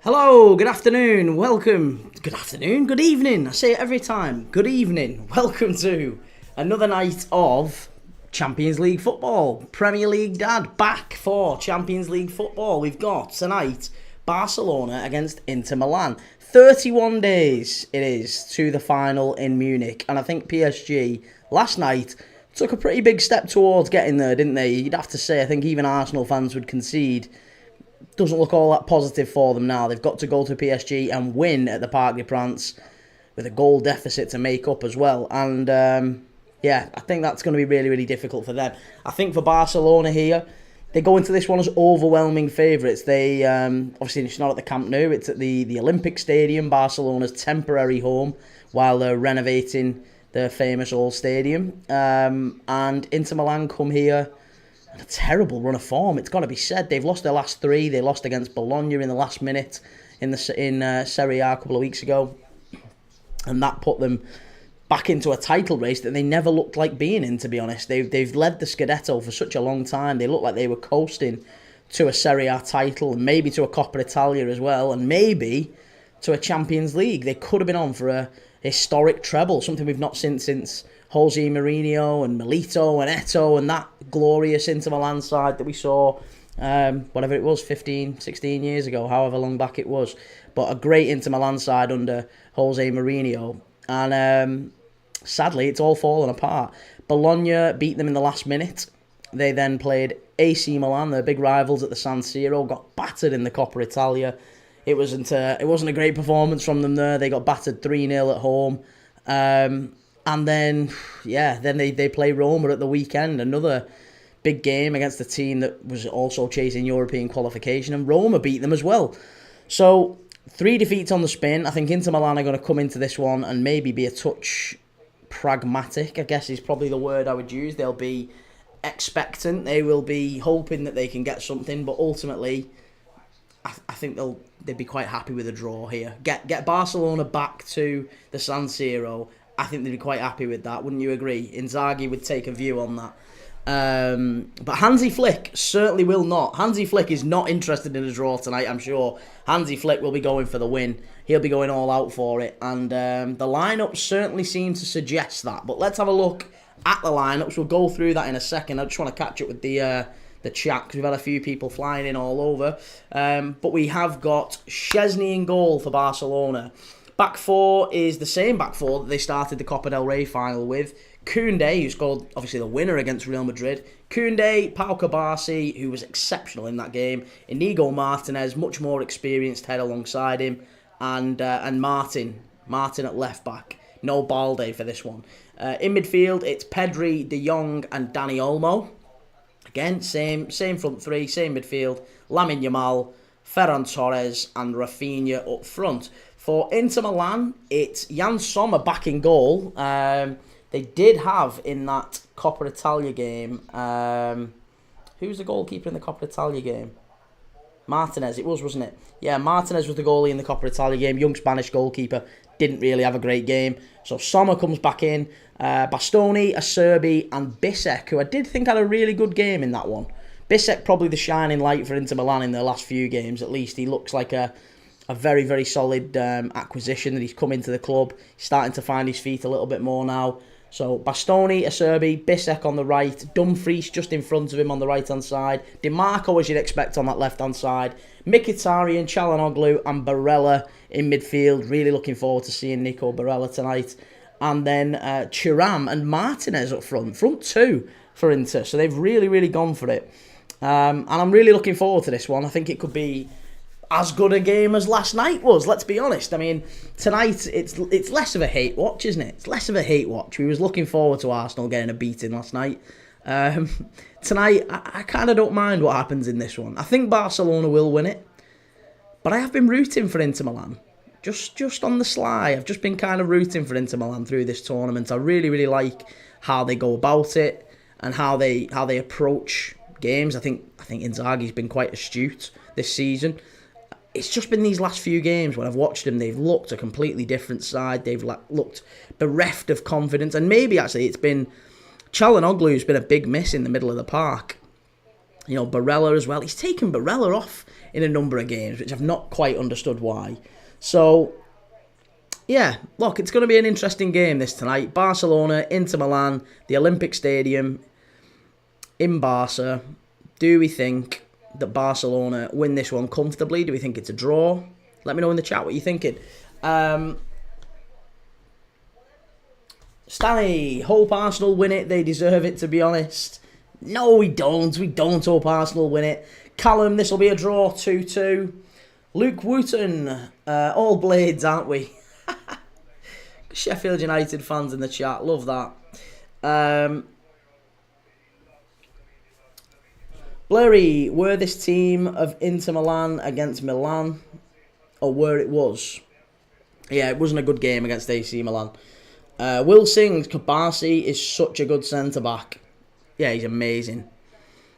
Hello, good afternoon, welcome, good evening, I say it every time, good evening, welcome to another night of Champions League football. Premier League Dad back for Champions League football. We've got tonight Barcelona against Inter Milan. 31 days it is to the final in Munich, and I think PSG last night took a pretty big step towards getting there, didn't they? You'd have to say, I think even Arsenal fans would concede doesn't look all that positive for them now. They've got to go to PSG and win at the Parc des Princes with a goal deficit to make up as well. And I think that's going to be really, really difficult for them. I think for Barcelona here, they go into this one as overwhelming favourites. They obviously it's not at the Camp Nou, it's at the Olympic Stadium, Barcelona's temporary home, while they're renovating their famous old stadium. And Inter Milan come here. A terrible run of form, it's got to be said. They've lost their last three. They lost against Bologna in the last minute in Serie A a couple of weeks ago, and that put them back into a title race that they never looked like being in, to be honest. They've led the Scudetto for such a long time. They looked like they were coasting to a Serie A title, and maybe to a Coppa Italia as well, and maybe to a Champions League. They could have been on for a historic treble, something we've not seen since Jose Mourinho and Milito and Eto'o and that glorious Inter Milan side that we saw, whatever it was, 15, 16 years ago, however long back it was. But a great Inter Milan side under Jose Mourinho. And sadly, it's all fallen apart. Bologna beat them in the last minute. They then played AC Milan, their big rivals, at the San Siro, got battered in the Coppa Italia. It wasn't a great performance from them there. They got battered 3-0 at home. And then they play Roma at the weekend, another big game against a team that was also chasing European qualification, and Roma beat them as well. So 3 defeats on the spin. I think Inter Milan are going to come into this one and maybe be a touch pragmatic, I guess is probably the word I would use. They'll be expectant. They will be hoping that they can get something, but ultimately I think they'd be quite happy with a draw here. Get Barcelona back to the San Siro. I think they'd be quite happy with that, wouldn't you agree? Inzaghi would take a view on that. But Hansi Flick certainly will not. Hansi Flick is not interested in a draw tonight, I'm sure. Hansi Flick will be going for the win. He'll be going all out for it. And the lineups certainly seem to suggest that. But let's have a look at the lineups. We'll go through that in a second. I just want to catch up with the chat, because we've had a few people flying in all over. But we have got Szczesny in goal for Barcelona. Back four is the same back four that they started the Copa del Rey final with. Koundé, who scored obviously the winner against Real Madrid. Koundé, Pau Cubarsí, who was exceptional in that game. Inigo Martinez, much more experienced head alongside him. And Martin at left back. No Balde for this one. In midfield, it's Pedri, De Jong and Dani Olmo. Again, same front three, same midfield. Lamine Yamal, Ferran Torres and Rafinha up front. For Inter Milan, it's Jan Sommer back in goal. They did have in that Coppa Italia game. Who's the goalkeeper in the Coppa Italia game? Martinez, it was, wasn't it? Yeah, Martinez was the goalie in the Coppa Italia game. Young Spanish goalkeeper. Didn't really have a great game. So Sommer comes back in. Bastoni, Acerbi and Bissek, who I did think had a really good game in that one. Bissek probably the shining light for Inter Milan in their last few games, at least. He looks like a very, very solid acquisition that he's come into the club. He's starting to find his feet a little bit more now. So Bastoni, Acerbi, Bissek on the right, Dumfries just in front of him on the right-hand side, Dimarco as you'd expect on that left-hand side, Mkhitaryan, Çalhanoğlu and Barella in midfield. Really looking forward to seeing Nico Barella tonight. And then Thuram and Martinez up front two for Inter. So they've really, really gone for it. And I'm really looking forward to this one. I think it could be as good a game as last night was, let's be honest. I mean, tonight it's less of a hate watch, isn't it? It's less of a hate watch. We was looking forward to Arsenal getting a beating last night. Tonight, I kind of don't mind what happens in this one. I think Barcelona will win it, but I have been rooting for Inter Milan. Just on the sly, I've just been kind of rooting for Inter Milan through this tournament. I really, really like how they go about it and how they approach games. I think Inzaghi's been quite astute this season. It's just been these last few games when I've watched them, they've looked a completely different side. They've looked bereft of confidence. And maybe actually it's been Çalhanoğlu who's been a big miss in the middle of the park. Barella as well. He's taken Barella off in a number of games, which I've not quite understood why. So, yeah, look, it's going to be an interesting game this tonight. Barcelona, Inter Milan, the Olympic Stadium in Barca. Do we think that Barcelona win this one comfortably? Do we think it's a draw? Let me know in the chat what you're thinking. Stanley, hope Arsenal win it. They deserve it, to be honest. No, we don't. We don't hope Arsenal win it. Callum, this will be a draw, 2-2. Luke Wooten, all blades, aren't we? Sheffield United fans in the chat, love that. Blurry, were this team of Inter Milan against Milan, or where it was? Yeah, it wasn't a good game against AC Milan. Will Sings, Kabasi is such a good centre-back. Yeah, he's amazing.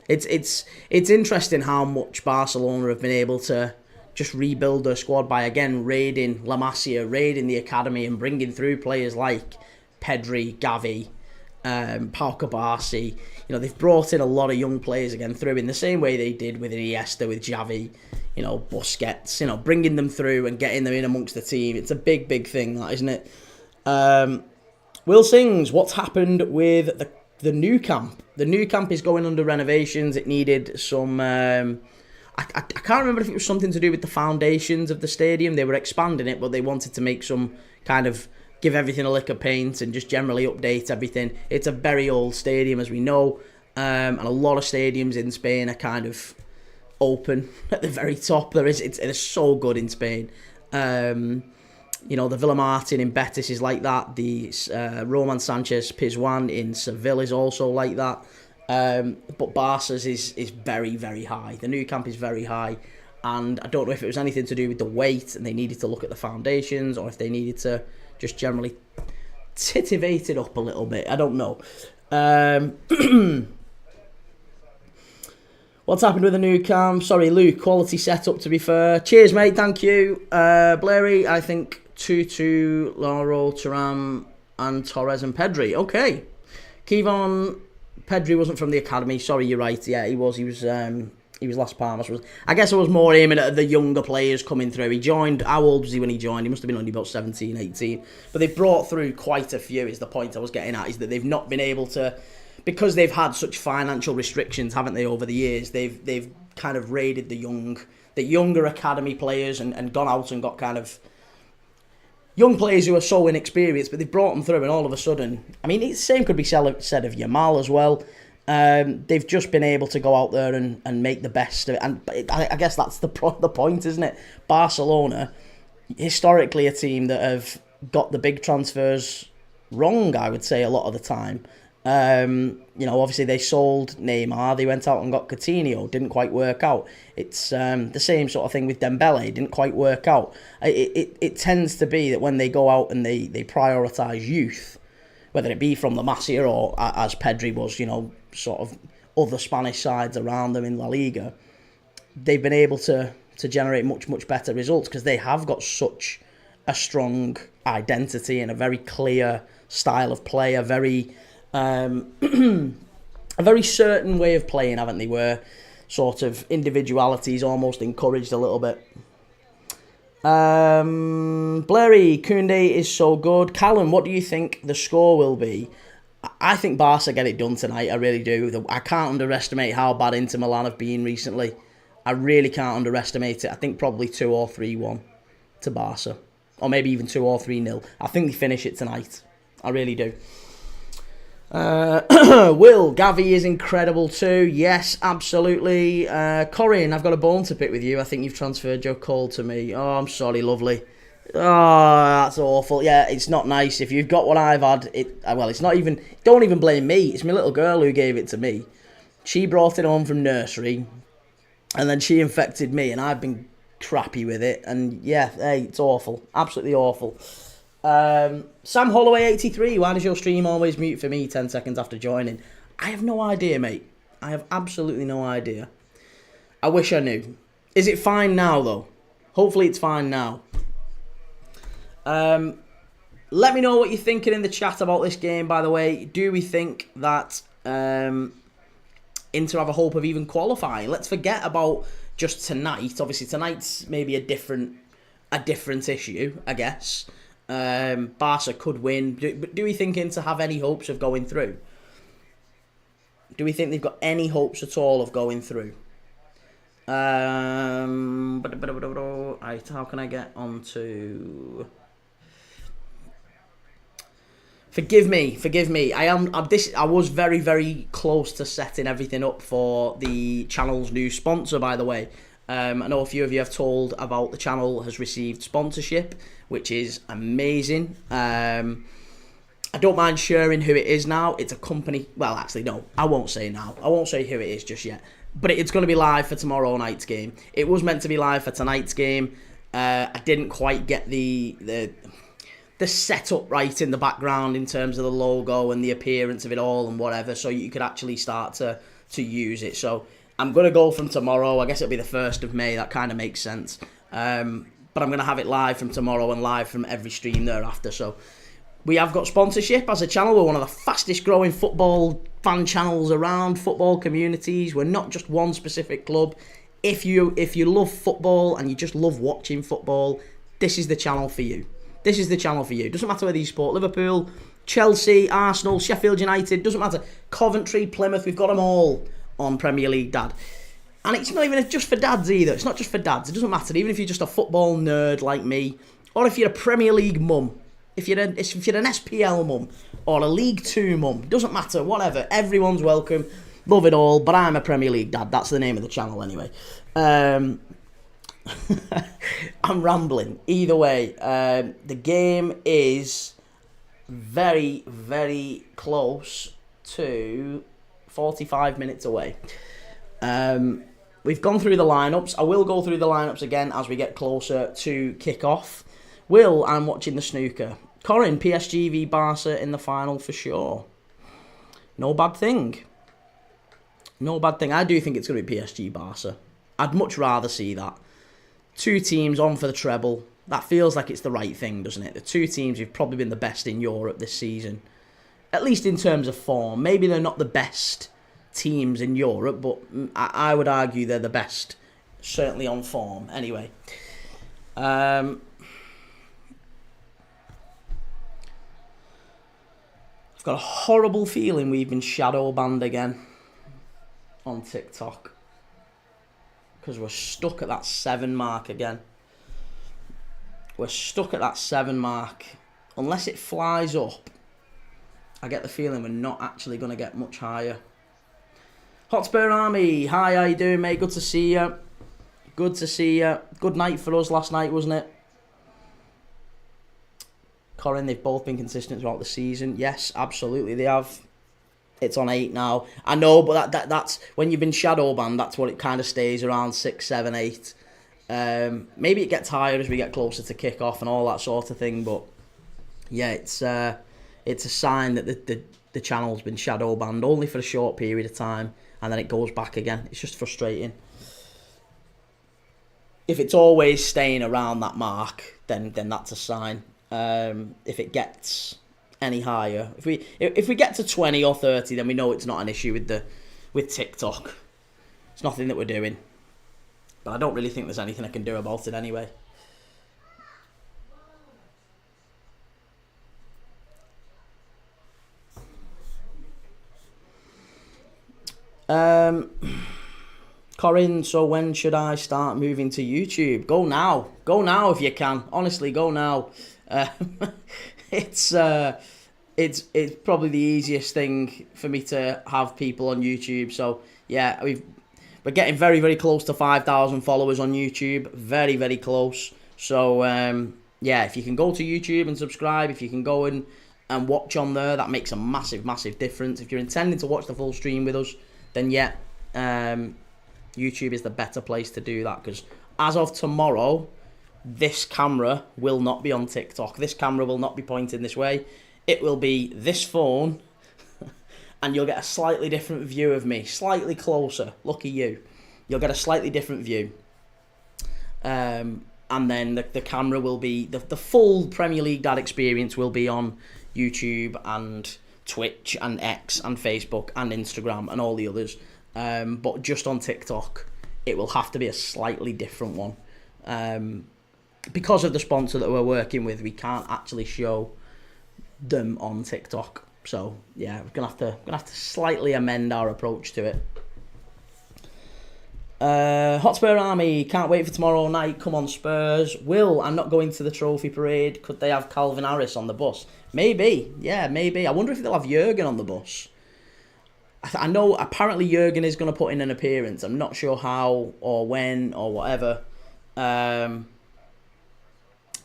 It's interesting how much Barcelona have been able to just rebuild their squad by, again, raiding La Masia, raiding the academy and bringing through players like Pedri, Gavi, Pau Kabasi. They've brought in a lot of young players again through in the same way they did with Iniesta, with Xavi, Busquets, bringing them through and getting them in amongst the team. It's a big, big thing, that, isn't it? Will Sings, what's happened with the new camp? The new camp is going under renovations. It needed some... I can't remember if it was something to do with the foundations of the stadium. They were expanding it, but they wanted to make some kind of... give everything a lick of paint and just generally update everything. It's a very old stadium, as we know. And a lot of stadiums in Spain are kind of open at the very top. It's so good in Spain. The Villamartin in Betis is like that. The Roman Sanchez Pizjuan in Seville is also like that. But Barca's is very, very high. The new camp is very high. And I don't know if it was anything to do with the weight and they needed to look at the foundations, or if they needed to just generally titivate it up a little bit. I don't know. What's happened with the new camp? Sorry, Luke, quality setup, to be fair. Cheers, mate, thank you. Blairy, I think 2-2, Lauro, Thuram, and Torres and Pedri. Okay. Kevon, Pedri wasn't from the academy. Sorry, you're right. Yeah, he was. He was Las Palmas. I guess I was more aiming at the younger players coming through. He joined, how old was he when he joined? He must have been only about 17, 18. But they've brought through quite a few, is the point I was getting at, is that they've not been able to, because they've had such financial restrictions, haven't they, over the years, they've kind of raided the younger academy players and gone out and got kind of young players who are so inexperienced, but they've brought them through, and all of a sudden, I mean, the same could be said of Yamal as well. They've just been able to go out there and make the best of it. And I guess that's the point, isn't it? Barcelona, historically a team that have got the big transfers wrong, I would say, a lot of the time. Obviously they sold Neymar, they went out and got Coutinho, didn't quite work out. It's the same sort of thing with Dembele, didn't quite work out. It tends to be that when they go out and they prioritise youth, whether it be from La Masia or as Pedri was, sort of other Spanish sides around them in La Liga, they've been able to generate much, much better results because they have got such a strong identity and a very clear style of play, a very certain way of playing, haven't they, where sort of individuality is almost encouraged a little bit. Blairy, Koundé is so good. Callum, what do you think the score will be? I think Barca get it done tonight, I really do. I can't underestimate how bad Inter Milan have been recently. I really can't underestimate it. I think probably 2 or 3-1 to Barca. Or maybe even 2 or 3-0. I think they finish it tonight. I really do. Will, Gavi is incredible too. Yes, absolutely. Corinne, I've got a bone to pick with you. I think you've transferred your call to me. Oh, I'm sorry, lovely. Oh, that's awful. Yeah, it's not nice. If you've got what I've had, it's not even... Don't even blame me. It's my little girl who gave it to me. She brought it home from nursery, and then she infected me, and I've been crappy with it. And yeah, hey, it's awful. Absolutely awful. Sam Holloway 83, why does your stream always mute for me 10 seconds after joining? I have no idea, mate. I have absolutely no idea. I wish I knew. Is it fine now, though? Hopefully it's fine now. Let me know what you're thinking in the chat about this game, by the way. Do we think that Inter have a hope of even qualifying. Let's forget about just tonight. Obviously, tonight's maybe a different issue, I guess. Barca could win. Do we think Inter have any hopes of going through? Do we think they've got any hopes at all of going through? Right, how can I get on to... Forgive me. I was very, very close to setting everything up for the channel's new sponsor, by the way. I know a few of you have told about the channel has received sponsorship, which is amazing. I don't mind sharing who it is now. It's a company... Well, actually, no. I won't say now. I won't say who it is just yet. But it's going to be live for tomorrow night's game. It was meant to be live for tonight's game. I didn't quite get the setup right in the background in terms of the logo and the appearance of it all and whatever, so you could actually start to use it. So I'm going to go from tomorrow. I guess it'll be the 1st of May. That kind of makes sense. But I'm going to have it live from tomorrow and live from every stream thereafter. So we have got sponsorship as a channel. We're one of the fastest growing football fan channels around, football communities. We're not just one specific club. If you love football and you just love watching football, this is the channel for you. This is the channel for you. Doesn't matter whether you support Liverpool, Chelsea, Arsenal, Sheffield United, doesn't matter. Coventry, Plymouth, we've got them all on Premier League Dad. And it's not even just for dads either. It's not just for dads. It doesn't matter. Even if you're just a football nerd like me, or if you're a Premier League mum, if you're an SPL mum, or a League 2 mum, doesn't matter, whatever. Everyone's welcome. Love it all, but I'm a Premier League dad. That's the name of the channel anyway. I'm rambling. Either way, the game is very, very close to 45 minutes away. We've gone through the lineups. I will go through the lineups again as we get closer to kick-off. Will, I'm watching the snooker. Corin, PSG v Barca in the final for sure. No bad thing. No bad thing. I do think it's going to be PSG Barca. I'd much rather see that. Two teams on for the treble. That feels like it's the right thing, doesn't it? The two teams who've probably been the best in Europe this season. At least in terms of form. Maybe they're not the best teams in Europe, but I would argue they're the best. Certainly on form. Anyway. I've got a horrible feeling we've been shadow banned again on TikTok. Because we're stuck at that 7 mark again. We're stuck at that 7 mark. Unless it flies up, I get the feeling we're not actually going to get much higher. Hotspur Army, hi, how you doing, mate? Good to see you. Good to see you. Good night for us last night, wasn't it? Corin, they've both been consistent throughout the season. Yes, absolutely, they have. It's on 8 now. I know, but that's when you've been shadow banned. That's what it kind of stays around 6, 7, 8. Maybe it gets higher as we get closer to kick off and all that sort of thing. But yeah, it's a sign that the channel's been shadow banned only for a short period of time, and then it goes back again. It's just frustrating. If it's always staying around that mark, then that's a sign. If it gets any higher, if we get to 20 or 30, then we know it's not an issue with TikTok. It's nothing that we're doing, but I don't really think there's anything I can do about it anyway. Corinne, so when should I start moving to YouTube? Go now if you can. Honestly, go now. It's probably the easiest thing for me to have people on YouTube. So yeah, we're getting very, very close to 5,000 followers on YouTube. Very, very close. So yeah, if you can go to YouTube and subscribe, if you can go and watch on there, that makes a massive, massive difference. If you're intending to watch the full stream with us, then yeah, YouTube is the better place to do that, because as of tomorrow, this camera will not be on TikTok. This camera will not be pointing this way. It will be this phone, and you'll get a slightly different view of me, slightly closer. Lucky you. You'll get a slightly different view. And then the camera will be, the full Premier League Dad experience will be on YouTube and Twitch and X and Facebook and Instagram and all the others. but just on TikTok, it will have to be a slightly different one. Because of the sponsor that we're working with, we can't actually show them on TikTok. So yeah, we're gonna have to slightly amend our approach to it. Hotspur Army, can't wait for tomorrow night. Come on, Spurs. Will, I'm not going to the trophy parade. Could they have Calvin Harris on the bus? Maybe. Yeah, maybe. I wonder if they'll have Jurgen on the bus. I know apparently Jurgen is going to put in an appearance. I'm not sure how or when or whatever. But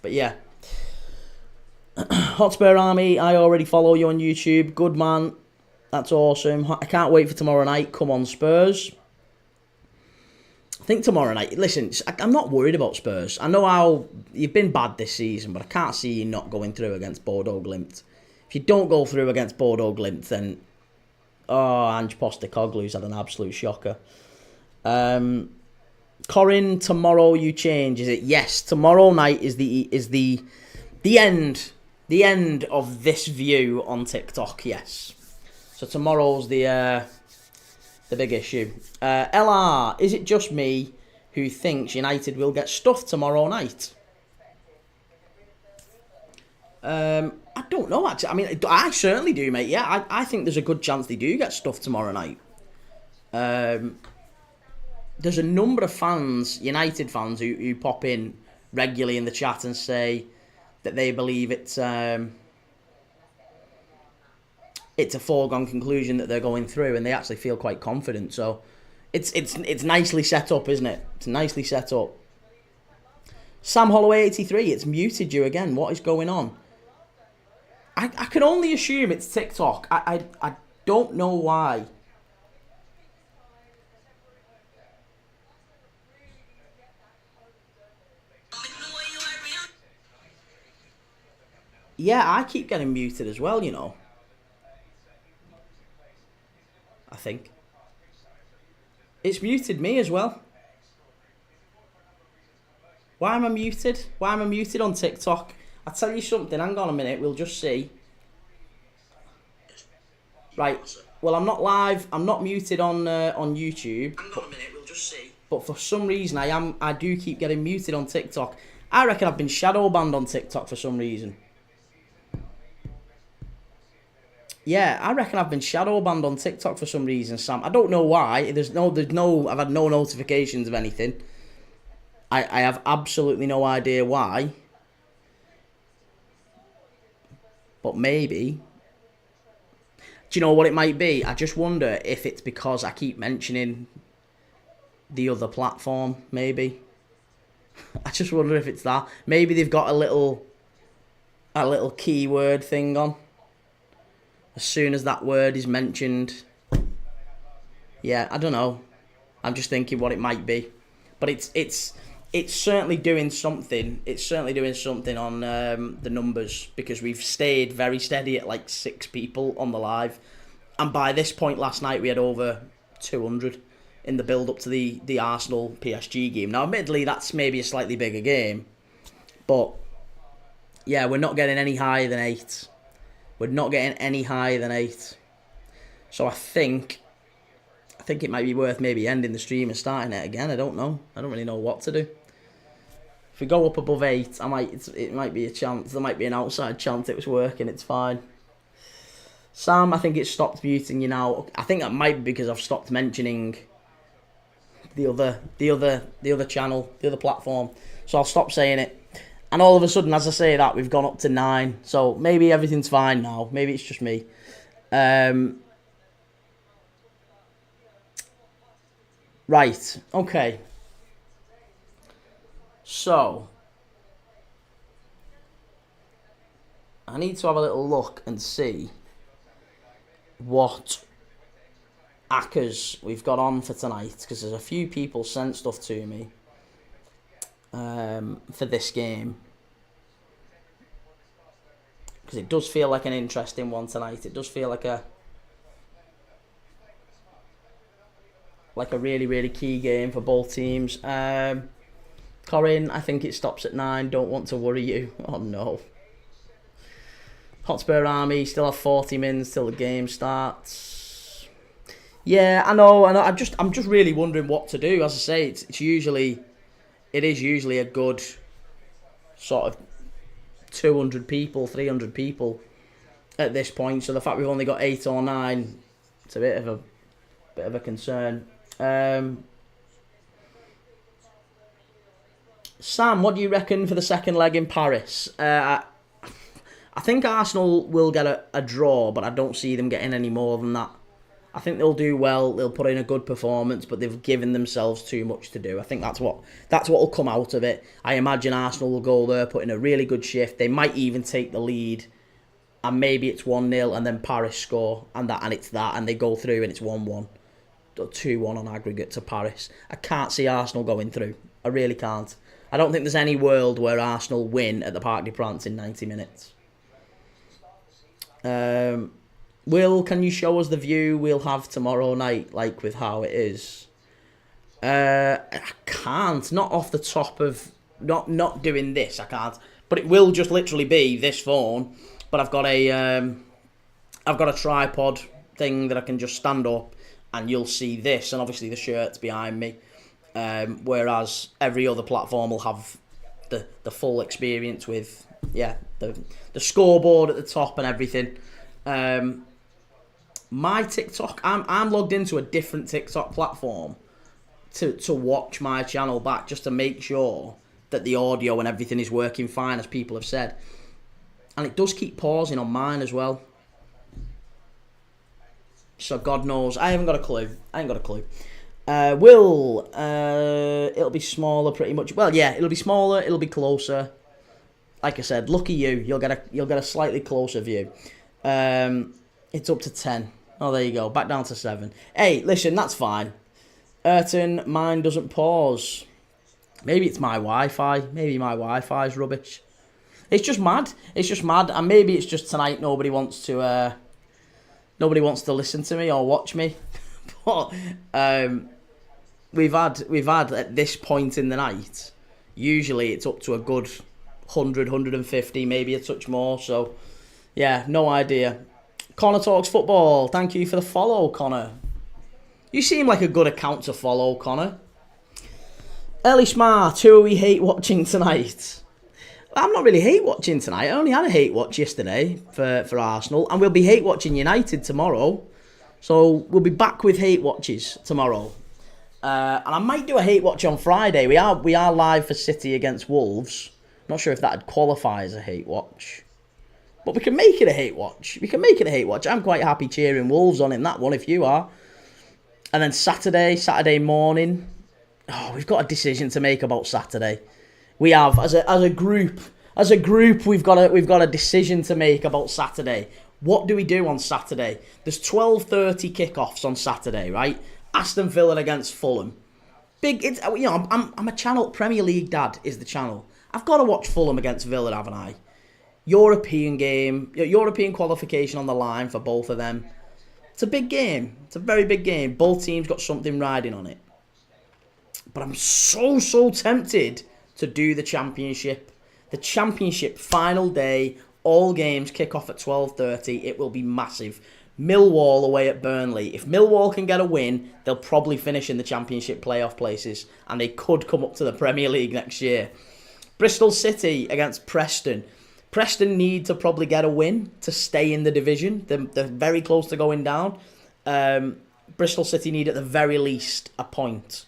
yeah. Hotspur Army, I already follow you on YouTube. Good man. That's awesome. I can't wait for tomorrow night. Come on, Spurs. I think tomorrow night, listen, I'm not worried about Spurs. I know how you've been bad this season, but I can't see you not going through against Bordeaux Glimt. If you don't go through against Bordeaux Glimt, then, Ange Postecoglou's had an absolute shocker. Corin, tomorrow you change, is it? Yes, tomorrow night is the end of this view on TikTok, yes. So tomorrow's the big issue. LR, is it just me who thinks United will get stuffed tomorrow night? I don't know, actually. I mean, I certainly do, mate. Yeah, I think there's a good chance they do get stuffed tomorrow night. There's a number of fans, United fans, who pop in regularly in the chat and say that they believe it's a foregone conclusion that they're going through, and they actually feel quite confident. So it's nicely set up, isn't it? It's nicely set up. Sam Holloway 83, it's muted you again. What is going on? I can only assume it's TikTok. I don't know why. Yeah, I keep getting muted as well, you know. I think. It's muted me as well. Why am I muted? Why am I muted on TikTok? I'll tell you something. Hang on a minute. We'll just see. Right. Well, I'm not live. I'm not muted on YouTube. Hang on a minute. We'll just see. But for some reason, I do keep getting muted on TikTok. I reckon I've been shadow banned on TikTok for some reason. Yeah, I reckon I've been shadow banned on TikTok for some reason, Sam. I don't know why. I've had no notifications of anything. I have absolutely no idea why. But maybe. Do you know what it might be? I just wonder if it's because I keep mentioning the other platform, maybe. I just wonder if it's that. Maybe they've got a little keyword thing on. As soon as that word is mentioned. Yeah, I don't know. I'm just thinking what it might be. But it's certainly doing something. It's certainly doing something on the numbers, because we've stayed very steady at like 6 people on the live. And by this point last night, we had over 200 in the build-up to the Arsenal-PSG game. Now, admittedly, that's maybe a slightly bigger game. But, yeah, we're not getting any higher than 8. We're not getting any higher than 8. So I think it might be worth maybe ending the stream and starting it again. I don't know. I don't really know what to do. If we go up above 8, it might be a chance. There might be an outside chance it was working. It's fine. Sam, I think it's stopped muting you now. I think that might be because I've stopped mentioning the other channel, the other platform. So I'll stop saying it. And all of a sudden, as I say that, we've gone up to 9. So maybe everything's fine now. Maybe it's just me. Right. Okay. So, I need to have a little look and see what ACCAs we've got on for tonight, because there's a few people sent stuff to me for this game, because it does feel like an interesting one tonight. It does feel like a really, really key game for both teams. Corin, I think it stops at 9. Don't want to worry you. Oh no. Hotspur Army still have 40 minutes till the game starts. Yeah, I know. I'm just really wondering what to do. As I say, it is usually a good sort of 200 people, 300 people at this point. So the fact we've only got 8 or 9, it's a bit of a concern. Sam, what do you reckon for the second leg in Paris? I think Arsenal will get a draw, but I don't see them getting any more than that. I think they'll do well. They'll put in a good performance, but they've given themselves too much to do. I think that's what will come out of it. I imagine Arsenal will go there, put in a really good shift. They might even take the lead, and maybe it's 1-0, and then Paris score, and it's that, and they go through, and it's 1-1, or 2-1 on aggregate to Paris. I can't see Arsenal going through. I really can't. I don't think there's any world where Arsenal win at the Parc des Princes in 90 minutes. Will, can you show us the view we'll have tomorrow night, like with how it is? I can't. Not off the top of... Not doing this, I can't. But it will just literally be this phone. But I've got a tripod thing that I can just stand up, and you'll see this, and obviously the shirt's behind me. Whereas every other platform will have the full experience with the scoreboard at the top and everything. My TikTok, I'm logged into a different TikTok platform to watch my channel back, just to make sure that the audio and everything is working fine, as people have said. And it does keep pausing on mine as well. So God knows, I ain't got a clue. It'll be smaller pretty much. Well, yeah, it'll be smaller, it'll be closer. Like I said, lucky you, you'll get a slightly closer view. It's up to 10. Oh, there you go, back down to 7. Hey, listen, that's fine. Ayrton, mine doesn't pause. Maybe it's my Wi-Fi. Maybe my Wi-Fi's rubbish. It's just mad. And maybe it's just tonight nobody wants to listen to me or watch me. But we've had at this point in the night, usually it's up to a good 100, 150, maybe a touch more. So yeah, no idea. Connor Talks Football, thank you for the follow, Connor. You seem like a good account to follow, Connor. Ellie Smart, who we hate watching tonight? I'm not really hate watching tonight. I only had a hate watch yesterday for Arsenal, and we'll be hate watching United tomorrow. So we'll be back with hate watches tomorrow. And I might do a hate watch on Friday. We are live for City against Wolves. Not sure if that'd qualify as a hate watch. But we can make it a hate watch. I'm quite happy cheering Wolves on in that one, if you are. And then Saturday morning. Oh, we've got a decision to make about Saturday. We have, as a group, we've got a decision to make about Saturday. What do we do on Saturday? There's 12:30 kickoffs on Saturday, right? Aston Villa against Fulham. I'm a channel. Premier League Dad is the channel. I've got to watch Fulham against Villa, haven't I? European game, European qualification on the line for both of them. It's a big game. It's a very big game. Both teams got something riding on it. But I'm so tempted to do the Championship. The Championship final day, all games kick off at 12:30. It will be massive. Millwall away at Burnley. If Millwall can get a win, they'll probably finish in the Championship playoff places, and they could come up to the Premier League next year. Bristol City against Preston. Preston need to probably get a win to stay in the division. They're very close to going down. Bristol City need at the very least a point.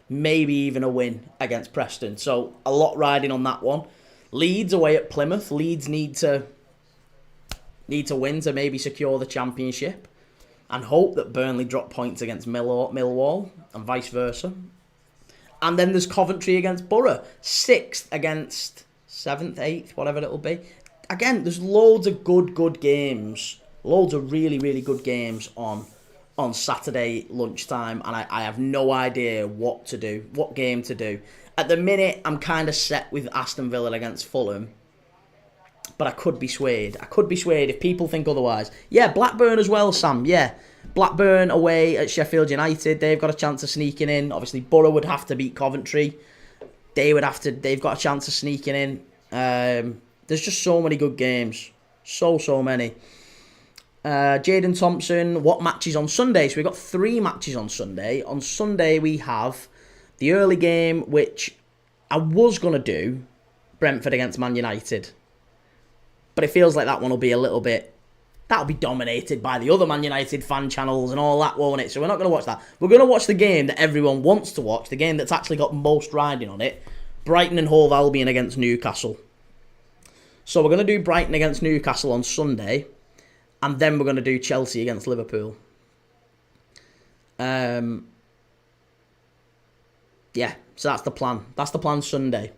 Maybe even a win against Preston. So a lot riding on that one. Leeds away at Plymouth. Leeds need to win to maybe secure the Championship, and hope that Burnley drop points against Millwall and vice versa. And then there's Coventry against Borough. 6th against 7th, 8th, whatever it'll be. Again, there's loads of good games. Loads of really good games on Saturday lunchtime, and I have no idea what game to do. At the minute, I'm kind of set with Aston Villa against Fulham, but I could be swayed. If people think otherwise. Yeah, Blackburn as well, Sam. Yeah, Blackburn away at Sheffield United. They've got a chance of sneaking in. Obviously, Borough would have to beat Coventry. They've got a chance of sneaking in. There's just so many good games. So many. Jaden Thompson, what matches on Sunday? So we've got 3 matches on Sunday. On Sunday we have the early game, which I was going to do, Brentford against Man United. But it feels like that one will be a little bit... That'll be dominated by the other Man United fan channels and all that, won't it? So we're not going to watch that. We're going to watch the game that everyone wants to watch, the game that's actually got most riding on it. Brighton and Hove Albion against Newcastle. So we're going to do Brighton against Newcastle on Sunday. And then we're going to do Chelsea against Liverpool. Yeah, so that's the plan. That's the plan Sunday.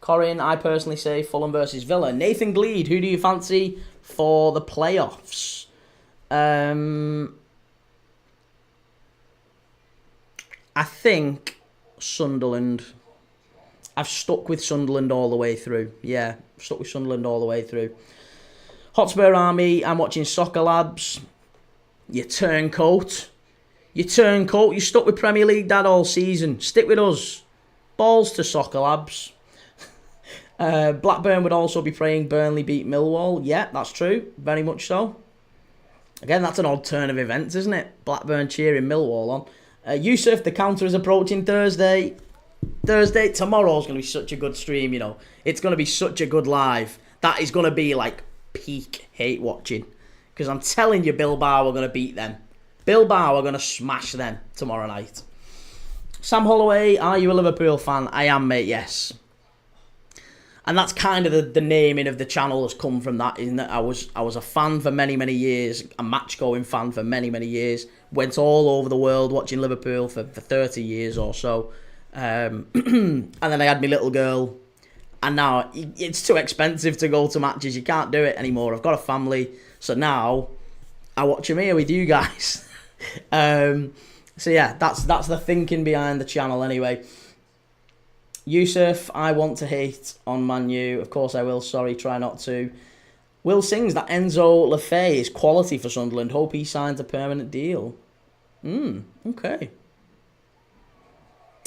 Corin, I personally say Fulham versus Villa. Nathan Gleed, who do you fancy for the playoffs? I think Sunderland. I've stuck with Sunderland all the way through. Yeah, stuck with Sunderland all the way through. Hotspur Army, I'm watching Soccer Labs. You turncoat. You turncoat. You stuck with Premier League Dad all season. Stick with us. Balls to Soccer Labs. Blackburn would also be praying Burnley beat Millwall. Yeah, that's true. Very much so. Again, that's an odd turn of events, isn't it? Blackburn cheering Millwall on. Yusuf, the counter is approaching Thursday. Tomorrow's going to be such a good stream, you know. It's going to be such a good live. That is going to be like peak hate watching. Because I'm telling you, Bilbao are going to beat them. Bilbao are going to smash them tomorrow night. Sam Holloway, are you a Liverpool fan? I am, mate, yes. And that's kind of the naming of the channel has come from that, isn't it? I was a fan for many, many years, a match-going fan for many, many years. Went all over the world watching Liverpool for 30 years or so. And then I had my little girl, and now it's too expensive to go to matches. You can't do it anymore. I've got a family, so now I watch them here with you guys. So yeah, that's the thinking behind the channel anyway. Yusuf, I want to hate on Man U. Of course I will, sorry, try not to. Will sings that Enzo Lefebvre is quality for Sunderland. Hope he signs a permanent deal. Okay.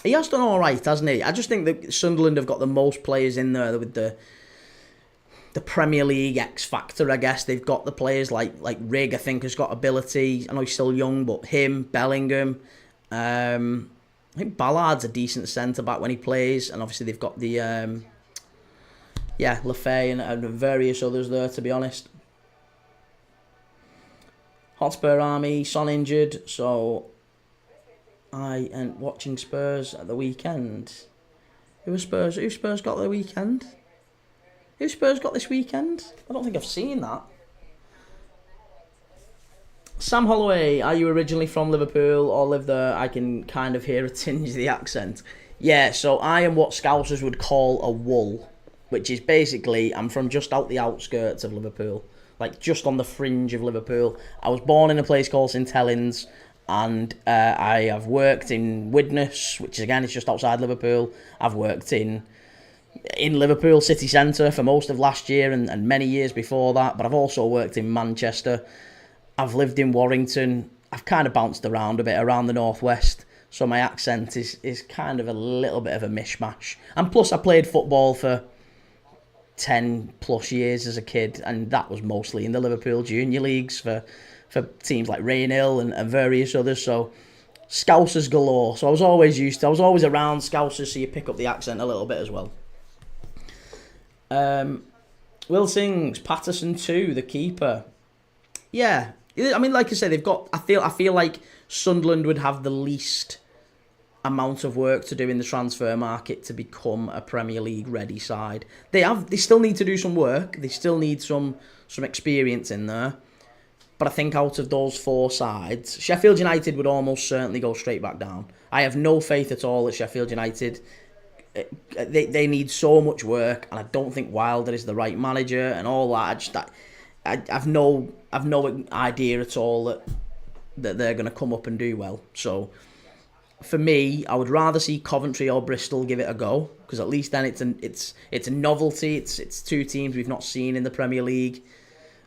He has done alright, hasn't he? I just think that Sunderland have got the most players in there with the Premier League X factor, I guess. They've got the players like Rigg, I think, has got ability. I know he's still young, but him, Bellingham. I think Ballard's a decent centre-back when he plays. And obviously they've got the Lefebvre and various others there, to be honest. Hotspur Army, Son injured, so I am watching Spurs at the weekend. Who Spurs got the weekend? Who Spurs got this weekend? I don't think I've seen that. Sam Holloway, are you originally from Liverpool or live there? I can kind of hear a tinge of the accent. Yeah, so I am what Scousers would call a wool, which is basically, I'm from just out the outskirts of Liverpool, like just on the fringe of Liverpool. I was born in a place called St Helens, and I have worked in Widnes, which again is just outside Liverpool. I've worked in Liverpool city centre for most of last year and many years before that, but I've also worked in Manchester. I've lived in Warrington. I've kind of bounced around a bit around the northwest, so my accent is kind of a little bit of a mishmash. And plus I played football for 10 plus years as a kid, and that was mostly in the Liverpool junior leagues for teams like Rainhill and various others, so Scousers galore. So I was always around Scousers, so you pick up the accent a little bit as well. Will Sings, Patterson 2, the keeper. Yeah, I mean, like I said, they've got. I feel like Sunderland would have the least amount of work to do in the transfer market to become a Premier League ready side. They still need to do some work. They still need some experience in there. But I think out of those 4 sides, Sheffield United would almost certainly go straight back down. I have no faith at all at Sheffield United. They need so much work, and I don't think Wilder is the right manager and all that. I've no idea at all that they're going to come up and do well. So for me, I would rather see Coventry or Bristol give it a go, because at least then it's a novelty. It's 2 teams we've not seen in the Premier League,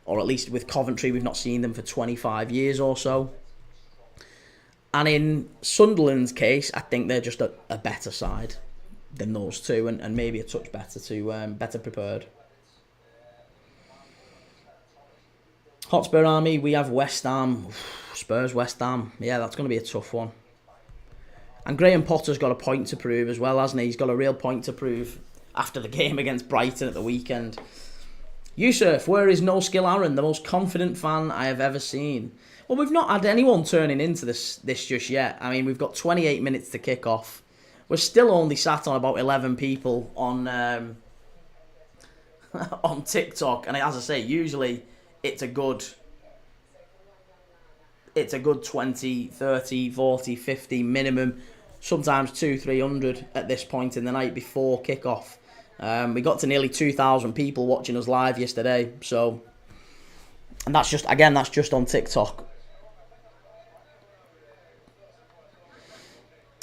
or at least with Coventry we've not seen them for 25 years or so. And in Sunderland's case, I think they're just a better side. than those two, and maybe a touch better better prepared. Hotspur Army, we have West Ham. Spurs, West Ham. Yeah, that's going to be a tough one. And Graham Potter's got a point to prove as well, hasn't he? He's got a real point to prove after the game against Brighton at the weekend. Yusuf, where is No Skill Aaron, the most confident fan I have ever seen? Well, we've not had anyone turning into this just yet. I mean, we've got 28 minutes to kick off. We're still only sat on about 11 people on on TikTok. And as I say, usually it's a good 20, 30, 40, 50 minimum. Sometimes 200-300 at this point in the night before kickoff. We got to nearly 2,000 people watching us live yesterday. So, and that's just on TikTok.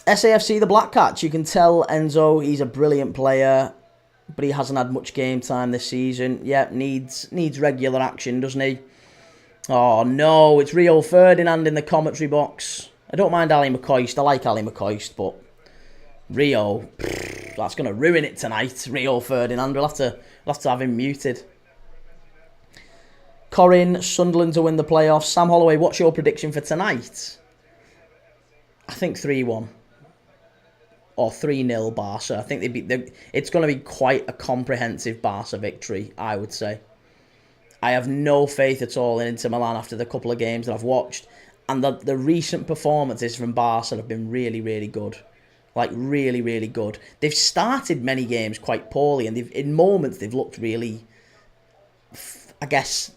SAFC the Black Cats. You can tell Enzo he's a brilliant player, but he hasn't had much game time this season. Yeah, needs regular action, doesn't he? Oh no, it's Rio Ferdinand in the commentary box. I don't mind Ali McCoist. I like Ali McCoist, but Rio, that's going to ruin it tonight. Rio Ferdinand. We'll have to have him muted. Corin, Sunderland to win the playoffs. Sam Holloway, what's your prediction for tonight? I think 3-1. Or 3-0 Barca. I think it's going to be quite a comprehensive Barca victory, I would say. I have no faith at all in Inter Milan after the couple of games that I've watched. And the recent performances from Barca have been really, really good. Like, really, really good. They've started many games quite poorly, and in moments they've looked really, I guess,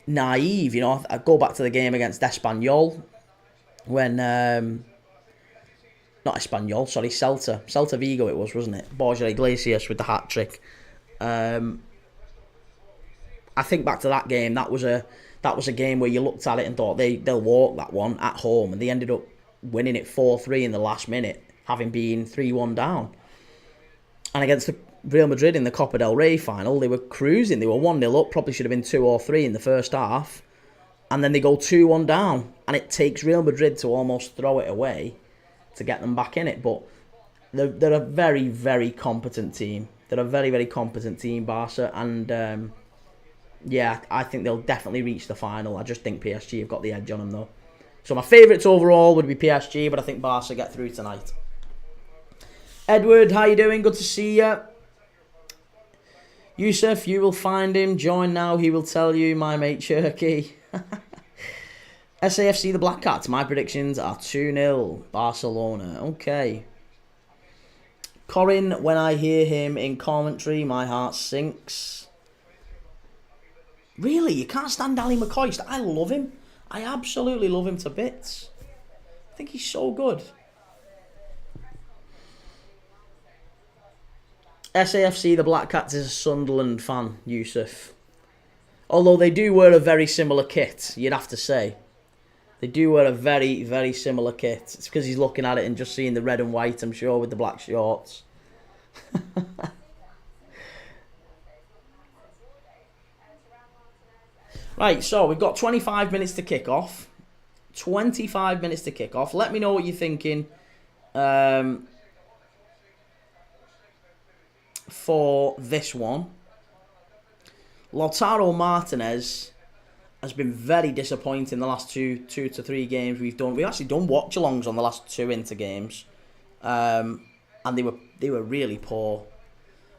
naive. You know, I go back to the game against Espanyol when... Not Espanyol, sorry, Celta Vigo it was, wasn't it? Borja Iglesias with the hat-trick. I think back to that game, that was a game where you looked at it and thought they'll walk that one at home, and they ended up winning it 4-3 in the last minute, having been 3-1 down. And against the Real Madrid in the Copa del Rey final, they were cruising. They were 1-0 up, probably should have been 2 or 3 in the first half. And then they go 2-1 down, and it takes Real Madrid to almost throw it away to get them back in it. But they're a very, very competent team. They're a very, very competent team, Barca. And yeah, I think they'll definitely reach the final. I just think PSG have got the edge on them, though. So my favourites overall would be PSG, but I think Barca get through tonight. Edward, how you doing? Good to see you. Yusuf, you will find him. Join now, he will tell you, my mate Cherky. SAFC the Black Cats. My predictions are 2-0 Barcelona. Okay. Corin, when I hear him in commentary, my heart sinks. Really? You can't stand Ali McCoist? I love him. I absolutely love him to bits. I think he's so good. SAFC the Black Cats is a Sunderland fan, Yusuf. Although they do wear a very similar kit, you'd have to say. They do wear a very, very similar kit. It's because he's looking at it and just seeing the red and white, I'm sure, with the black shorts. Right, so we've got 25 minutes to kick off. 25 minutes to kick off. Let me know what you're thinking for this one. Lautaro Martinez has been very disappointing the last two to three games we've done. We've actually done watch-alongs on the last 2 Inter games, and they were really poor.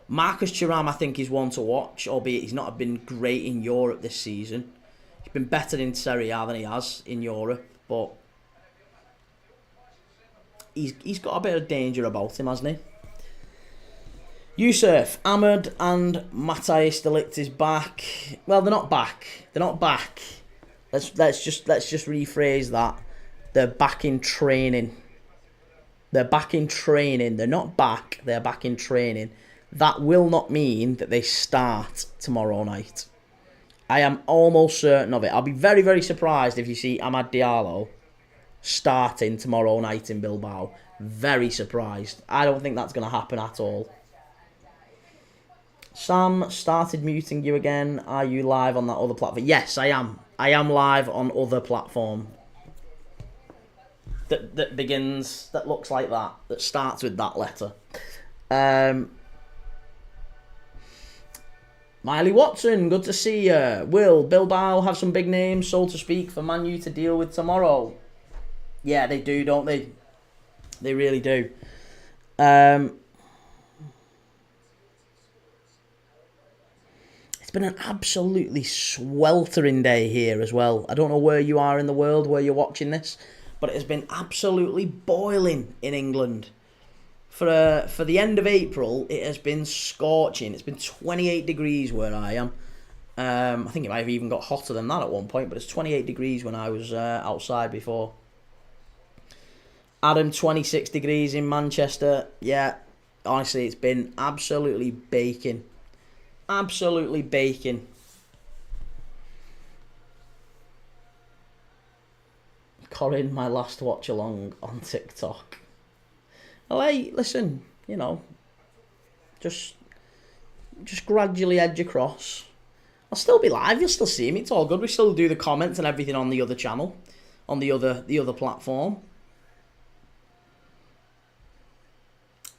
Marcus Thuram, I think, is one to watch, albeit he's not been great in Europe this season. He's been better in Serie A than he has in Europe, but he's got a bit of danger about him, hasn't he? Yusuf, Ahmed and Matthijs de Ligt is back. Well, they're not back. They're not back. Let's just rephrase that. They're back in training. They're back in training. They're not back. They're back in training. That will not mean that they start tomorrow night. I am almost certain of it. I'll be very, very surprised if you see Amad Diallo starting tomorrow night in Bilbao. Very surprised. I don't think that's going to happen at all. Sam started muting you again. Are you live on that other platform? Yes, I am. I am live on other platform. That begins, that looks like that. That starts with that letter. Miley Watson, good to see you. Will Bilbao have some big names, so to speak, for Man U to deal with tomorrow? Yeah, they do, don't they? They really do. It's been an absolutely sweltering day here as well. I don't know where you are in the world, where you're watching this, but it has been absolutely boiling in England. For the end of April, it has been scorching. It's been 28 degrees where I am. I think it might have even got hotter than that at one point, but it's 28 degrees when I was outside before. Adam, 26 degrees in Manchester. Yeah, honestly, it's been absolutely baking. Absolutely baking. Corin, my last watch along on TikTok. Oh, hey, listen, just gradually edge across. I'll still be live. You'll still see me. It's all good. We still do the comments and everything on the other channel, on the other platform.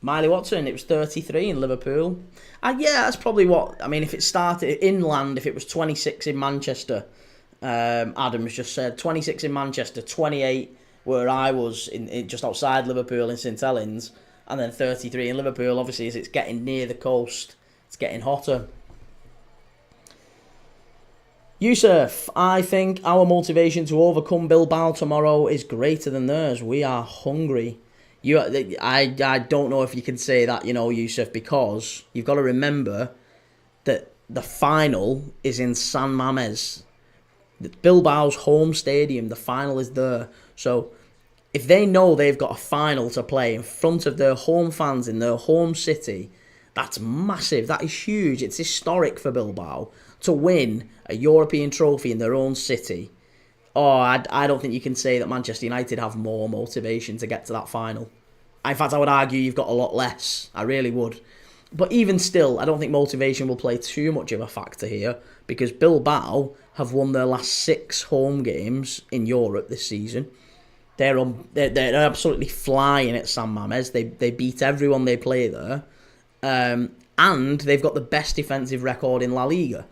Miley Watson, it was 33 in Liverpool. Yeah, that's probably what... I mean, if it started inland, if it was 26 in Manchester, Adams just said 26 in Manchester, 28 where I was in just outside Liverpool in St Helens, and then 33 in Liverpool. Obviously, as it's getting near the coast, it's getting hotter. Yusuf, I think our motivation to overcome Bilbao tomorrow is greater than theirs. We are hungry. I don't know if you can say that, Yusuf, because you've got to remember that the final is in San Mamés. Bilbao's home stadium, the final is there. So if they know they've got a final to play in front of their home fans in their home city, that's massive. That is huge. It's historic for Bilbao to win a European trophy in their own city. Oh, I don't think you can say that Manchester United have more motivation to get to that final. In fact, I would argue you've got a lot less. I really would. But even still, I don't think motivation will play too much of a factor here, because Bilbao have won their last 6 home games in Europe this season. They're absolutely flying at San Mamés. They beat everyone they play there. And they've got the best defensive record in La Liga.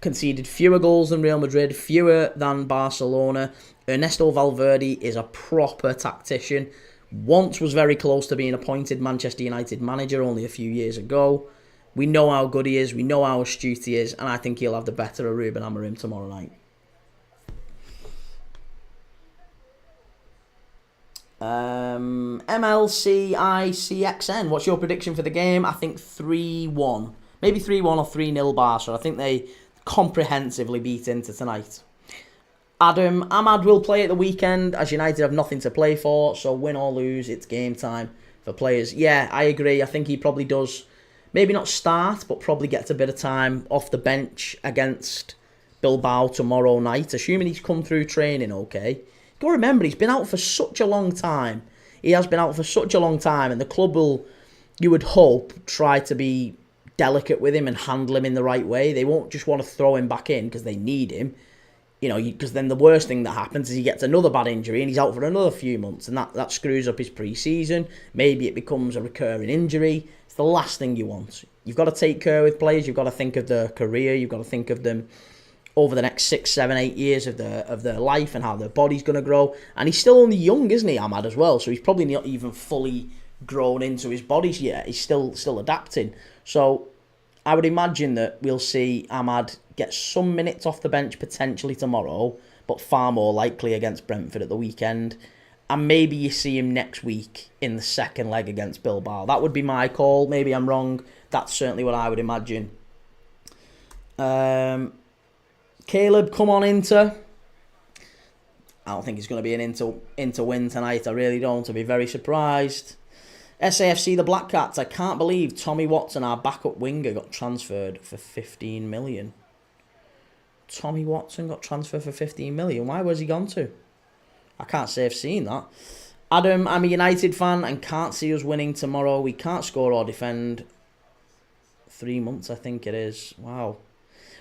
Conceded fewer goals than Real Madrid, fewer than Barcelona. Ernesto Valverde is a proper tactician. Once was very close to being appointed Manchester United manager only a few years ago. We know how good he is, we know how astute he is, and I think he'll have the better of Ruben Amorim tomorrow night. MLCICXN, what's your prediction for the game? I think 3-1. Maybe 3-1 or 3-0 Barca. I think they comprehensively beat Inter tonight. Adam, Ahmad will play at the weekend as United have nothing to play for, so win or lose, it's game time for players. Yeah, I agree. I think he probably does, maybe not start, but probably gets a bit of time off the bench against Bilbao tomorrow night, assuming he's come through training okay. Got to remember, he's been out for such a long time. He has been out for such a long time, and the club will, you would hope, try to be delicate with him and handle him in the right way. They won't just want to throw him back in because they need him. Because then the worst thing that happens is he gets another bad injury and he's out for another few months, and that screws up his pre-season. Maybe it becomes a recurring injury. It's the last thing you want. You've got to take care with players. You've got to think of their career. You've got to think of them over the next 6, 7, 8 years of their life and how their body's going to grow. And he's still only young, isn't he, Ahmad, as well? So he's probably not even fully grown into his body yet. He's still adapting. So I would imagine that we'll see Ahmad get some minutes off the bench potentially tomorrow, but far more likely against Brentford at the weekend. And maybe you see him next week in the second leg against Bilbao. That would be my call. Maybe I'm wrong. That's certainly what I would imagine. Caleb, come on, Inter. I don't think it's going to be an Inter win tonight. I really don't. I'll be very surprised. SAFC, the Black Cats. I can't believe Tommy Watson, our backup winger, got transferred for 15 million. Tommy Watson got transferred for 15 million. Why was he gone to? I can't say I've seen that. Adam, I'm a United fan and can't see us winning tomorrow. We can't score or defend. 3 months, I think it is. Wow.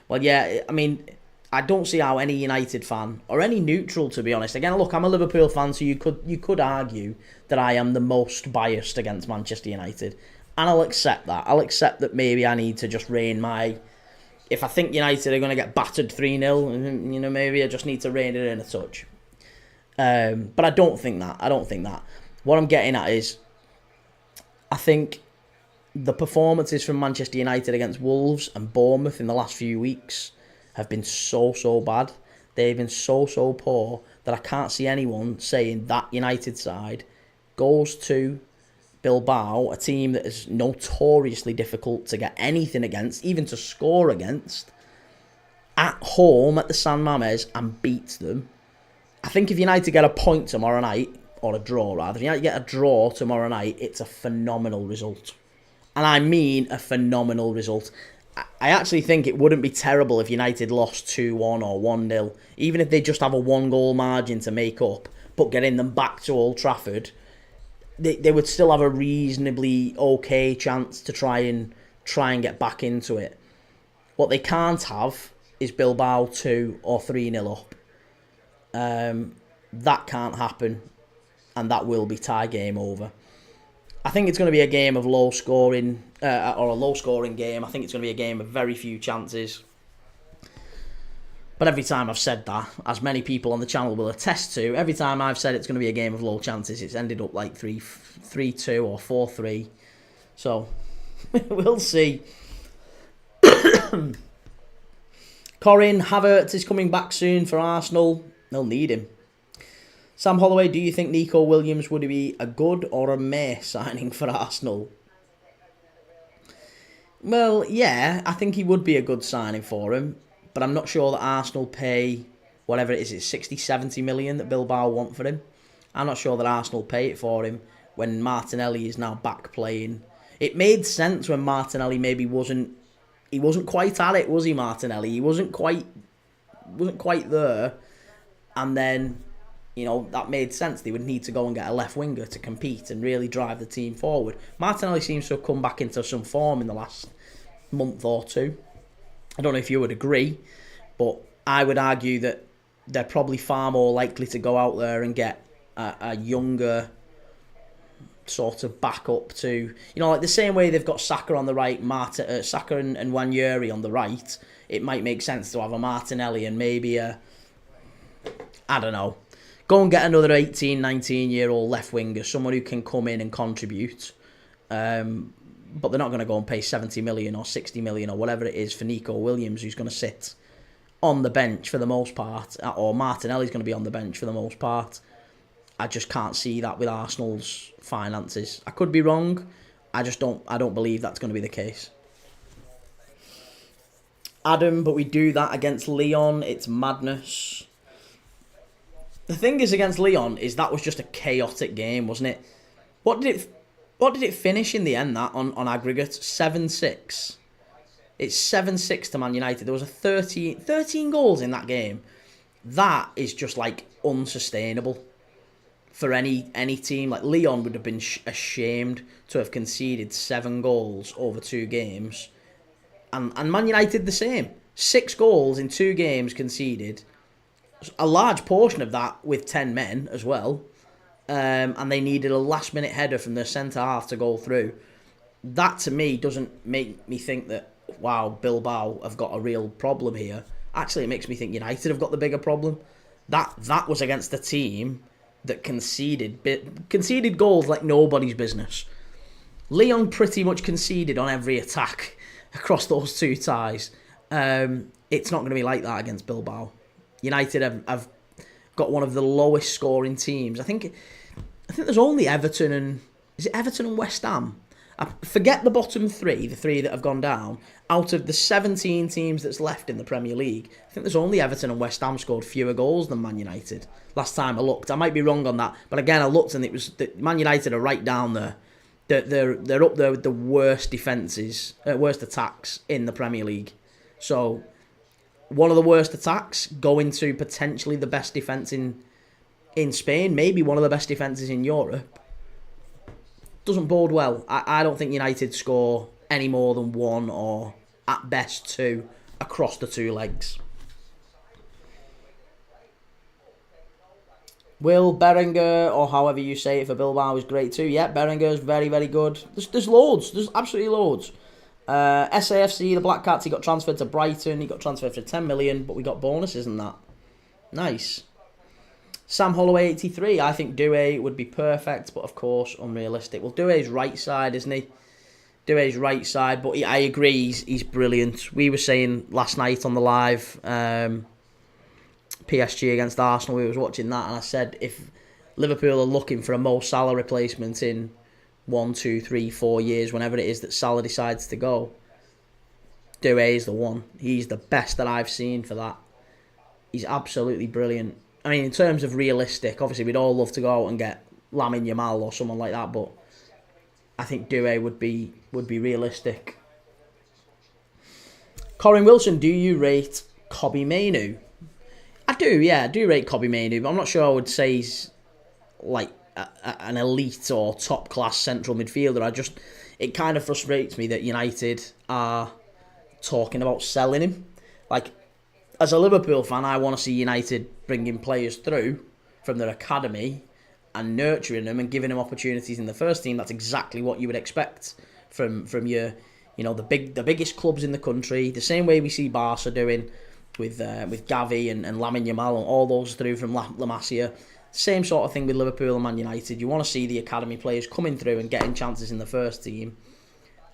Well, yeah, I mean, I don't see how any United fan, or any neutral, to be honest. Again, look, I'm a Liverpool fan, so you could argue that I am the most biased against Manchester United. And I'll accept that. I'll accept that maybe I need to just rein my... If I think United are going to get battered 3-0, maybe I just need to rein it in a touch. But I don't think that. What I'm getting at is, I think the performances from Manchester United against Wolves and Bournemouth in the last few weeks have been so bad. They've been so poor that I can't see anyone saying that United side goes to Bilbao, a team that is notoriously difficult to get anything against, even to score against, at home at the San Mamés, and beats them. I think if United get a point tomorrow night, or a draw rather, if United get a draw tomorrow night, it's a phenomenal result. And I mean a phenomenal result. I actually think it wouldn't be terrible if United lost 2-1 or 1-0. Even if they just have a 1-goal margin to make up, but getting them back to Old Trafford, they would still have a reasonably okay chance to try and get back into it. What they can't have is Bilbao 2 or 3-0 up. That can't happen, and that will be tie game over. I think it's going to be a game of low scoring, or a low scoring game. I think it's going to be a game of very few chances. But every time I've said that, as many people on the channel will attest to, every time I've said it's going to be a game of low chances, it's ended up like 3-2 or 4-3. So, we'll see. Corin, Havertz is coming back soon for Arsenal. They'll need him. Sam Holloway, do you think Nico Williams would be a good or a meh signing for Arsenal? Well, yeah, I think he would be a good signing for him, but I'm not sure that Arsenal pay whatever it is, it's 60-70 million that Bilbao want for him. I'm not sure that Arsenal pay it for him when Martinelli is now back playing. It made sense when Martinelli maybe wasn't quite at it, was he, Martinelli? He wasn't quite there, and then, that made sense. They would need to go and get a left winger to compete and really drive the team forward. Martinelli seems to have come back into some form in the last month or two. I don't know if you would agree, but I would argue that they're probably far more likely to go out there and get a younger sort of backup to, like the same way they've got Saka on the right, Saka and Wanyeri on the right. It might make sense to have a Martinelli and maybe I don't know, go and get another 18, 19-year-old left winger, someone who can come in and contribute. But they're not going to go and pay 70 million or 60 million or whatever it is for Nico Williams, who's going to sit on the bench for the most part, or Martinelli's going to be on the bench for the most part. I just can't see that with Arsenal's finances. I could be wrong. I don't believe that's going to be the case. Adam, but we do that against Lyon. It's madness. The thing is against Lyon is that was just a chaotic game, wasn't it? What did it finish in the end, that, on aggregate? 7-6. It's 7-6 to Man United. There was 13 goals in that game. That is just, unsustainable for any team. Lyon would have been ashamed to have conceded 7 goals over 2 games. And Man United the same. 6 goals in 2 games conceded. A large portion of that with 10 men as well. And they needed a last-minute header from their centre-half to go through. That, to me, doesn't make me think that, wow, Bilbao have got a real problem here. Actually, it makes me think United have got the bigger problem. That was against a team that conceded goals like nobody's business. Lyon pretty much conceded on every attack across those 2 ties. It's not going to be like that against Bilbao. United have got one of the lowest scoring teams. I think there's only Everton and West Ham. I forget the bottom 3, the 3 that have gone down. Out of the 17 teams that's left in the Premier League, I think there's only Everton and West Ham scored fewer goals than Man United. Last time I looked, I might be wrong on that, but again I looked and it was Man United are right down there. They're up there with the worst defences, worst attacks in the Premier League. So one of the worst attacks going to potentially the best defence in Spain, maybe one of the best defences in Europe. Doesn't bode well. I don't think United score any more than 1 or at best 2 across the 2 legs. Will Berenger, or however you say it for Bilbao, is great too. Yeah, Berenger's very, very good. There's loads. There's absolutely loads. SAFC, the Black Cats, he got transferred to Brighton. He got transferred for 10 million, but we got bonuses and that. Nice. Sam Holloway, 83. I think Doué would be perfect, but of course, unrealistic. Well, Doué's right side, isn't he? Doué's right side, but I agree, he's brilliant. We were saying last night on the live, PSG against Arsenal, we was watching that, and I said if Liverpool are looking for a Mo Salah replacement in 1, 2, 3, 4 years, whenever it is that Salah decides to go, Doué is the one. He's the best that I've seen for that. He's absolutely brilliant. I mean, in terms of realistic, obviously we'd all love to go out and get Lamine Yamal or someone like that, but I think Doué would be realistic. Corin Wilson, do you rate Kobbie Mainoo? I do, yeah, I do rate Kobbie Mainoo, but I'm not sure I would say he's like an elite or top class central midfielder. It kind of frustrates me that United are talking about selling him. Like, as a Liverpool fan, I want to see United bringing players through from their academy and nurturing them and giving them opportunities in the first team. That's exactly what you would expect from your, the biggest clubs in the country. The same way we see Barca doing with Gavi and Lamine Yamal and all those through from La Masia. Same sort of thing with Liverpool and Man United. You want to see the academy players coming through and getting chances in the first team.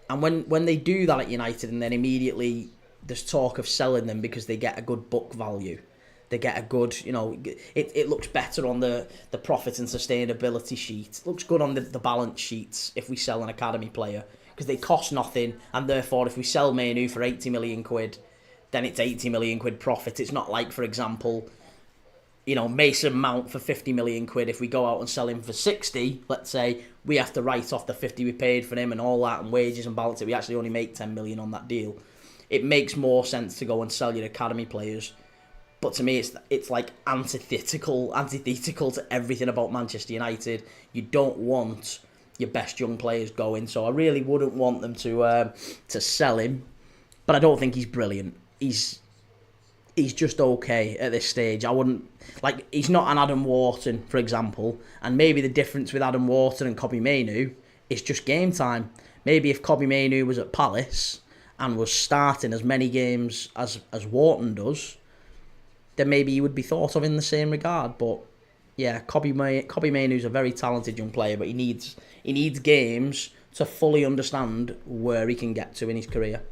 And when they do that at United, and then immediately there's talk of selling them because they get a good book value. They get a good, it looks better on the profit and sustainability sheet. It looks good on the balance sheets if we sell an academy player because they cost nothing, and therefore if we sell Mainoo for 80 million quid, then it's 80 million quid profit. It's not like, for example, Mason Mount for 50 million quid. If we go out and sell him for 60, let's say, we have to write off the 50 we paid for him and all that and wages and balance it. We actually only make 10 million on that deal. It makes more sense to go and sell your academy players. But to me, it's like antithetical to everything about Manchester United. You don't want your best young players going, so I really wouldn't want them to sell him. But I don't think he's brilliant. He's just okay at this stage. I wouldn't he's not an Adam Wharton, for example. And maybe the difference with Adam Wharton and Kobbie Mainoo is just game time. Maybe if Kobbie Mainoo was at Palace and was starting as many games as Wharton does, then maybe he would be thought of in the same regard. But yeah, Kobbie Mainoo's a very talented young player, but he needs games to fully understand where he can get to in his career.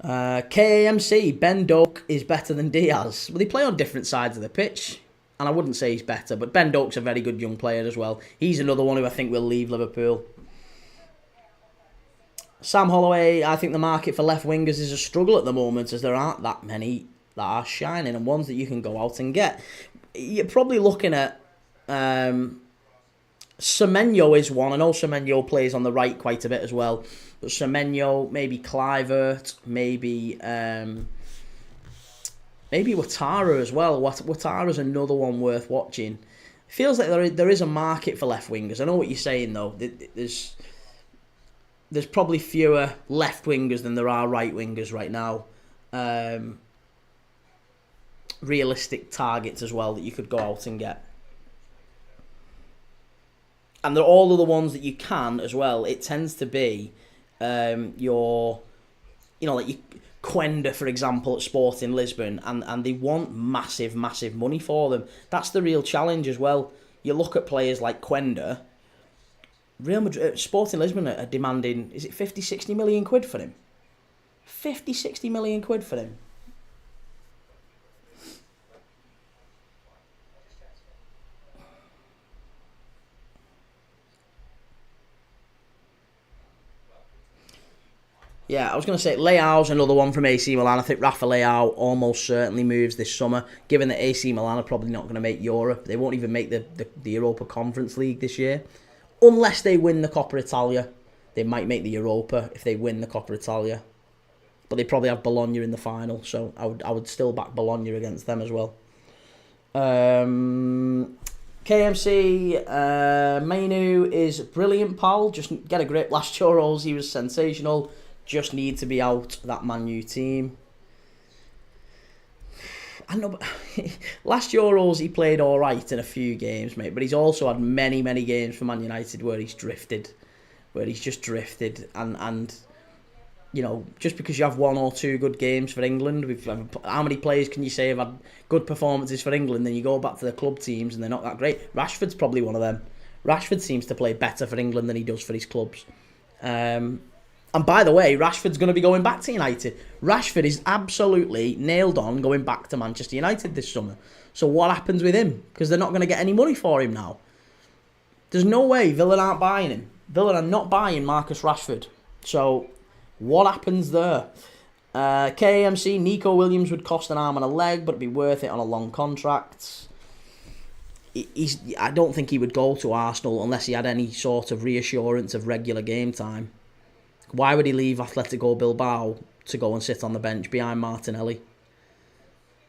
KAMC, Ben Doak is better than Diaz. Well, they play on different sides of the pitch, and I wouldn't say he's better, but Ben Doak's a very good young player as well. He's another one who I think will leave Liverpool. Sam Holloway, I think the market for left wingers is a struggle at the moment, as there aren't that many that are shining and ones that you can go out and get. You're probably looking at Semenyo is one. I know Semenyo plays on the right quite a bit as well. But Semenyo, maybe Kluivert, maybe Ouattara as well. Ouattara's another one worth watching. It feels like there is a market for left wingers. I know what you're saying though. There's probably fewer left wingers than there are right wingers right now. Realistic targets as well that you could go out and get. And they're all of the ones that you can as well. It tends to be Quenda, for example, at Sporting Lisbon, and they want massive money for them. That's the real challenge as well. You look at players like Quenda, Real Madrid, Sporting Lisbon are demanding, is it 50, 60 million quid for him? 50, 60 million quid for him. Yeah, I was going to say, Leao's another one from AC Milan. I think Rafa Leao almost certainly moves this summer, given that AC Milan are probably not going to make Europe. They won't even make the Europa Conference League this year. Unless they win the Coppa Italia. They might make the Europa if they win the Coppa Italia. But they probably have Bologna in the final, so I would still back Bologna against them as well. KMC, Mainoo is brilliant, pal. Just get a grip. Last Euros, he was sensational. Just need to be out that Man U team. I know, but last Euros he played all right in a few games, mate. But he's also had many, many games for Man United where he's drifted, and you know, just because you have one or two good games for England, how many players can you say have had good performances for England? Then you go back to the club teams and they're not that great. Rashford's probably one of them. Rashford seems to play better for England than he does for his clubs. And by the way, Rashford's going to be going back to United. Rashford is absolutely nailed on going back to Manchester United this summer. So what happens with him? Because they're not going to get any money for him now. There's no way Villa aren't buying him. Villa are not buying Marcus Rashford. So what happens there? KAMC, Nico Williams would cost an arm and a leg, but it'd be worth it on a long contract. I don't think he would go to Arsenal unless he had any sort of reassurance of regular game time. Why would he leave Atletico Bilbao to go and sit on the bench behind Martinelli?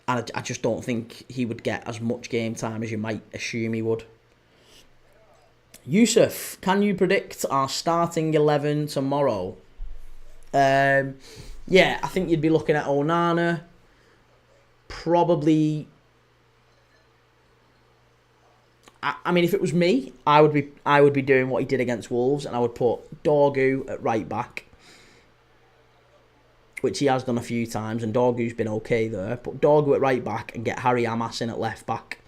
And I just don't think he would get as much game time as you might assume he would. Yusuf, can you predict our starting 11 tomorrow? Yeah, I think you'd be looking at Onana. Probably. I mean, if it was me, I would be doing what he did against Wolves, and I would put Dorgu at right back, which he has done a few times, and Dorgu's been okay there. Put Dorgu at right back and get Harry Amas in at left back,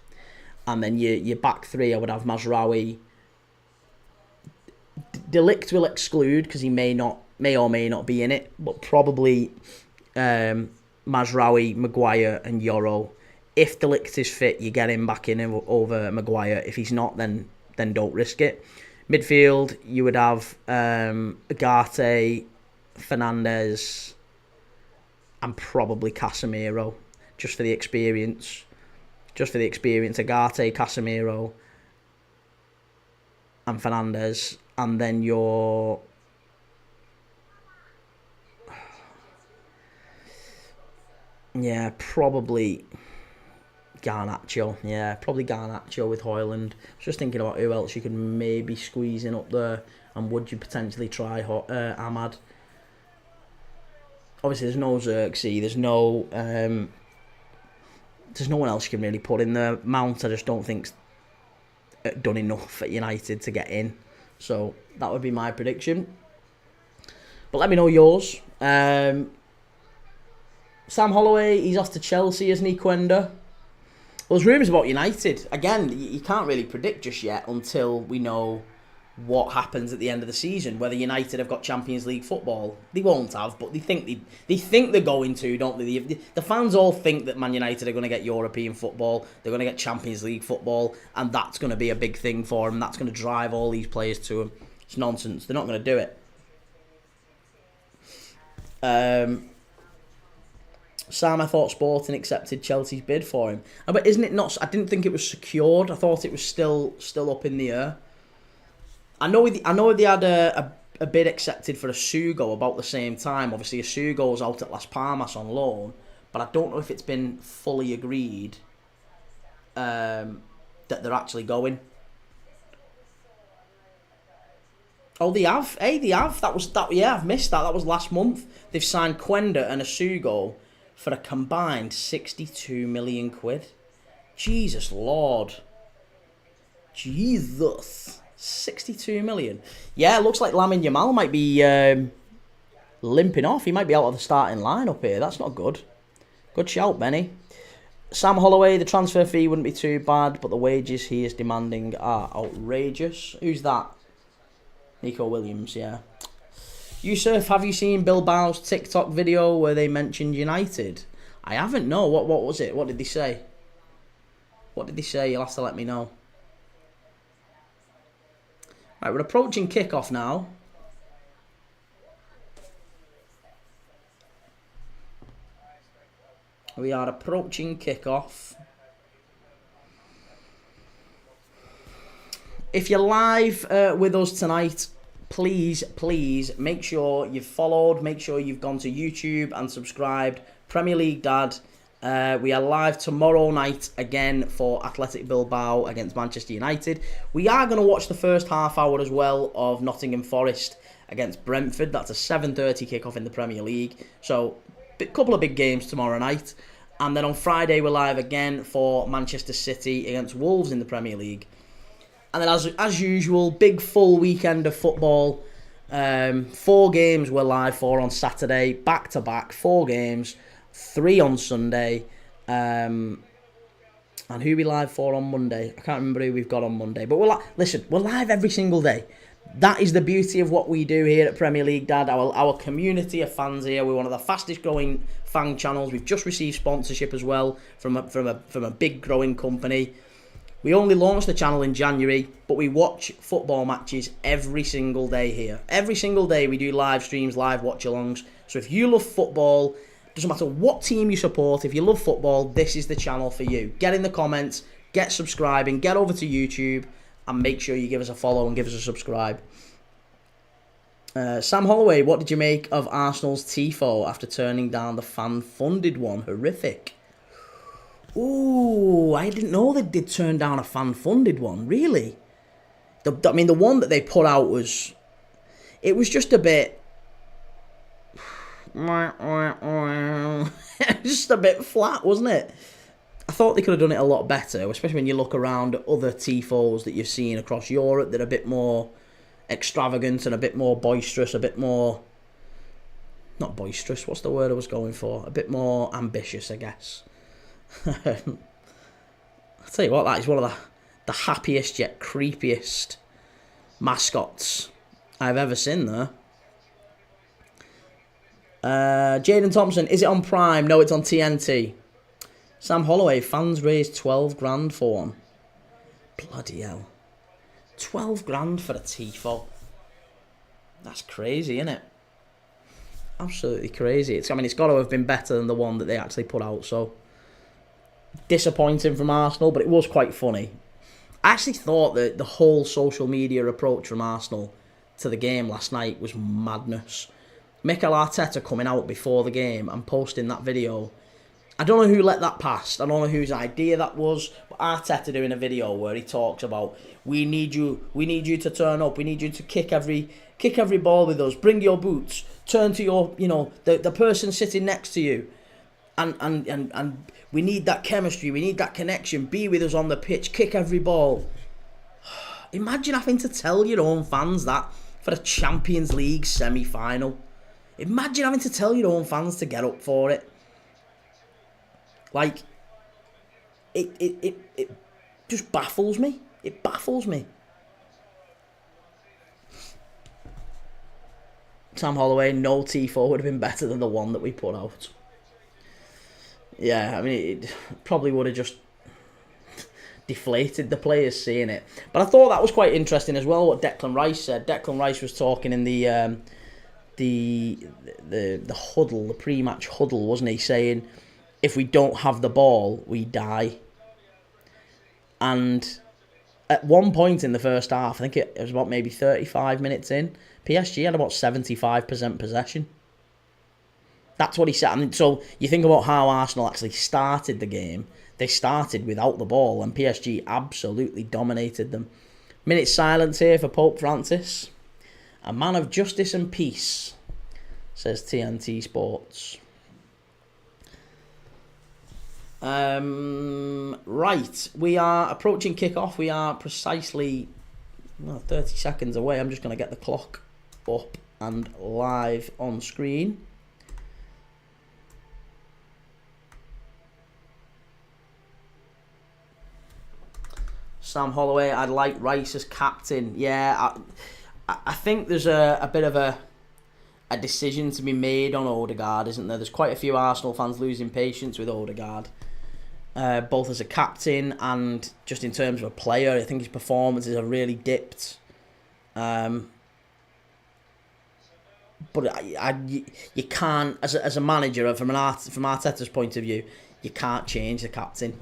and then your back three, I would have Mazraoui. Delict will exclude because he may or may not be in it, but probably Mazraoui, Maguire, and Yoro. If Delict is fit, you get him back in over Maguire. If he's not, then don't risk it. Midfield, you would have Ugarte, Fernandes, and probably Casemiro, just for the experience. Ugarte, Casemiro, and Fernandes, and then your. Yeah, probably Garnacho. Yeah, probably Garnacho with Højlund. I was just thinking about who else you could maybe squeeze in up there, and would you potentially try Ahmad? Obviously, there's no Xerxes. There's no one else you can really put in there. Mount, I just don't think's done enough at United to get in. So that would be my prediction. But let me know yours. Sam Holloway, he's off to Chelsea, isn't he, Quenda? Well, there's rumours about United. Again, you can't really predict just yet until we know what happens at the end of the season. Whether United have got Champions League football. They won't have, but they think they're going to, don't they? The fans all think that Man United are going to get European football. They're going to get Champions League football, and that's going to be a big thing for them. That's going to drive all these players to them. It's nonsense. They're not going to do it. Sam, I thought Sporting accepted Chelsea's bid for him. But isn't it not? I didn't think it was secured. I thought it was still up in the air. I know they had a bid accepted for Asugo about the same time. Obviously, Asugo's out at Las Palmas on loan, but I don't know if it's been fully agreed that they're actually going. Oh, they have. Hey, they have. Yeah, I've missed that. That was last month. They've signed Quenda and Asugo for a combined 62 million quid. Jesus Lord. Jesus. 62 million. Yeah, it looks like Lamine Yamal might be limping off. He might be out of the starting lineup here. That's not good. Good shout, Benny. Sam Holloway, the transfer fee wouldn't be too bad, but the wages he is demanding are outrageous. Who's that? Nico Williams, yeah. Yusuf, have you seen Bilbao's TikTok video where they mentioned United? I haven't, no. What was it? What did they say? You'll have to let me know. Right, we're approaching kickoff now. We are approaching kickoff. If you're live with us tonight, please make sure you've followed, make sure you've gone to YouTube and subscribed. Premier League Dad. We are live tomorrow night again for Athletic Bilbao against Manchester United. We are going to watch the first half hour as well of Nottingham Forest against Brentford. That's a 7:30 kickoff in the Premier League. So, a couple of big games tomorrow night. And then on Friday, we're live again for Manchester City against Wolves in the Premier League. And then as usual, big full weekend of football. 4 games we're live for on Saturday, back to back, 4 games, 3 on Sunday. And who we live for on Monday? I can't remember who we've got on Monday. But we're live every single day. That is the beauty of what we do here at Premier League Dad. Our community of fans here. We're one of the fastest growing fan channels. We've just received sponsorship as well from a big growing company. We only launched the channel in January, but we watch football matches every single day here. Every single day we do live streams, live watch-alongs. So if you love football, doesn't matter what team you support, if you love football, this is the channel for you. Get in the comments, get subscribing, get over to YouTube, and make sure you give us a follow and give us a subscribe. Sam Holloway, what did you make of Arsenal's Tifo after turning down the fan-funded one? Horrific. Ooh, I didn't know they did turn down a fan-funded one. Really? The one that they put out was... It was just a bit... just a bit flat, wasn't it? I thought they could have done it a lot better, especially when you look around at other Tifos that you've seen across Europe that are a bit more extravagant and a bit more boisterous, a bit more... Not boisterous, what's the word I was going for? A bit more ambitious, I guess. I'll tell you what, that is one of the happiest yet creepiest mascots I've ever seen there. Jaden Thompson, is it on Prime? No, it's on TNT. Sam Holloway, fans raised 12 grand for one. Bloody hell. 12 grand for a Tifo. That's crazy, isn't it? Absolutely crazy. It's got to have been better than the one that they actually put out, so... Disappointing from Arsenal, but it was quite funny. I actually thought that the whole social media approach from Arsenal to the game last night was madness. Mikel Arteta coming out before the game and posting that video. I don't know who let that pass. I don't know whose idea that was. But Arteta doing a video where he talks about we need you to turn up. We need you to kick every ball with us. Bring your boots. Turn to your the person sitting next to you. And we need that chemistry, we need that connection, be with us on the pitch, kick every ball. Imagine having to tell your own fans that for a Champions League semi-final. Imagine having to tell your own fans to get up for it. Like, it just baffles me. It baffles me. Sam Holloway, no Tifo would have been better than the one that we put out. Yeah, I mean, it probably would have just deflated the players seeing it. But I thought that was quite interesting as well, what Declan Rice said. Declan Rice was talking in the huddle, the pre-match huddle, wasn't he? Saying, if we don't have the ball, we die. And at one point in the first half, I think it was about maybe 35 minutes in, PSG had about 75% possession. That's what he said. I mean, so you think about how Arsenal actually started the game. They started without the ball and PSG absolutely dominated them. Minute silence here for Pope Francis. A man of justice and peace, says TNT Sports. Right, we are approaching kick-off. We are precisely 30 seconds away. I'm just going to get the clock up and live on screen. Sam Holloway, I'd like Rice as captain. Yeah, I think there's a bit of a decision to be made on Odegaard, isn't there? There's quite a few Arsenal fans losing patience with Odegaard, both as a captain and just in terms of a player. I think his performances have really dipped. But you can't, as a manager, from Arteta's point of view, you can't change the captain.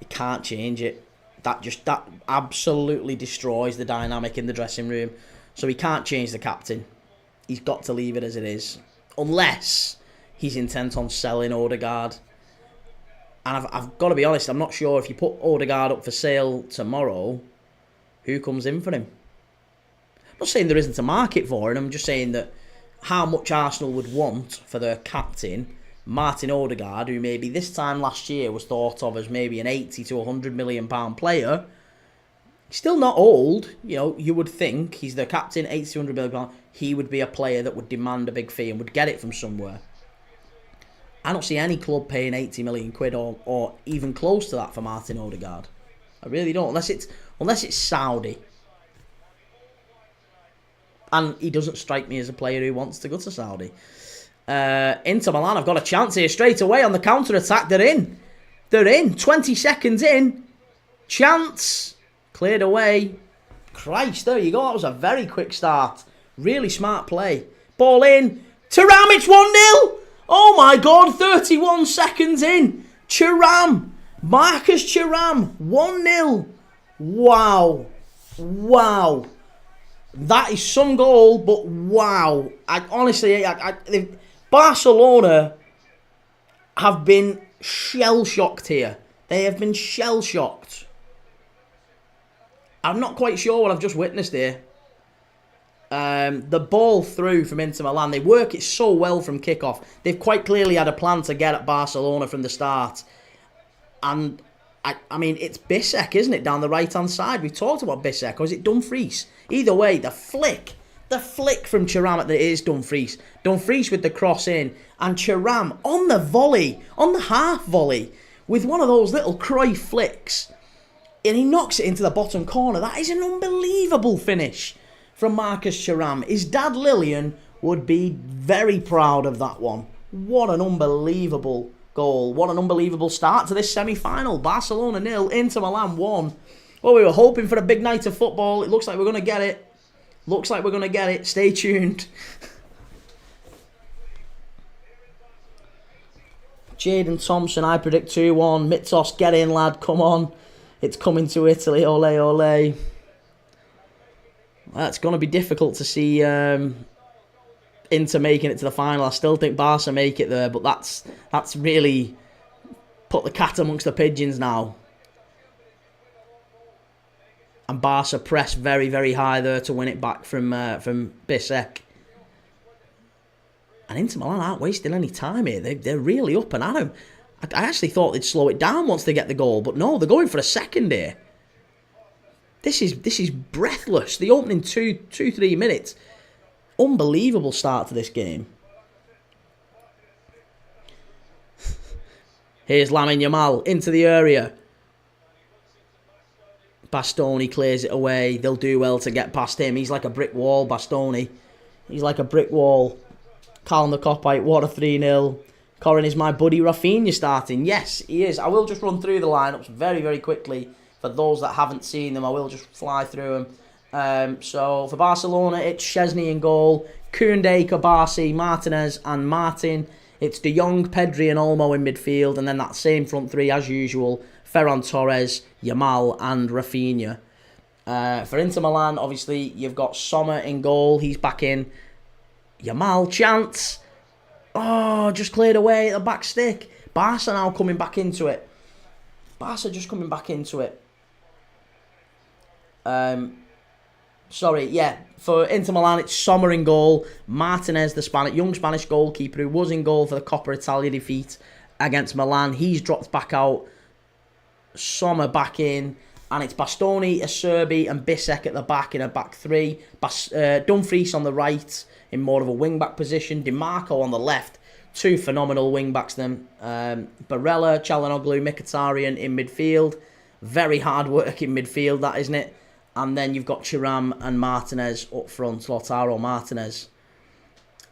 You can't change it. That absolutely destroys the dynamic in the dressing room. So he can't change the captain. He's got to leave it as it is. Unless he's intent on selling Odegaard. And I've got to be honest, I'm not sure if you put Odegaard up for sale tomorrow, who comes in for him? I'm not saying there isn't a market for him. I'm just saying that how much Arsenal would want for their captain Martin Odegaard, who maybe this time last year was thought of as maybe an 80 to £100 million player, still not old. You know, you would think he's the captain, 80 to £100 million. He would be a player that would demand a big fee and would get it from somewhere. I don't see any club paying 80 million quid or even close to that for Martin Odegaard. I really don't, unless it's Saudi. And he doesn't strike me as a player who wants to go to Saudi. Inter Milan have got a chance here straight away on the counter-attack. They're in. They're in. 20 seconds in. Chance. Cleared away. Christ, there you go. That was a very quick start. Really smart play. Ball in. Thuram, it's 1-0. Oh my God, 31 seconds in. Thuram. Marcus Thuram. 1-0. Wow. Wow. That is some goal, but wow. Barcelona have been shell-shocked here. They have been shell-shocked. I'm not quite sure what I've just witnessed here. The ball through from Inter Milan, they work it so well from kickoff. They've quite clearly had a plan to get at Barcelona from the start. And, I mean, it's Bissek, isn't it, down the right-hand side? We talked about Bissek, or is it Dumfries? Either way, the flick from Thuram, it is Dumfries. Dumfries with the cross in, and Thuram on the volley, on the half volley, with one of those little Cruyff flicks. And he knocks it into the bottom corner. That is an unbelievable finish from Marcus Thuram. His dad, Lillian, would be very proud of that one. What an unbelievable goal. What an unbelievable start to this semi-final. Barcelona 0, Inter Milan 1. Well, we were hoping for a big night of football. It looks like we're going to get it. Looks like we're going to get it. Stay tuned. Jadon Thompson, I predict 2-1. Mitos, get in, lad. Come on. It's coming to Italy. Ole, ole. Well, it's going to be difficult to see Inter making it to the final. I still think Barca make it there, but that's really put the cat amongst the pigeons now. And Barca press very, very high there to win it back from Bissek. And Inter Milan aren't wasting any time here. They're really up and at him. I actually thought they'd slow it down once they get the goal, but no, they're going for a second here. This is breathless. The opening 2-3 minutes. Unbelievable start to this game. Here's Lamine Yamal into the area. Bastoni clears it away. They'll do well to get past him. He's like a brick wall, Bastoni. He's like a brick wall. Calm the Copite, what a 3-0. Corin, is my buddy Rafinha starting? Yes, he is. I will just run through the lineups very, very quickly. For those that haven't seen them, I will just fly through them. So, for Barcelona, it's Szczesny in goal. Koundé, Kabasi, Martinez and Martin. It's De Jong, Pedri and Olmo in midfield. And then that same front three as usual. Ferran Torres, Yamal and Rafinha. For Inter Milan, obviously, you've got Sommer in goal. He's back in. Yamal, chance. Oh, just cleared away at the back stick. Barca now coming back into it. Barca just coming back into it. Sorry, yeah. For Inter Milan, it's Sommer in goal. Martinez, the young Spanish goalkeeper who was in goal for the Coppa Italia defeat against Milan. He's dropped back out. Sommer back in. And it's Bastoni, Acerbi and Bissek at the back in a back three. Dumfries on the right in more of a wing-back position. DiMarco on the left. Two phenomenal wing-backs then. Barella, Çalhanoğlu, Mkhitaryan in midfield. Very hard work in midfield, that, isn't it? And then you've got Thuram and Martinez up front. Lautaro Martinez.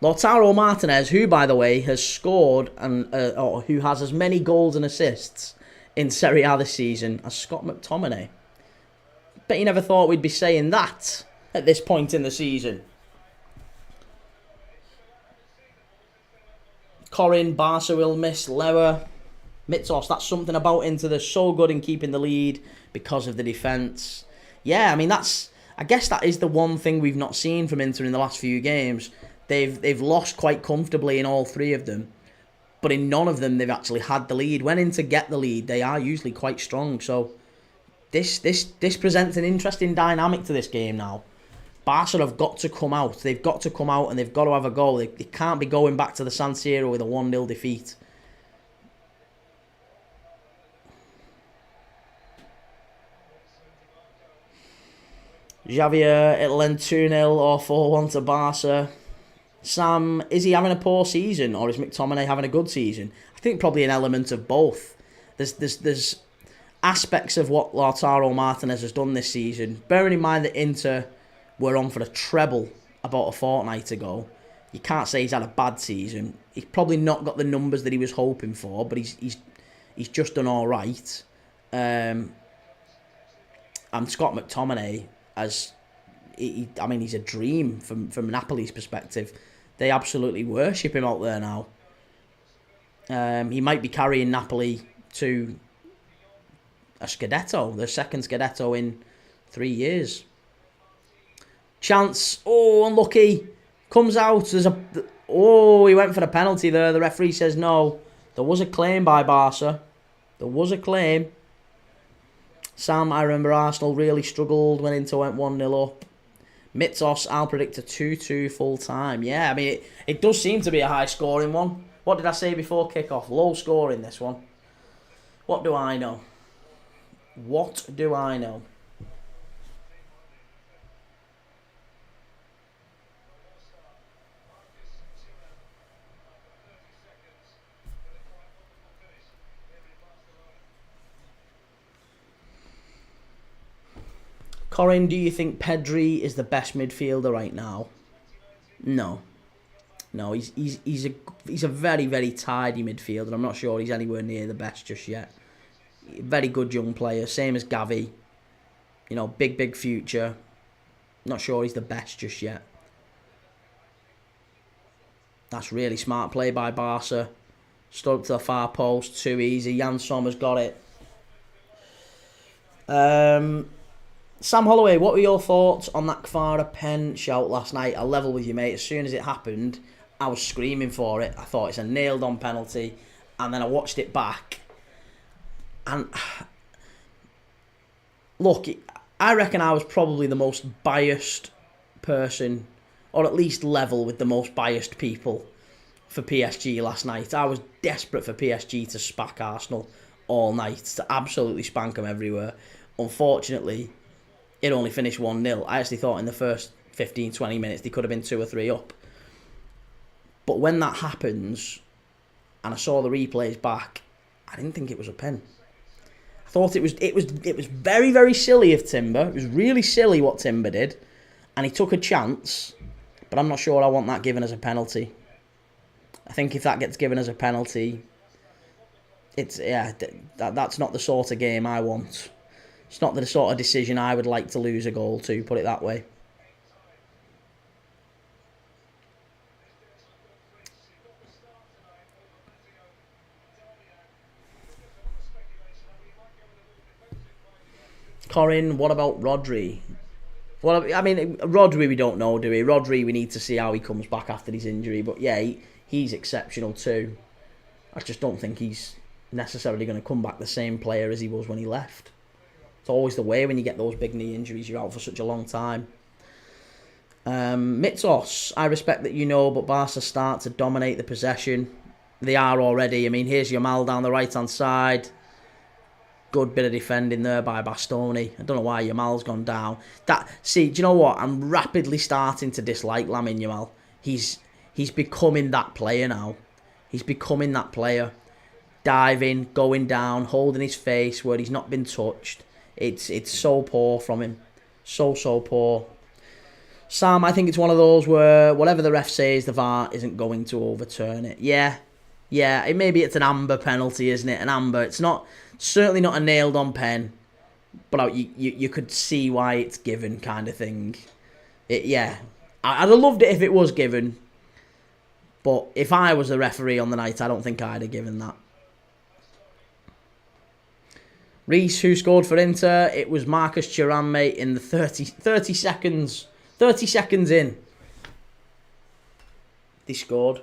Lautaro Martinez, who, by the way, has scored and or who has as many goals and assists in Serie A this season as Scott McTominay. Bet you never thought we'd be saying that at this point in the season. Corin, Barca will miss Lewa. Mitos, that's something about Inter. They're so good in keeping the lead because of the defence. Yeah, I mean, I guess that is the one thing we've not seen from Inter in the last few games. They've lost quite comfortably in all three of them. But in none of them, they've actually had the lead. When Inter get the lead, they are usually quite strong. So this presents an interesting dynamic to this game now. Barca have got to come out. They've got to come out and they've got to have a goal. They can't be going back to the San Siro with a 1-0 defeat. Javier, it'll end 2-0 or 4-1 to Barca. Sam, is he having a poor season or is McTominay having a good season? I think probably an element of both. There's aspects of what Lautaro Martinez has done this season. Bearing in mind that Inter were on for a treble about a fortnight ago, you can't say he's had a bad season. He's probably not got the numbers that he was hoping for, but he's just done all right. And Scott McTominay, he's a dream from Napoli's perspective. They absolutely worship him out there now. He might be carrying Napoli to a Scudetto, the second Scudetto in 3 years. Chance, unlucky, comes out. He went for the penalty there. The referee says no. There was a claim by Barca. There was a claim. Sam, I remember Arsenal really struggled when Inter went 1-0 up. Mitos, I'll predict a 2-2 full time. Yeah, I mean, it does seem to be a high scoring one. What did I say before kick-off? Low scoring, this one. What do I know? What do I know? Corin, do you think Pedri is the best midfielder right now? No. No, he's a very, very tidy midfielder. I'm not sure he's anywhere near the best just yet. Very good young player, same as Gavi. You know, big future. Not sure he's the best just yet. That's really smart play by Barca. Stood up to the far post, too easy. Jan Sommer's got it. Sam Holloway, what were your thoughts on that Kvara pen shout last night? I'll level with you, mate. As soon as it happened, I was screaming for it. I thought it's a nailed-on penalty. And then I watched it back. And look, I reckon I was probably the most biased person, or at least level with the most biased people for PSG last night. I was desperate for PSG to spack Arsenal all night, to absolutely spank them everywhere. Unfortunately, it only finished 1-0. I actually thought in the first 15-20 minutes they could have been 2 or 3 up. But when that happens, and I saw the replays back, I didn't think it was a pen. I thought it was very, very silly of Timber. It was really silly what Timber did, and he took a chance. But I'm not sure I want that given as a penalty. I think if that gets given as a penalty, that's not the sort of game I want. It's not the sort of decision I would like to lose a goal to, put it that way. Corin, what about Rodri? Well, I mean, Rodri we don't know, do we? Rodri we need to see how he comes back after his injury. But yeah, he's exceptional too. I just don't think he's necessarily going to come back the same player as he was when he left. It's always the way when you get those big knee injuries, you're out for such a long time. Mitos, I respect that but Barca start to dominate the possession. They are already. I mean, here's Yamal down the right-hand side. Good bit of defending there by Bastoni. I don't know why Yamal's gone down. Do you know what? I'm rapidly starting to dislike Lamine Yamal. He's becoming that player now. He's becoming that player. Diving, going down, holding his face where he's not been touched. It's so poor from him. So poor. Sam, I think it's one of those where whatever the ref says, the VAR isn't going to overturn it. Yeah. Maybe it's an amber penalty, isn't it? An amber. It's certainly not a nailed-on pen, but you could see why it's given, kind of thing. I'd have loved it if it was given, but if I was the referee on the night, I don't think I'd have given that. Reese, who scored for Inter? It was Marcus Thuram, mate, in the 30 seconds. 30 seconds in. They scored.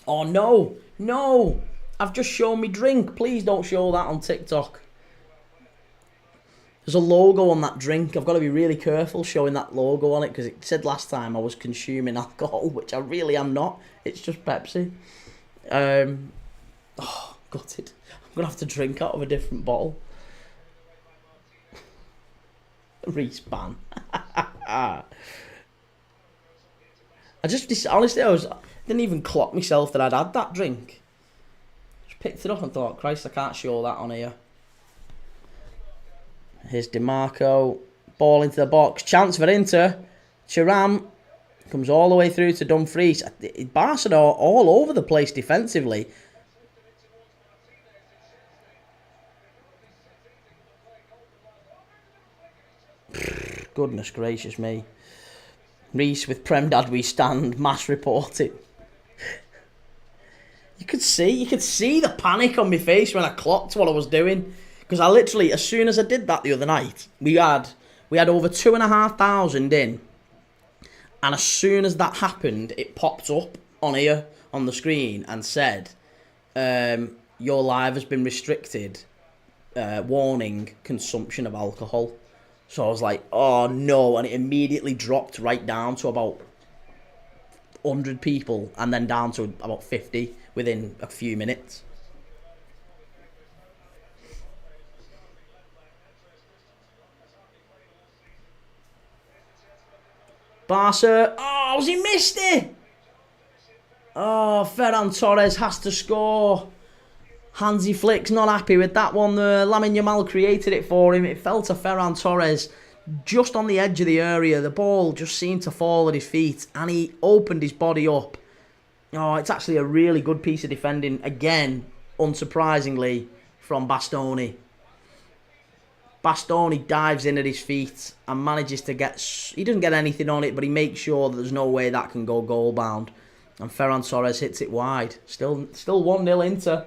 Oh, no. I've just shown me drink. Please don't show that on TikTok. There's a logo on that drink. I've got to be really careful showing that logo on it because it said last time I was consuming alcohol, which I really am not. It's just Pepsi. Gutted. I'm going to have to drink out of a different bottle. Reese ban. Honestly, didn't even clock myself that I'd had that drink. Just picked it up and thought, Christ, I can't show that on here. Here's DeMarco. Ball into the box. Chance for Inter. Thuram comes all the way through to Dumfries. Barcelona are all over the place defensively. Goodness gracious me. Reese with Prem Dad we stand, mass reporting. You could see the panic on my face when I clocked what I was doing. Because I literally, as soon as I did that the other night, we had over 2,500 in. And as soon as that happened, it popped up on here, on the screen, and said, your live has been restricted. Warning, consumption of alcohol. So I was like, oh no, and it immediately dropped right down to about 100 people, and then down to about 50 within a few minutes. Barca, oh, he missed it! Oh, Ferran Torres has to score. Hansi Flick's not happy with that one. Lamine Yamal created it for him. It fell to Ferran Torres just on the edge of the area. The ball just seemed to fall at his feet, and he opened his body up. Oh, it's actually a really good piece of defending. Again, unsurprisingly, from Bastoni. Bastoni dives in at his feet and manages to get... He doesn't get anything on it, but he makes sure that there's no way that can go goal bound. And Ferran Torres hits it wide. Still 1-0 Inter.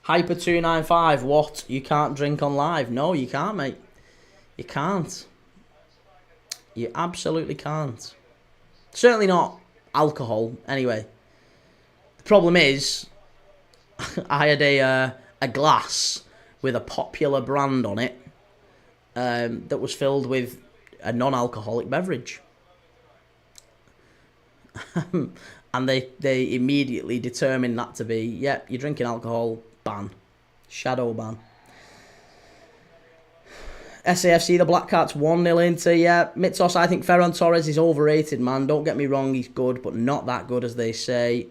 Hyper295, what? You can't drink on live? No, you can't, mate. You can't. You absolutely can't. Certainly not alcohol, anyway. The problem is, I had a glass with a popular brand on it that was filled with a non-alcoholic beverage. And they immediately determined that to be, yep, you're drinking alcohol, ban. Shadow ban. SAFC, the Black Cats, 1-0 Inter, yeah. Mitos, I think Ferran Torres is overrated, man. Don't get me wrong, he's good, but not that good, as they say.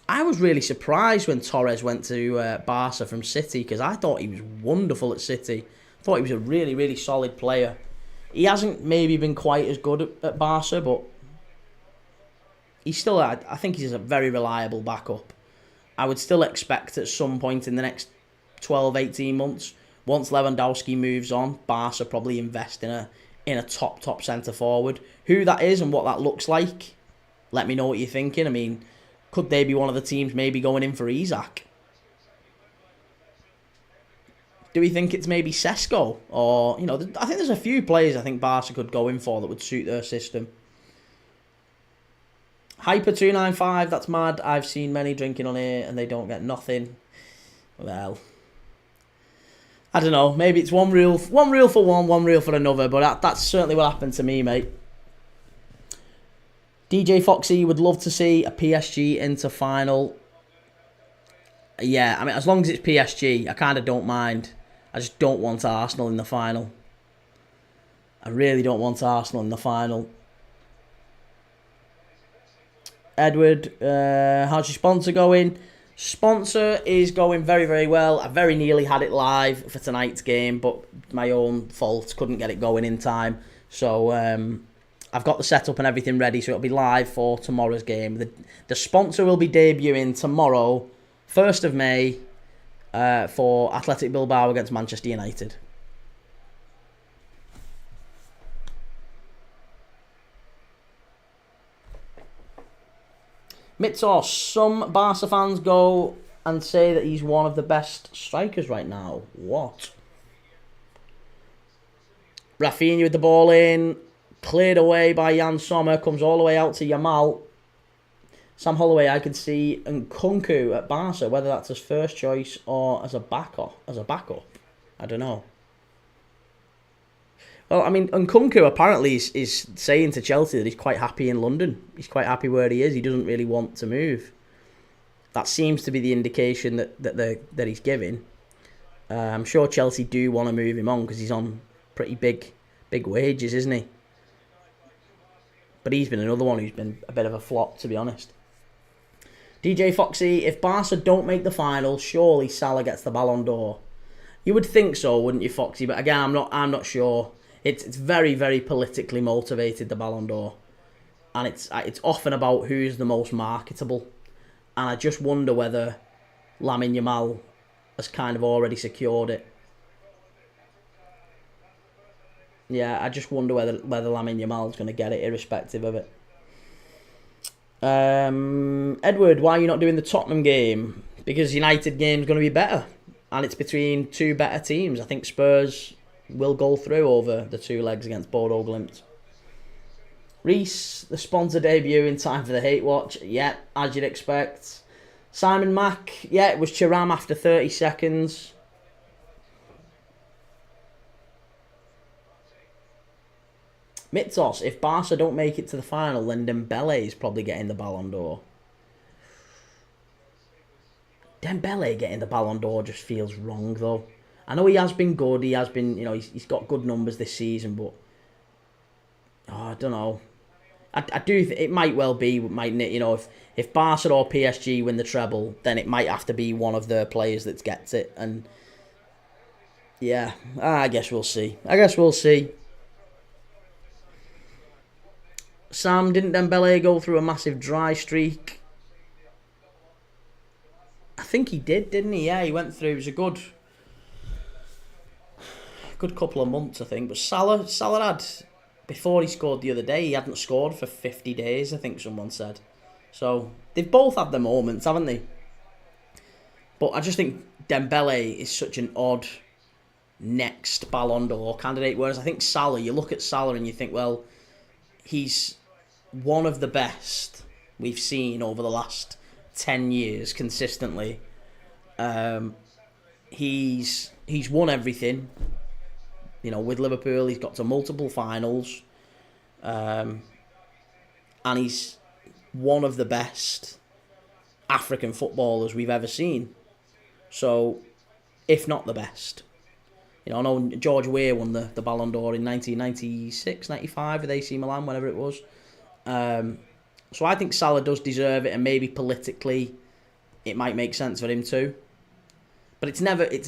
I was really surprised when Torres went to Barca from City, because I thought he was wonderful at City. I thought he was a really, really solid player. He hasn't maybe been quite as good at Barca, but he's still, I think he's a very reliable backup. I would still expect at some point in the next 12, 18 months, once Lewandowski moves on, Barca probably invest in a top centre forward. Who that is and what that looks like, let me know what you're thinking. I mean, could they be one of the teams maybe going in for Isaac? Do we think it's maybe Sesko? Or, I think there's a few players I think Barca could go in for that would suit their system. Hyper295, that's mad. I've seen many drinking on here and they don't get nothing. Well, I don't know. Maybe it's one rule for one rule for another, but that's certainly what happened to me, mate. DJ Foxy would love to see a PSG Inter final. Yeah, I mean, as long as it's PSG, I kind of don't mind. I just don't want Arsenal in the final. I really don't want Arsenal in the final. Edward, how's your sponsor going? Sponsor is going very, very well. I very nearly had it live for tonight's game, but my own fault. Couldn't get it going in time. So I've got the setup and everything ready, so it'll be live for tomorrow's game. The sponsor will be debuting tomorrow, 1st of May, for Athletic Bilbao against Manchester United. Mitzos, some Barca fans go and say that he's one of the best strikers right now. What? Rafinha with the ball in. Cleared away by Jan Sommer. Comes all the way out to Yamal. Sam Holloway, I could see Nkunku at Barca, whether that's his first choice or as a backup. I don't know. Well, I mean, Nkunku apparently is saying to Chelsea that he's quite happy in London. He's quite happy where he is. He doesn't really want to move. That seems to be the indication that he's giving. I'm sure Chelsea do want to move him on because he's on pretty big wages, isn't he? But he's been another one who's been a bit of a flop, to be honest. DJ Foxy, if Barca don't make the final, surely Salah gets the Ballon d'Or. You would think so, wouldn't you, Foxy? But again, I'm not sure. It's very, very politically motivated, the Ballon d'Or, and it's often about who's the most marketable. And I just wonder whether Lamine Yamal has kind of already secured it. Yeah, I just wonder whether Lamine Yamal is going to get it, irrespective of it. Edward, why are you not doing the Tottenham game? Because United game's going to be better, and it's between two better teams. I think Spurs will go through over the two legs against Bodo Glimt. Reese, the sponsor debut in time for the hate watch. Yeah, as you'd expect. Simon Mack, yeah, it was Thuram after 30 seconds. Mitos, if Barca don't make it to the final, then Dembele is probably getting the Ballon d'Or. Dembele getting the Ballon d'Or just feels wrong, though. I know he has been good. He has been, he's got good numbers this season, but I don't know. I do. It might well be, if Barca or PSG win the treble, then it might have to be one of their players that gets it. And yeah, I guess we'll see. Sam, didn't Dembele go through a massive dry streak? I think he did, didn't he? Yeah, he went through. It was a good couple of months, I think. But Salah had, before he scored the other day, he hadn't scored for 50 days, I think someone said. So they've both had their moments, haven't they? But I just think Dembele is such an odd next Ballon d'Or candidate. Whereas I think Salah, you look at Salah and you think, well, he's one of the best we've seen over the last 10 years consistently. He's won everything. With Liverpool, he's got to multiple finals. And he's one of the best African footballers we've ever seen. So, if not the best. I know George Weah won the Ballon d'Or in 1996, 95 with AC Milan, whatever it was. So I think Salah does deserve it, and maybe politically it might make sense for him too. But it's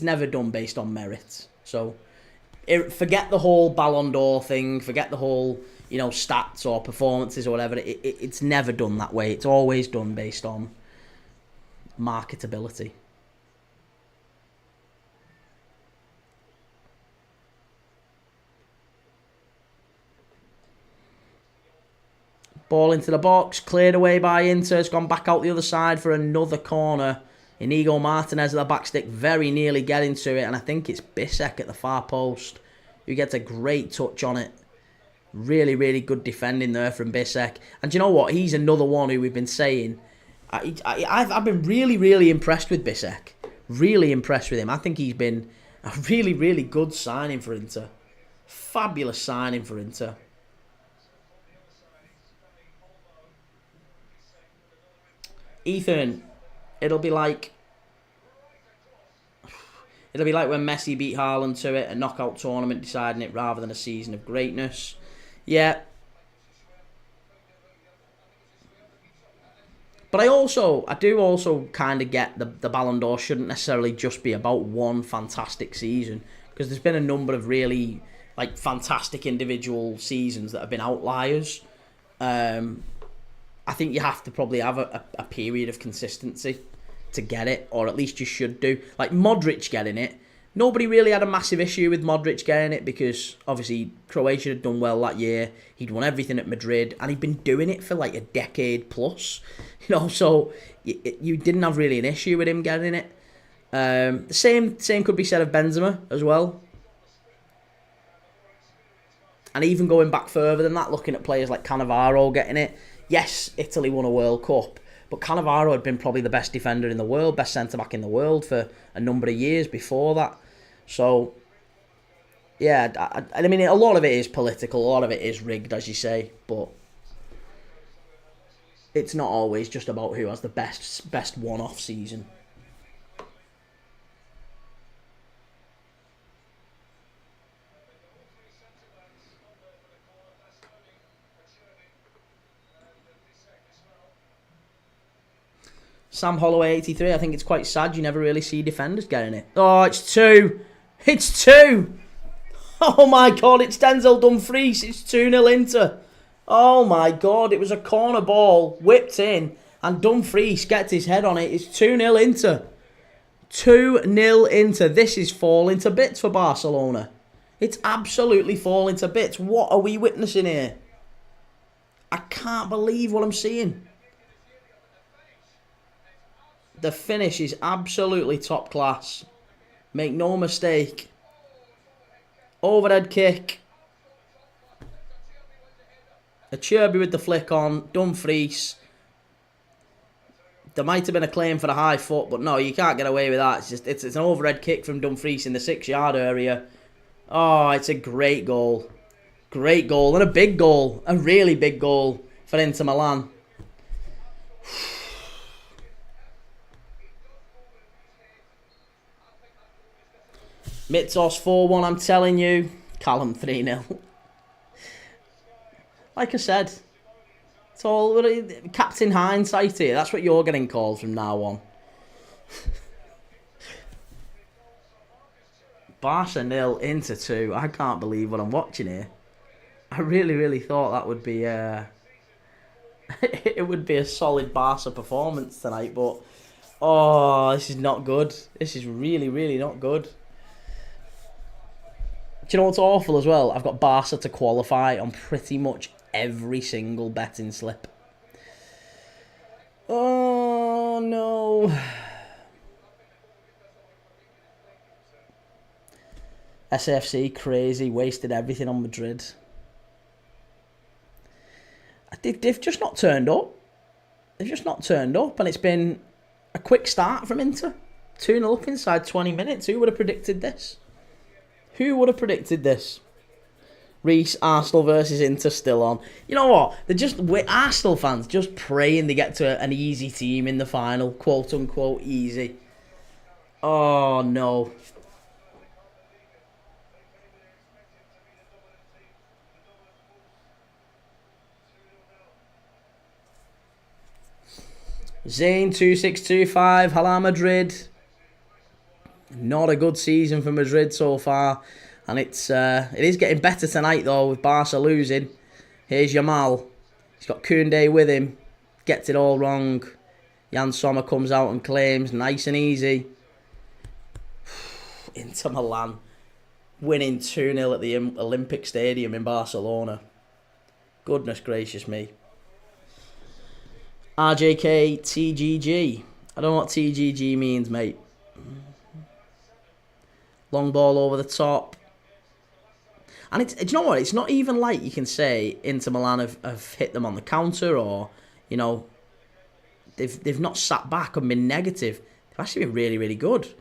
never done based on merit. So forget the whole Ballon d'Or thing, forget the whole stats or performances or whatever. It's never done that way. It's always done based on marketability. Ball into the box, cleared away by Inter. It's gone back out the other side for another corner. Inigo Martinez at the back stick, very nearly getting to it. And I think it's Bissek at the far post who gets a great touch on it. Really, really good defending there from Bissek. And do you know what? He's another one who we've been saying. I've been really, really impressed with Bissek. Really impressed with him. I think he's been a really, really good signing for Inter. Fabulous signing for Inter. Ethan, it'll be like when Messi beat Haaland to it, a knockout tournament deciding it rather than a season of greatness. Yeah. But I do also kind of get the Ballon d'Or shouldn't necessarily just be about one fantastic season, because there's been a number of really fantastic individual seasons that have been outliers. I think you have to probably have a period of consistency to get it, or at least you should do. Like Modric getting it, nobody really had a massive issue with Modric getting it because obviously Croatia had done well that year. He'd won everything at Madrid and he'd been doing it for a decade plus. So you didn't have really an issue with him getting it. The same could be said of Benzema as well. And even going back further than that, looking at players like Cannavaro getting it. Yes, Italy won a World Cup, but Cannavaro had been probably the best defender in the world, best centre-back in the world for a number of years before that. So, yeah, I mean, a lot of it is political, a lot of it is rigged, as you say, but it's not always just about who has the best one-off season. Sam Holloway 83. I think it's quite sad you never really see defenders getting it. Oh, it's 2. It's 2. Oh my God, it's Denzel Dumfries. It's 2-0 Inter. Oh my God, it was a corner ball whipped in and Dumfries gets his head on it. It's 2-0 Inter. 2-0 Inter. This is falling to bits for Barcelona. It's absolutely falling to bits. What are we witnessing here? I can't believe what I'm seeing. The finish is absolutely top class. Make no mistake. Overhead kick. Acerbi with the flick on. Dumfries. There might have been a claim for the high foot, but no, you can't get away with that. It's an overhead kick from Dumfries in the 6-yard area. Oh, it's a great goal. Great goal. And a big goal. A really big goal for Inter Milan. Mitos 4-1, I'm telling you. Callum 3-0. Like I said, it's all Captain Hindsight here. That's what you're getting called from now on. Barca 0, Inter 2. I can't believe what I'm watching here. I really thought that would be it would be a solid Barca performance tonight, but oh, this is not good. This is really not good. Do you know what's awful as well? I've got Barca to qualify on pretty much every single betting slip. Oh no. SAFC crazy, wasted everything on Madrid. They've just not turned up. They've just not turned up, and it's been a quick start from Inter. 2-0 up inside 20 minutes. Who would have predicted this? Who would have predicted this? Reece, Arsenal versus Inter still on. You know what? Arsenal fans just praying they get to an easy team in the final. Quote unquote easy. Oh no. Zane 2625, Hala Madrid. Not a good season for Madrid so far, and it is getting better tonight though with Barca losing. Here's Yamal. He's got Koundé with him. Gets it all wrong. Jan Sommer comes out and claims nice and easy. Inter Milan winning 2-0 at the Olympic Stadium in Barcelona. Goodness gracious me. RJK TGG. I don't know what TGG means, mate. Long ball over the top. And do you know what? It's not even like you can say Inter Milan have hit them on the counter or, you know, they've not sat back and been negative. They've actually been really good.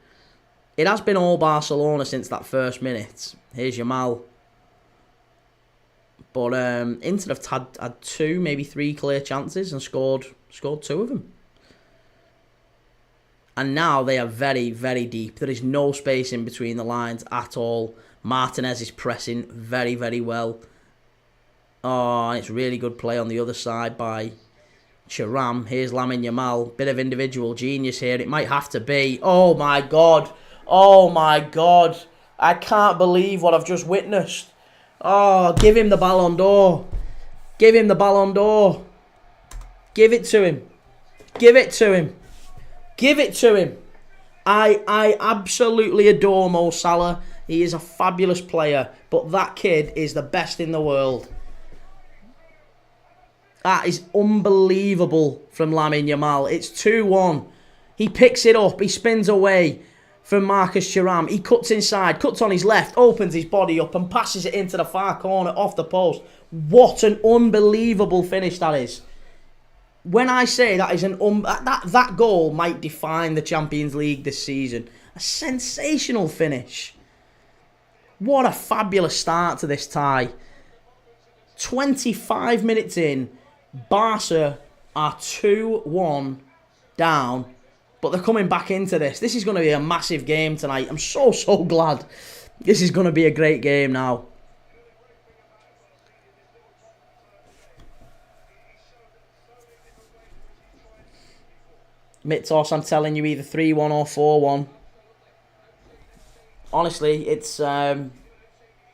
It has been all Barcelona since that first minute. Here's Yamal. But Inter have had 2, maybe 3 clear chances and scored 2 of them. And now they are very deep. There is no space in between the lines at all. Martinez is pressing very well. Oh, it's really good play on the other side by Thuram. Here's Lamine Yamal. Bit of individual genius here. It might have to be. Oh my God. Oh my God. I can't believe what I've just witnessed. Oh, give him the Ballon d'Or. Give him the Ballon d'Or. Give it to him. Give it to him. Give it to him. I absolutely adore Mo Salah. He is a fabulous player, but that kid is the best in the world. That is unbelievable from Lamine Yamal. It's 2-1. He picks it up. He spins away from Marcus Thuram. He cuts inside, cuts on his left, opens his body up and passes it into the far corner off the post. What an unbelievable finish that is. When I say that is that goal might define the Champions League this season. A sensational finish. What a fabulous start to this tie. 25 minutes in, Barca are 2-1 down, but they're coming back into this. This is going to be a massive game tonight. I'm so glad. This is going to be a great game now. Mitos, I'm telling you, either 3-1 or 4-1. Honestly, it's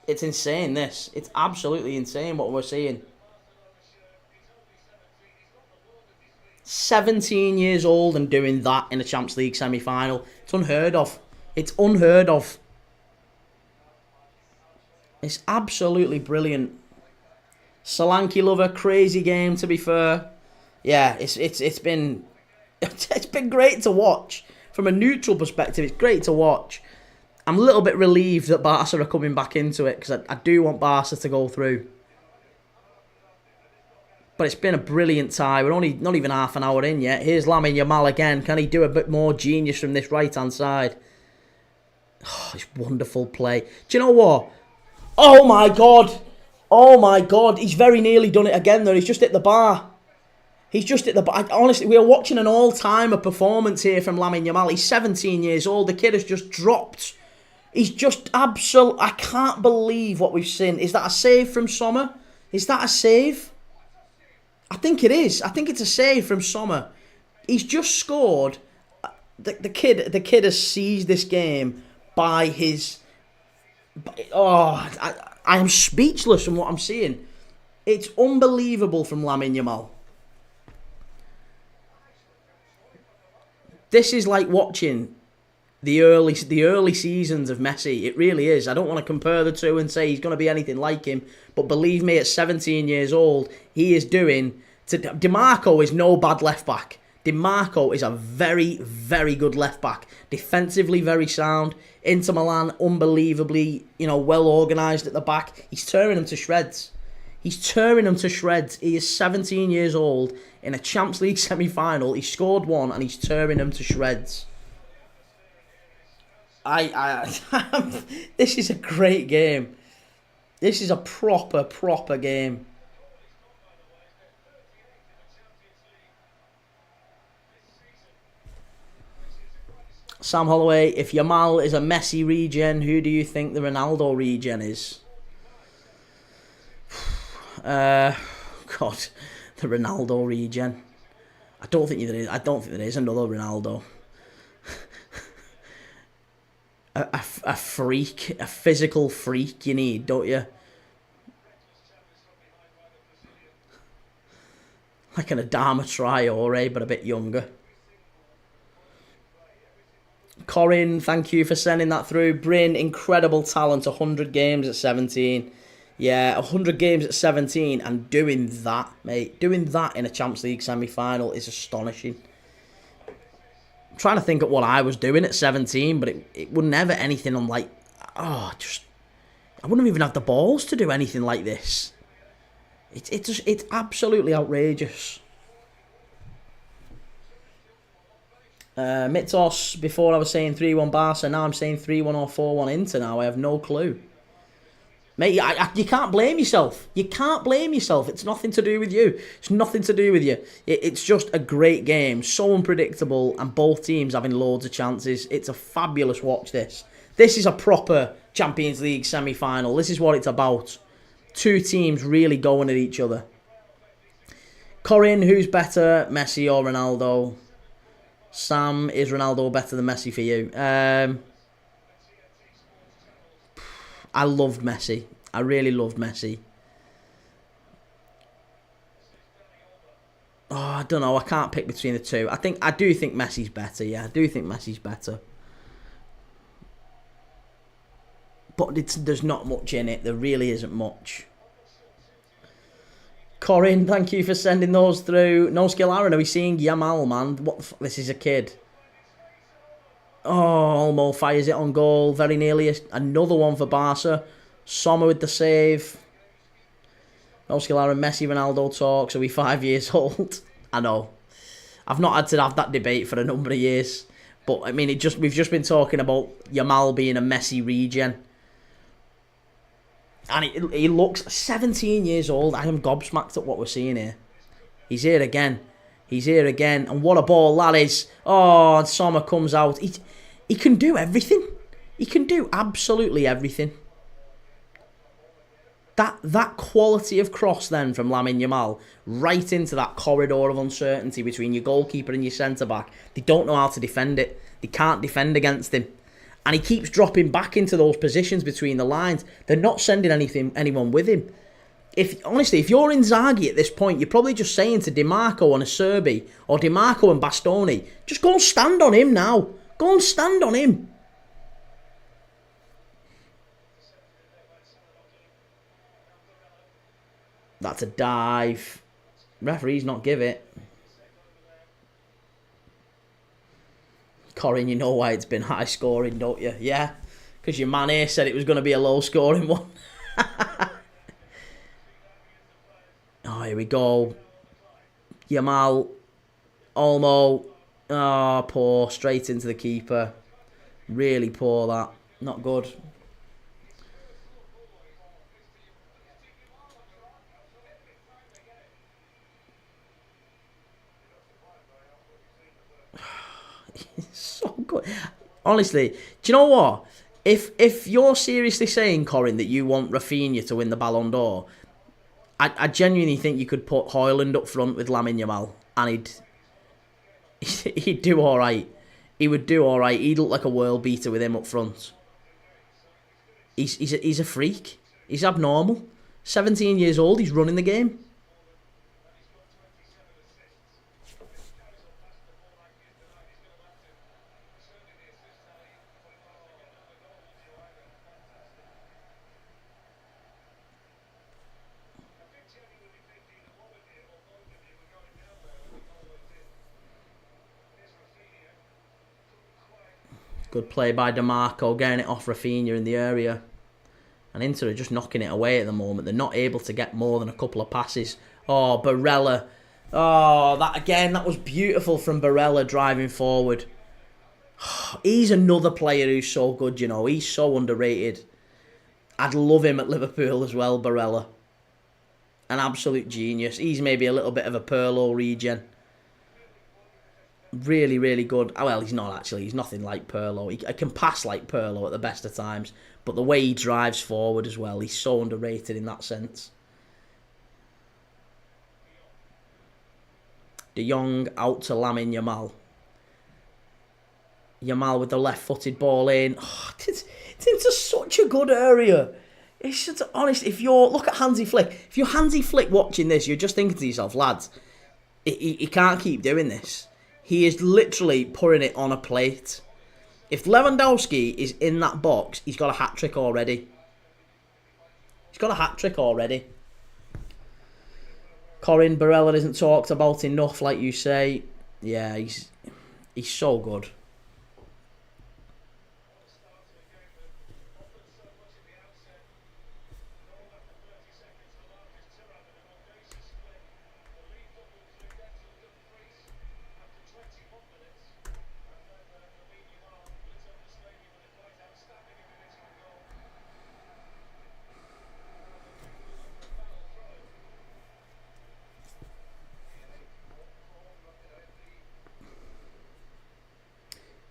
insane, this. It's absolutely insane what we're seeing. 17 years old and doing that in a Champions League semi-final. It's unheard of. It's unheard of. It's absolutely brilliant. Solanke lover, crazy game to be fair. Yeah, it's been it's been great to watch. From a neutral perspective, it's great to watch. I'm a little bit relieved that Barca are coming back into it because I do want Barca to go through. But it's been a brilliant tie. We're only not even half an hour in yet. Here's Lamine Yamal again. Can he do a bit more genius from this right-hand side? Oh, it's wonderful play. Do you know what? Oh my God. Oh my God. He's very nearly done it again though. He's just hit the bar. He's just hit the bar. Honestly, we're watching an all-timer performance here from Lamine Yamal. He's 17 years old. The kid has just dropped. He's just absolute. I can't believe what we've seen. Is that a save from Sommer? Is that a save? I think it is. I think it's a save from Sommer. He's just scored. The kid has seized this game by his. Oh, I am speechless from what I'm seeing. It's unbelievable from Lamine Yamal. This is like watching the early seasons of Messi. It really is. I don't want to compare the two and say he's going to be anything like him, but believe me, at 17 years old, he is doing. DiMarco is no bad left back. DiMarco is a very, very good left back. Defensively very sound. Inter Milan, unbelievably, well organised at the back. He's tearing them to shreds. He's tearing them to shreds. He is 17 years old. In a Champions League semi-final, he scored one and he's tearing them to shreds. This is a great game. This is a proper game. Sam Holloway, if Yamal is a Messi regen, who do you think the Ronaldo regen is? God, the Ronaldo regen. I don't think there is. I don't think there is another Ronaldo. a freak, a physical freak you need, don't you? Like an Adama Traore, but a bit younger. Corin, thank you for sending that through. Bryn, incredible talent, 100 games at 17. Yeah, 100 games at 17 and doing that, mate. Doing that in a Champions League semi-final is astonishing. I'm trying to think of what I was doing at 17, but it would never anything on like... I wouldn't even have the balls to do anything like this. It's absolutely outrageous. Mitos, before I was saying 3-1 Barca, now I'm saying 3-1 or 4-1 Inter now. I have no clue. Mate, you can't blame yourself. You can't blame yourself. It's nothing to do with you. It's nothing to do with you. It's just a great game. So unpredictable and both teams having loads of chances. It's a fabulous watch, this. This is a proper Champions League semi-final. This is what it's about. Two teams really going at each other. Corin, who's better, Messi or Ronaldo? Sam, is Ronaldo better than Messi for you? I loved Messi. I really loved Messi. Oh, I don't know. I can't pick between the two. I do think Messi's better. Yeah, I do think Messi's better. But there's not much in it. There really isn't much. Corin, thank you for sending those through. No skill Aaron, are we seeing Yamal, man? What the fuck? This is a kid. Oh, Olmo fires it on goal. Very nearly another one for Barca. Sommer with the save. No skill Aaron, Messi, Ronaldo talks. Are we 5 years old? I know. I've not had to have that debate for a number of years. But, I mean, we've just been talking about Yamal being a Messi regen. And he looks 17 years old. I am gobsmacked at what we're seeing here. He's here again. He's here again. And what a ball that is. Oh, and Sommer comes out. He can do everything. He can do absolutely everything. That quality of cross then from Lamine Yamal right into that corridor of uncertainty between your goalkeeper and your centre-back. They don't know how to defend it. They can't defend against him. And he keeps dropping back into those positions between the lines. They're not sending anyone with him. If you're Inzaghi at this point, you're probably just saying to DiMarco and Acerbi, or DiMarco and Bastoni, just go and stand on him now. Go and stand on him. That's a dive. Referee's not give it. Corin, you know why it's been high scoring, don't you? Yeah, because your man here said it was going to be a low scoring one. Oh, here we go. Yamal. Olmo. Oh, poor. Straight into the keeper. Really poor, that. Not good. So good. Honestly, do you know what? If you're seriously saying, Corin, that you want Rafinha to win the Ballon d'Or, I genuinely think you could put Højlund up front with Lamine Yamal, and he'd do all right. He would do all right. He'd look like a world beater with him up front. He's a freak. He's abnormal. 17 years old. He's running the game. Good play by DiMarco, getting it off Rafinha in the area. And Inter are just knocking it away at the moment. They're not able to get more than a couple of passes. Oh, Barella. Oh, that was beautiful from Barella driving forward. He's another player who's so good, you know. He's so underrated. I'd love him at Liverpool as well, Barella. An absolute genius. He's maybe a little bit of a Pirlo regen. Really, really good. Well, he's not actually. He's nothing like Pirlo. He can pass like Pirlo at the best of times. But the way he drives forward as well, he's so underrated in that sense. De Jong out to Lamine Yamal. Yamal with the left-footed ball in. Oh, it's into such a good area. It's just, honest, look at Hansi Flick. If you're Hansi Flick watching this, you're just thinking to yourself, lads, he can't keep doing this. He is literally putting it on a plate. If Lewandowski is in that box, he's got a hat-trick already. Corin, Barella isn't talked about enough, like you say. Yeah, he's so good.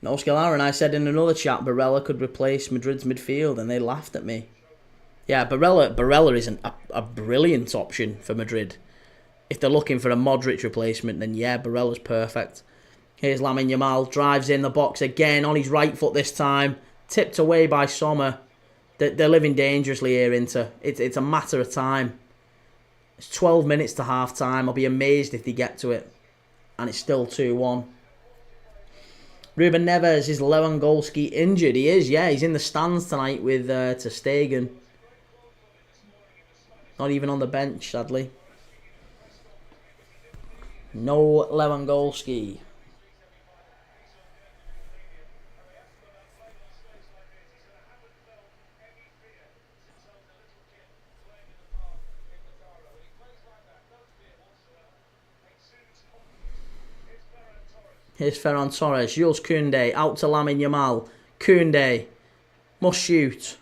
No, Scalar and I said in another chat Barella could replace Madrid's midfield, and they laughed at me. Yeah, Barella isn't a brilliant option for Madrid. If they're looking for a Modric replacement, then yeah, Barella's perfect. Here's Lamine Yamal, drives in the box again, on his right foot this time. Tipped away by Sommer. They're living dangerously here, Inter. It's a matter of time. It's 12 minutes to half-time. I'll be amazed if they get to it. And it's still 2-1. Ruben Neves, is Lewandowski injured? He is, yeah. He's in the stands tonight with Ter Stegen. Not even on the bench, sadly. No Lewandowski. Here's Ferran Torres. Jules Koundé out to Lamine Yamal. Koundé must shoot.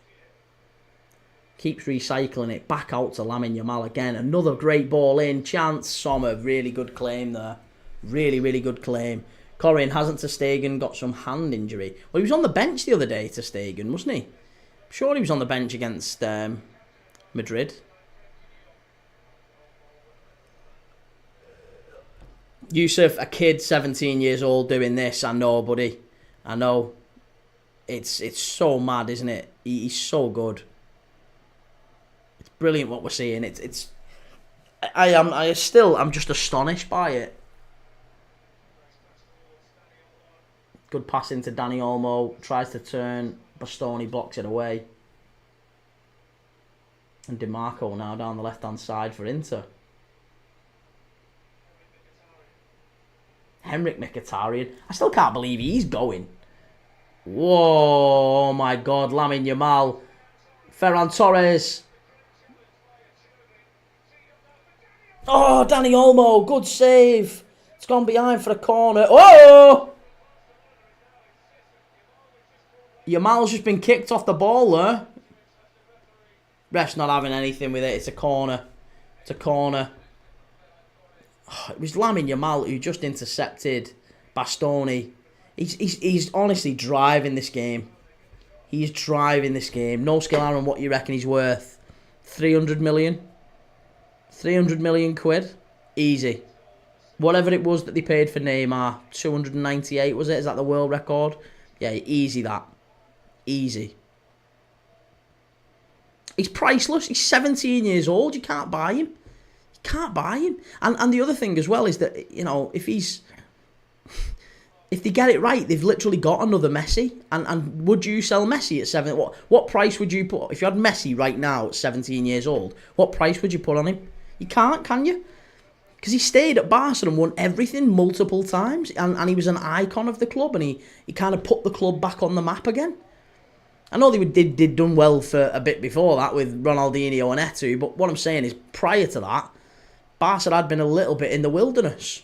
Keeps recycling it. Back out to Lamine Yamal again. Another great ball in. Chance. Sommer. Really good claim there. Really, really good claim. Corin, hasn't Ter Stegen got some hand injury? Well, he was on the bench the other day, Ter Stegen, wasn't he? I'm sure he was on the bench against Madrid. Yusuf, a kid 17 years old doing this, I know, buddy. I know. It's so mad, isn't it? He's so good. It's brilliant what we're seeing. I'm just astonished by it. Good pass into Dani Olmo, tries to turn, Bastoni blocks it away. And DiMarco now down the left-hand side for Inter. Henrik Mkhitaryan. I still can't believe he's going. Whoa, oh my God, Lamine Yamal. Ferran Torres. Oh, Dani Olmo, good save. It's gone behind for a corner. Oh! Yamal's just been kicked off the ball there. Ref's not having anything with it. It's a corner. It's a corner. Oh, it was Lamine Yamal who just intercepted Bastoni. He's honestly driving this game. He's driving this game. No skill, Aaron, what you reckon he's worth? 300 million? 300 million quid? Easy. Whatever it was that they paid for Neymar. 298, was it? Is that the world record? Yeah, easy that. Easy. He's priceless. He's 17 years old. You can't buy him. You can't buy him. And the other thing as well is that, you know, if they get it right, they've literally got another Messi. And would you sell Messi at 7? What price would you put? If you had Messi right now at 17 years old, what price would you put on him? You can't, can you? Because he stayed at Barcelona and won everything multiple times. And he was an icon of the club. And he kind of put the club back on the map again. I know they did done well for a bit before that with Ronaldinho and Eto'o, but what I'm saying is prior to that, Barca had been a little bit in the wilderness.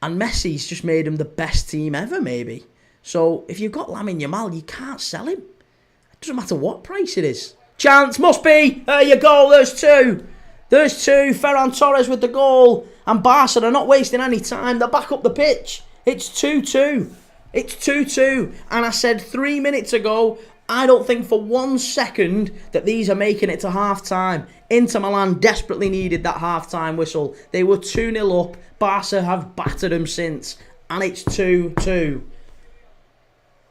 And Messi's just made him the best team ever, maybe. So if you've got Lamine Yamal, you can't sell him. It doesn't matter what price it is. Chance, must be. There you go, there's two. There's two. Ferran Torres with the goal. And Barca are not wasting any time. They're back up the pitch. It's 2-2. It's 2-2, and I said 3 minutes ago, I don't think for 1 second that these are making it to half-time. Inter Milan desperately needed that half-time whistle. They were 2-0 up. Barca have battered them since, and it's 2-2.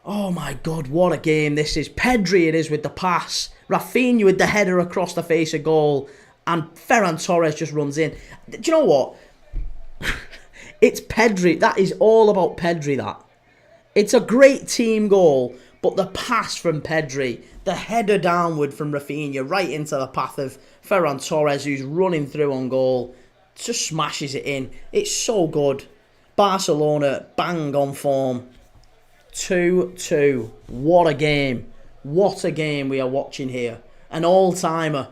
Oh my God, what a game this is. Pedri it is with the pass. Rafinha with the header across the face of goal, and Ferran Torres just runs in. Do you know what? It's Pedri. That is all about Pedri, that. It's a great team goal, but the pass from Pedri, the header downward from Rafinha, right into the path of Ferran Torres, who's running through on goal, just smashes it in. It's so good. Barcelona, bang on form. 2-2. What a game. What a game we are watching here. An all-timer.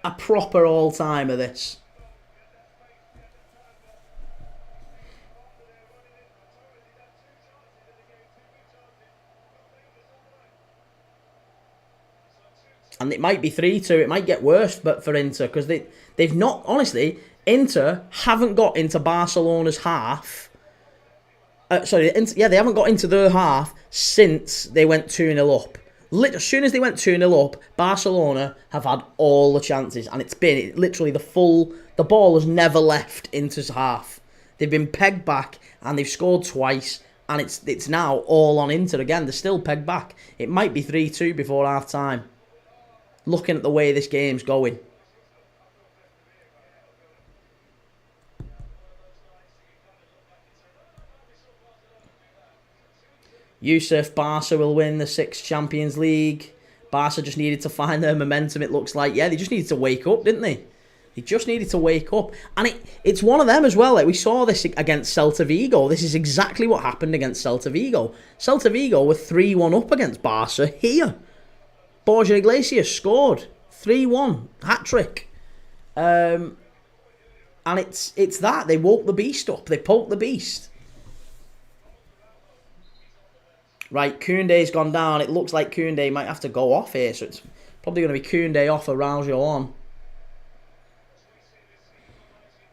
A proper all-timer, this. And it might be 3-2. It might get worse, but for Inter, because they've not, honestly, Inter haven't got into Barcelona's half. They haven't got into their half since they went 2-0 up. As soon as they went 2-0 up, Barcelona have had all the chances, and it's been literally the ball has never left Inter's half. They've been pegged back, and they've scored twice, and it's now all on Inter again. They're still pegged back. It might be 3-2 before half time. Looking at the way this game's going. Yusuf, Barca will win the 6th Champions League. Barca just needed to find their momentum, it looks like. Yeah, they just needed to wake up, didn't they? They just needed to wake up. And it's one of them as well. Like we saw this against Celta Vigo. This is exactly what happened against Celta Vigo. Celta Vigo were 3-1 up against Barca here. Borja Iglesias scored 3-1 hat-trick. And it's that. They woke the beast up. They poked the beast. Right, Koundé's gone down. It looks like Koundé might have to go off here. So it's probably going to be Koundé off, Araujo on.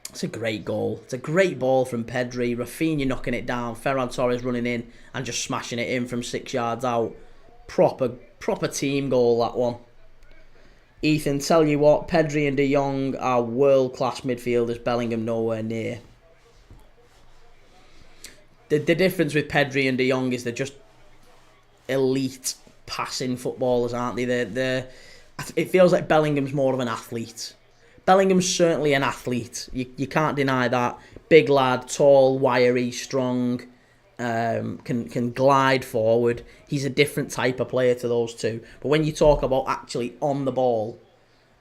It's a great goal. It's a great ball from Pedri. Rafinha knocking it down. Ferran Torres running in and just smashing it in from 6 yards out. Proper team goal, that one. Ethan, tell you what, Pedri and De Jong are world-class midfielders. Bellingham nowhere near. the difference with Pedri and De Jong is they're just elite passing footballers, aren't they? It feels like Bellingham's more of an athlete. Bellingham's certainly an athlete. You can't deny that. Big lad, tall, wiry, strong, can glide forward. He's a different type of player to those two. But when you talk about actually on the ball,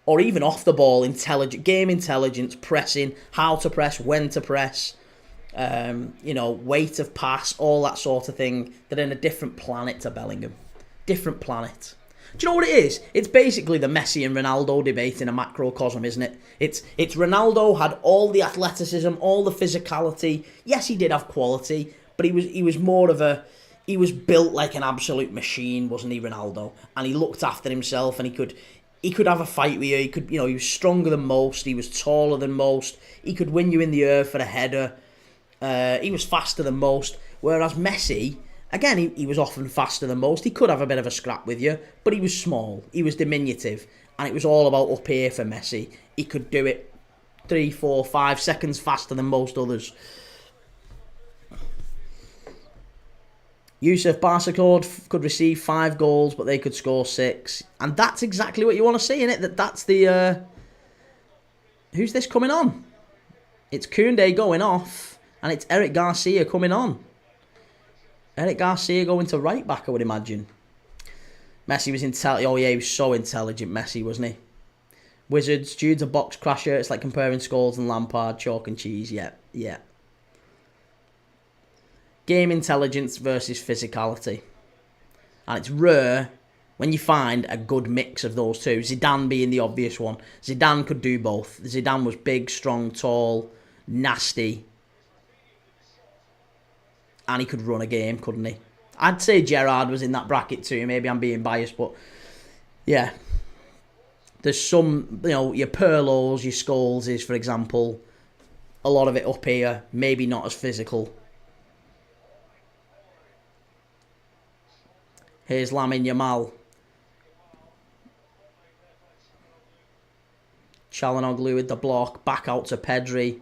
or even off the ball, game intelligence, pressing, how to press, when to press, weight of pass, all that sort of thing, they're in a different planet to Bellingham. Different planet. Do you know what it is? It's basically the Messi and Ronaldo debate in a macrocosm, isn't it? It's Ronaldo had all the athleticism, all the physicality. Yes, he did have quality, but he was more of a... He was built like an absolute machine, wasn't he, Ronaldo? And he looked after himself, and he could have a fight with you. He was stronger than most. He was taller than most. He could win you in the air for a header. He was faster than most. Whereas Messi, again, he was often faster than most. He could have a bit of a scrap with you, but he was small. He was diminutive. And it was all about up here for Messi. He could do it 3, 4, 5 seconds faster than most others. Yusuf Barca could receive 5 goals, but they could score 6. And that's exactly what you want to see, innit? That's the... Who's this coming on? It's Koundé going off, and it's Eric Garcia coming on. Eric Garcia going to right back, I would imagine. Messi was intelligent. Oh, yeah, he was so intelligent, Messi, wasn't he? Wizards, Jude's a box crasher. It's like comparing Scholes and Lampard, chalk and cheese. Yeah. Game intelligence versus physicality. And it's rare when you find a good mix of those two. Zidane being the obvious one. Zidane could do both. Zidane was big, strong, tall, nasty. And he could run a game, couldn't he? I'd say Gerrard was in that bracket too. Maybe I'm being biased, but yeah. There's some, your Pirlos, your Scholeses, for example. A lot of it up here. Maybe not as physical. Here's Lamine Yamal. Çalhanoğlu with the block. Back out to Pedri.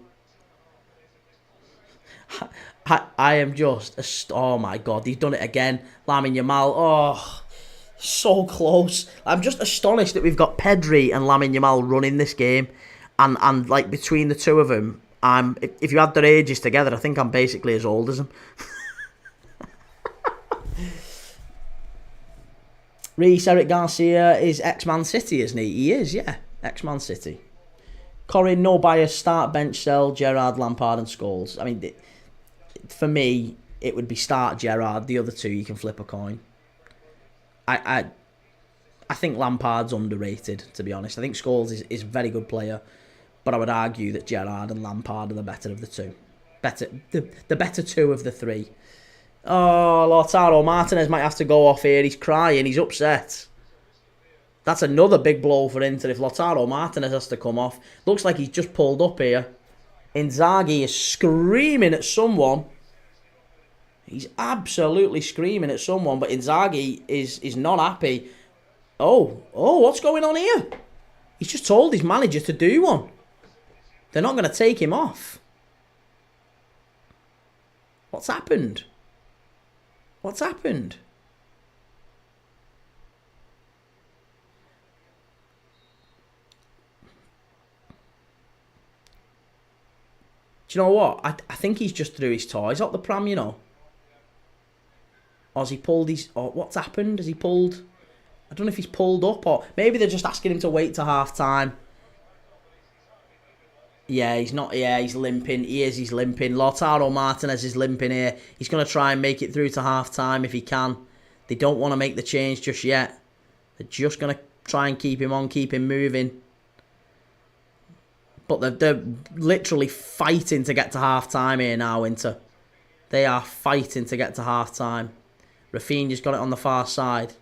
I am just... Oh my God, he's done it again. Lamine Yamal. Oh, so close. I'm just astonished that we've got Pedri and Lamine Yamal running this game. And like, between the two of them, if you add their ages together, I think I'm basically as old as them. Reece, Eric Garcia is ex-Man City, isn't he? He is, yeah. Ex-Man City. Corin, no bias, start, bench, sell, Gerrard, Lampard and Scholes. I mean, for me, it would be start Gerrard. The other two, you can flip a coin. I think Lampard's underrated, to be honest. I think Scholes is a very good player. But I would argue that Gerrard and Lampard are the better of the two. The better two of the three. Oh, Lautaro Martinez might have to go off here. He's crying. He's upset. That's another big blow for Inter if Lautaro Martinez has to come off. Looks like he's just pulled up here. Inzaghi is screaming at someone. He's absolutely screaming at someone, but Inzaghi is not happy. Oh, what's going on here? He's just told his manager to do one. They're not going to take him off. What's happened? What's happened? Do you know what? I think he's just threw his toys out the pram, Or has he pulled his... Or what's happened? Has he pulled... I don't know if he's pulled up or... Maybe they're just asking him to wait till half-time. Yeah, he's not... Yeah, he's limping. He's limping. Lautaro Martinez is limping here. He's going to try and make it through to half-time if he can. They don't want to make the change just yet. They're just going to try and keep him on, keep him moving. But they're literally fighting to get to half-time here now, Inter. They are fighting to get to half-time. Rafinha's got it on the far side.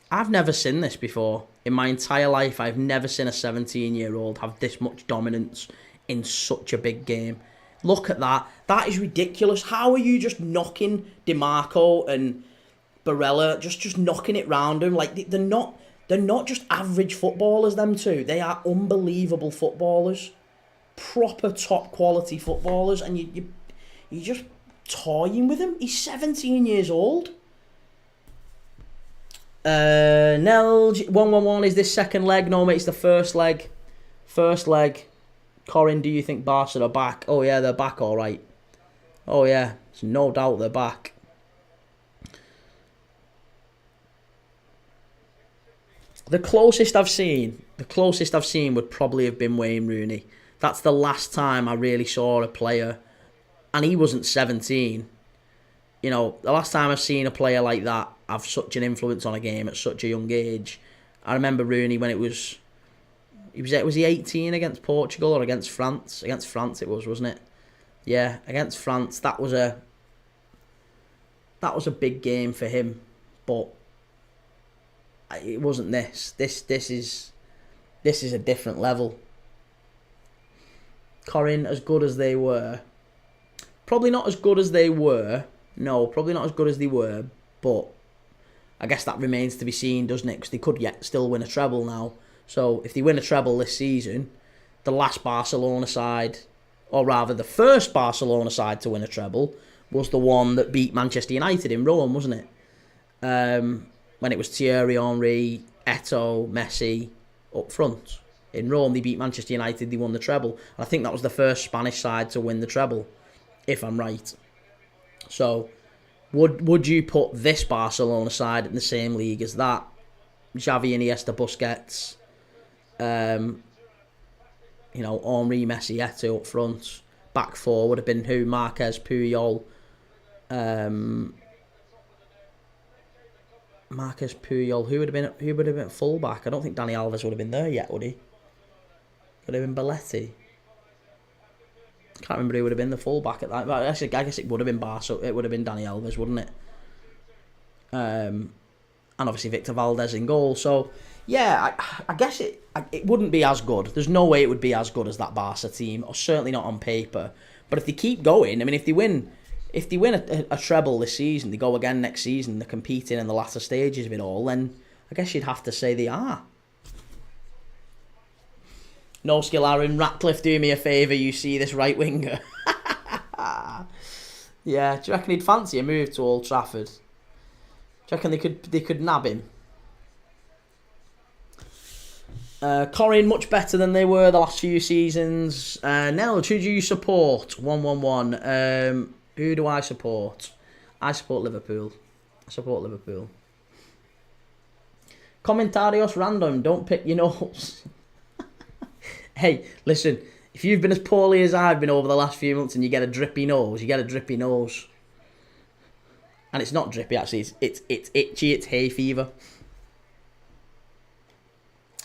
I've never seen this before. In my entire life, I've never seen a 17-year-old have this much dominance in such a big game. Look at that. That is ridiculous. How are you just knocking DiMarco and Barella, just knocking it round him? Like, they're not just average footballers, them two. They are unbelievable footballers. Proper top quality footballers. And you're just toying with him. He's 17 years old. Nelj, 1-1-1 is this second leg. No, mate, it's the first leg. First leg. Corin, do you think Barca are back? Oh, yeah, they're back all right. Oh, yeah, there's no doubt they're back. The closest I've seen would probably have been Wayne Rooney. That's the last time I really saw a player, and he wasn't 17. You know, the last time I've seen a player like that have such an influence on a game at such a young age. I remember Rooney when was he 18 against Portugal or against France? Against France it was, wasn't it? Yeah, against France. That was a big game for him, but it wasn't this. This is a different level. Corin, as good as they were. Probably not as good as they were. No, probably not as good as they were, but I guess that remains to be seen, doesn't it? Because they could yet still win a treble now. So if they win a treble this season, the last Barcelona side, or rather the first Barcelona side to win a treble, was the one that beat Manchester United in Rome, wasn't it? When it was Thierry Henry, Eto'o, Messi up front. In Rome, they beat Manchester United, they won the treble. And I think that was the first Spanish side to win the treble, if I'm right. So, would you put this Barcelona side in the same league as that? Xavi, Iniesta, Busquets, Henry, Messi, Eto'o up front. Back four would have been who? Marquez, Puyol. Marquez, Puyol. Who would have been at fullback? I don't think Dani Alves would have been there yet, would he? Would have been Belletti. Can't remember who would have been the fullback at that. But actually, I guess it would have been Barca. It would have been Dani Alves, wouldn't it? And obviously Victor Valdez in goal. So yeah, I guess it wouldn't be as good. There's no way it would be as good as that Barca team, or certainly not on paper. But if they keep going, I mean, if they win a treble this season, they go again next season, they're competing in the latter stages of it all, then I guess you'd have to say they are. No skill, Aaron. Ratcliffe, do me a favour, you see this right winger. Yeah, do you reckon he'd fancy a move to Old Trafford? Do you reckon they could nab him? Corin, much better than they were the last few seasons. Nell, who do you support? 1-1-1. Who do I support? I support Liverpool. Commentarios random. Don't pick your nose. Hey, listen. If you've been as poorly as I've been over the last few months and you get a drippy nose, you get a drippy nose. And it's not drippy, actually. It's itchy. It's hay fever.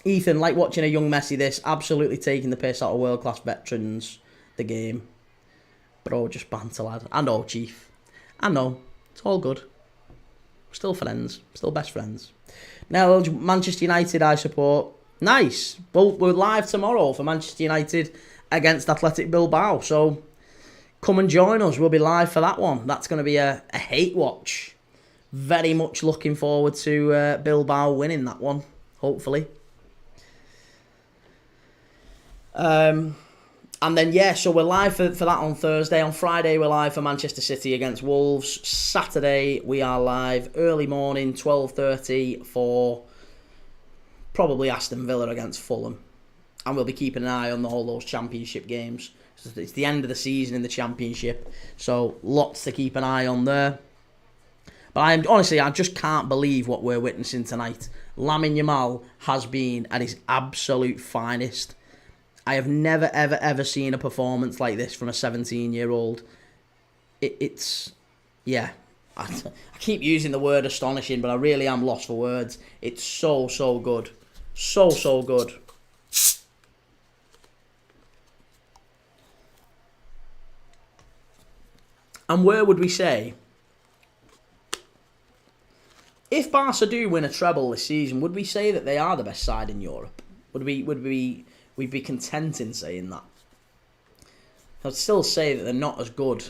Ethan, like watching a young Messi this, absolutely taking the piss out of world-class veterans, the game. Bro, just banter, lad. I know, Chief. I know. It's all good. Still friends. Still best friends. Now, Manchester United I support. Nice. Well, we're live tomorrow for Manchester United against Athletic Bilbao. So, come and join us. We'll be live for that one. That's going to be a hate watch. Very much looking forward to Bilbao winning that one. Hopefully. And then, yeah, so we're live for that on Thursday. On Friday, we're live for Manchester City against Wolves. Saturday, we are live early morning, 12:30 for probably Aston Villa against Fulham. And we'll be keeping an eye on all those Championship games. It's the end of the season in the Championship, so lots to keep an eye on there. But I just can't believe what we're witnessing tonight. Lamine Yamal has been at his absolute finest. I have never, ever, ever seen a performance like this from a 17-year-old. It's I keep using the word astonishing, but I really am lost for words. It's so, so good. So, so good. And where would we say, if Barca do win a treble this season, would we say that they are the best side in Europe? Would we be content in saying that? I'd still say that they're not as good.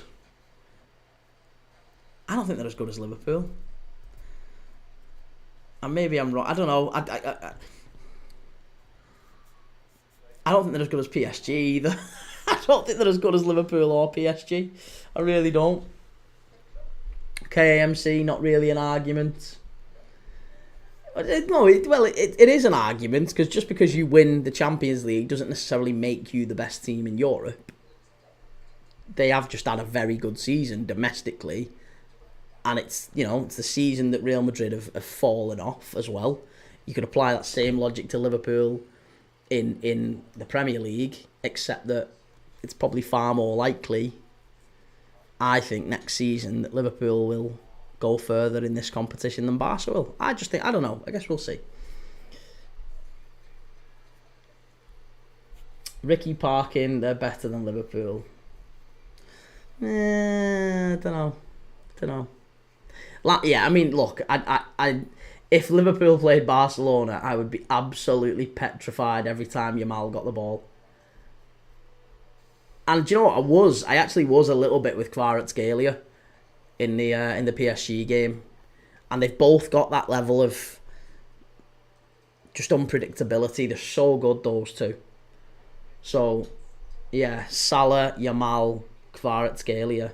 I don't think they're as good as Liverpool. And maybe I'm wrong. I don't know. I don't think they're as good as PSG either. I don't think they're as good as Liverpool or PSG. I really don't. KAMC, not really an argument. No, it is an argument, because just because you win the Champions League doesn't necessarily make you the best team in Europe. They have just had a very good season domestically, and it's the season that Real Madrid have fallen off as well. You could apply that same logic to Liverpool in the Premier League, except that it's probably far more likely, I think, next season that Liverpool will go further in this competition than Barca will. I don't know. I guess we'll see. Ricky Parkin, they're better than Liverpool. I don't know. Yeah, I mean, look, if Liverpool played Barcelona, I would be absolutely petrified every time Yamal got the ball. And do you know what? I actually was a little bit with Kvaratskhelia in the PSG game, and they've both got that level of just unpredictability. They're so good, those two. So, yeah, Salah, Yamal, Kvaratskhelia.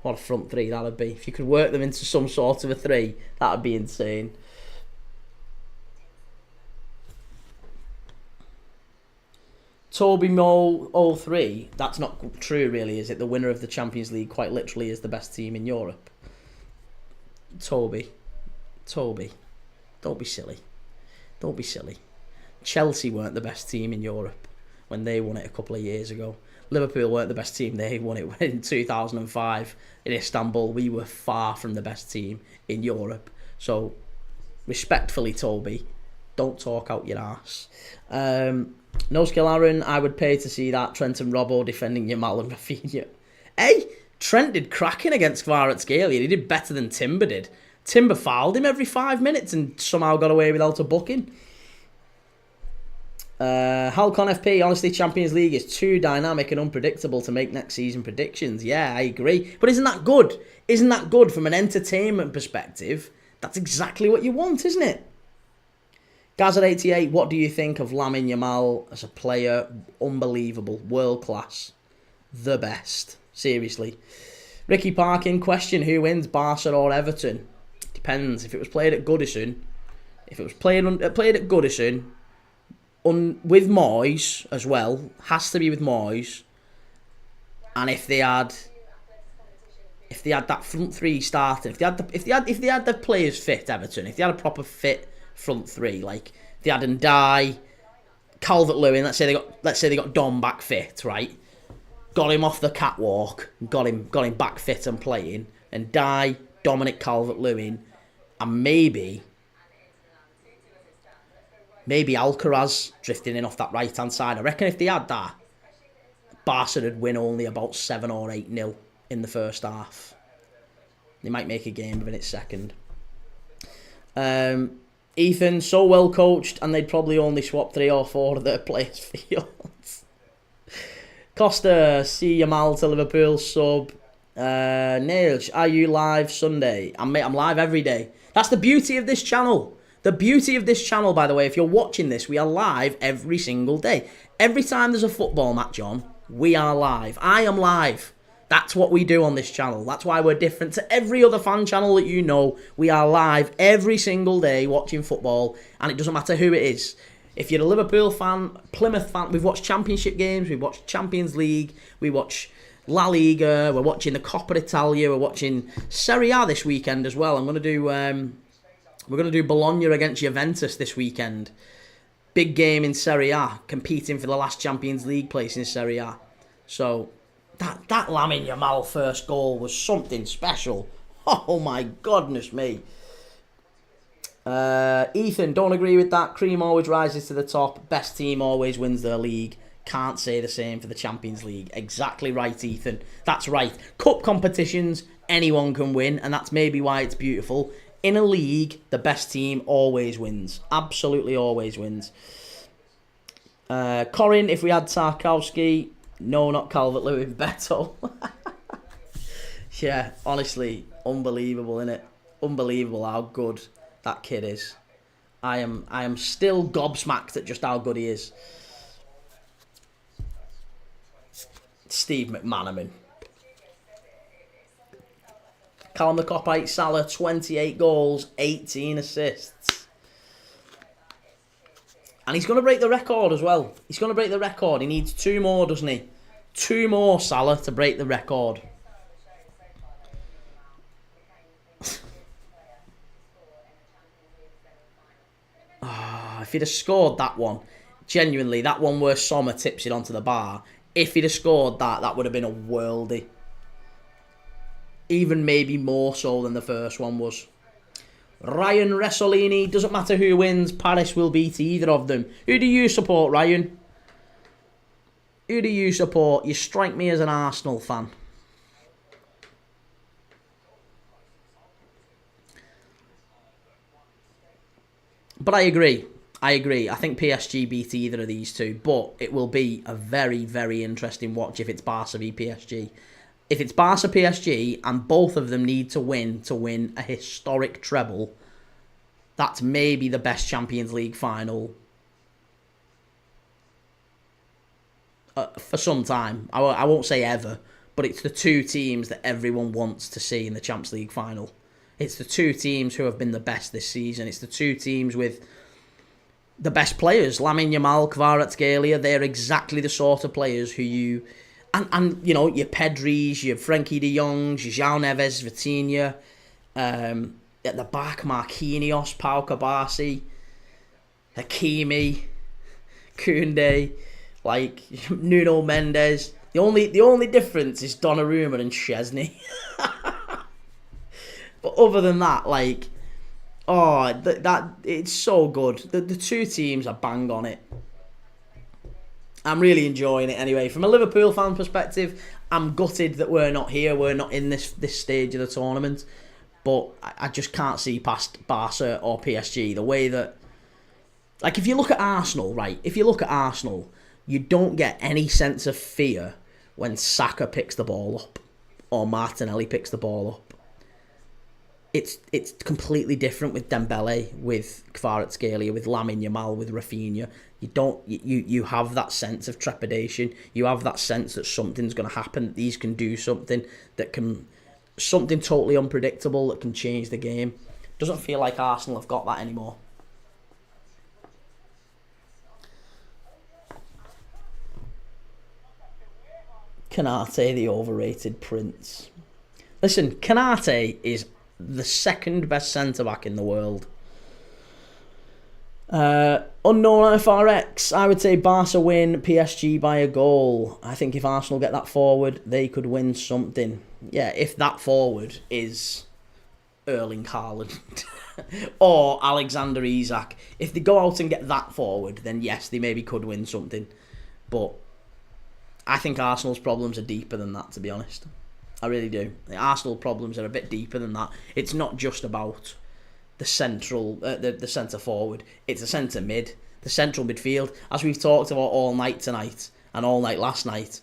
What a front three that would be. If you could work them into some sort of a three, that would be insane. Toby Mo 03, that's not true really, is it? The winner of the Champions League quite literally is the best team in Europe. Toby, don't be silly. Chelsea weren't the best team in Europe when they won it a couple of years ago. Liverpool weren't the best team, they won it in 2005 in Istanbul. We were far from the best team in Europe. So, respectfully, Toby, don't talk out your arse. No skill Aaron, I would pay to see that. Trent and Robbo defending Yamal and Rafinha. Hey, Trent did cracking against Kvaratskhelia. He did better than Timber did. Timber fouled him every 5 minutes and somehow got away without a booking. Halcon FP, honestly, Champions League is too dynamic and unpredictable to make next season predictions. Yeah, I agree. But isn't that good? Isn't that good from an entertainment perspective? That's exactly what you want, isn't it? Gazza88, what do you think of Lamine Yamal as a player? Unbelievable. World class. The best. Seriously. Ricky Parkin, question, who wins, Barca or Everton? Depends. If it was played at Goodison, with Moyes as well, has to be with Moyes, and if they had that front three starting, if they had the players fit, Everton, if they had a proper fit front three, like they had Ndiaye, Calvert-Lewin, let's say they got Dom back fit, right? Got him off the catwalk, got him back fit and playing, and Ndiaye, Dominic Calvert-Lewin, and maybe Alcaraz drifting in off that right hand side. I reckon if they had that, Barca would win only about 7 or 8-0 in the first half. They might make a game of it second. Ethan, so well coached, and they'd probably only swap 3 or 4 of their players' fields. Costa, see Yamal to Liverpool sub. Nails, are you live Sunday? I'm live every day. That's the beauty of this channel. The beauty of this channel, by the way, if you're watching this, we are live every single day. Every time there's a football match on, we are live. I am live. That's what we do on this channel. That's why we're different to every other fan channel that you know. We are live every single day watching football, and it doesn't matter who it is. If you're a Liverpool fan, Plymouth fan, we've watched Championship games, we've watched Champions League, we watch La Liga, we're watching the Coppa Italia, we're watching Serie A this weekend as well. We're going to do Bologna against Juventus this weekend. Big game in Serie A, competing for the last Champions League place in Serie A. So, that Lamine Yamal first goal was something special. Oh my goodness me. Ethan, don't agree with that. Cream always rises to the top. Best team always wins their league. Can't say the same for the Champions League. Exactly right, Ethan. That's right. Cup competitions, anyone can win, and that's maybe why it's beautiful. In a league, the best team always wins. Absolutely always wins. Corin, if we had Tarkowski, no, not Calvert-Lewin, Beto. Yeah, honestly, unbelievable, innit? Unbelievable how good that kid is. I am still gobsmacked at just how good he is. Steve McManaman. Callum the Copite Salah, 28 goals, 18 assists. And he's going to break the record as well. He's going to break the record. He needs 2 more, doesn't he? 2 more, Salah, to break the record. If he'd have scored that one, genuinely, that one where Sommer tips it onto the bar, if he'd have scored that, that would have been a worldie. Even maybe more so than the first one was. Ryan Ressolini, doesn't matter who wins, Paris will beat either of them. Who do you support, Ryan? Who do you support? You strike me as an Arsenal fan. But I agree. I think PSG beat either of these two, but it will be a very, very interesting watch if it's Barca v PSG. If it's Barca PSG and both of them need to win a historic treble, that's maybe the best Champions League final for some time. I won't say ever, but it's the 2 teams that everyone wants to see in the Champions League final. It's the 2 teams who have been the best this season. It's the 2 teams with the best players. Lamine Yamal, Kvaratskhelia, they're exactly the sort of players who you... And you know, your Pedris, your Frenkie de Jongs, your João Neves, Vitinha, at the back, Marquinhos, Pau Kabasi, Hakimi, Koundé, like Nuno Mendes. The only difference is Donnarumma and Chesney. But other than that, like, that it's so good. The 2 teams are bang on it. I'm really enjoying it anyway. From a Liverpool fan perspective, I'm gutted that we're not here. We're not in this stage of the tournament. But I just can't see past Barca or PSG. The way that... Like, if you look at Arsenal, right? If you look at Arsenal, you don't get any sense of fear when Saka picks the ball up or Martinelli picks the ball up. It's completely different with Dembele, with Kvaratskhelia, with Lamine Yamal, with Rafinha. You have that sense of trepidation. You have that sense that something's going to happen. That these can do something something totally unpredictable that can change the game. Doesn't feel like Arsenal have got that anymore. Kanate, the overrated prince. Listen, Kanate is the second best centre-back in the world. Unknown FRX, I would say Barca win, PSG by a goal. I think if Arsenal get that forward, they could win something. Yeah, if that forward is Erling Haaland or Alexander Isak. If they go out and get that forward, then yes, they maybe could win something. But I think Arsenal's problems are deeper than that, to be honest. I really do. The Arsenal problems are a bit deeper than that. It's not just about the centre forward. It's the centre mid, the central midfield. As we've talked about all night tonight and all night last night,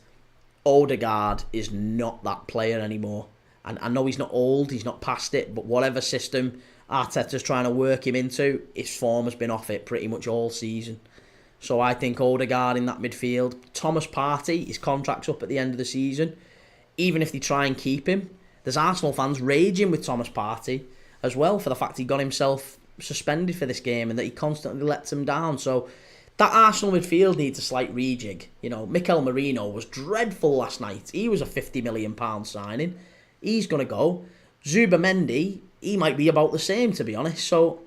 Odegaard is not that player anymore. And I know he's not old, he's not past it, but whatever system Arteta's trying to work him into, his form has been off it pretty much all season. So I think Odegaard in that midfield. Thomas Partey, his contract's up at the end of the season. Even if they try and keep him, there's Arsenal fans raging with Thomas Partey as well for the fact he got himself suspended for this game and that he constantly lets them down. So that Arsenal midfield needs a slight rejig. You know, Mikel Merino was dreadful last night. He was a £50 million signing. He's going to go. Zubamendi, he might be about the same, to be honest. So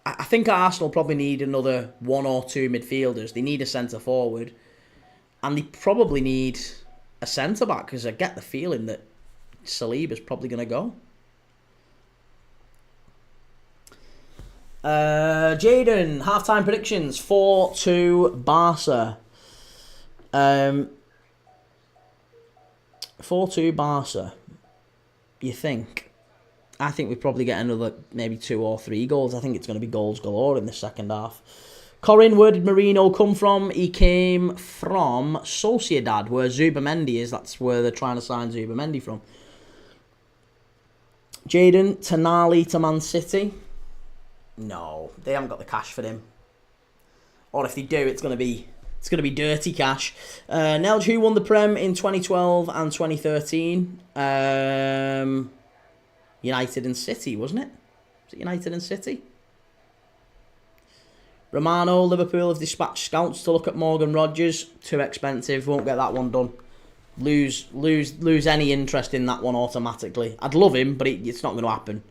I think Arsenal probably need another 1 or 2 midfielders. They need a centre forward. And they probably need a centre-back, because I get the feeling that Saliba's probably going to go. Jaden, half-time predictions, 4-2 Barca. 4-2 Barca. You think? I think we probably get another maybe 2 or 3 goals. I think it's going to be goals galore in the second half. Corin, where did Marino come from? He came from Sociedad, where Zubamendi is. That's where they're trying to sign Zubamendi from. Jaden, Tonali to Man City. No, they haven't got the cash for him. Or if they do, it's going to be dirty cash. Nelj, who won the Prem in 2012 and 2013? United and City, wasn't it? Was it United and City? Romano, Liverpool have dispatched scouts to look at Morgan Rogers. Too expensive. Won't get that one done. Lose any interest in that one automatically. I'd love him, but it's not going to happen.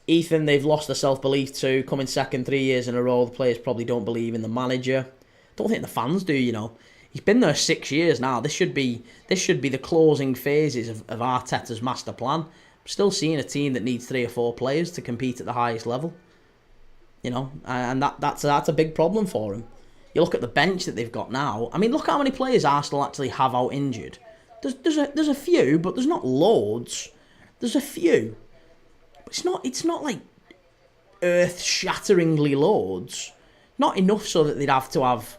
Ethan, they've lost their self-belief to. Coming second 3 years in a row. The players probably don't believe in the manager. Don't think the fans do, you know. He's been there 6 years now. This should be the closing phases of Arteta's master plan. I'm still seeing a team that needs 3 or 4 players to compete at the highest level. You know, and that's a big problem for him. You look at the bench that they've got now. I mean, look how many players Arsenal actually have out injured. There's a few, but there's not loads. There's a few. But it's not like earth-shatteringly loads. Not enough so that they'd have to have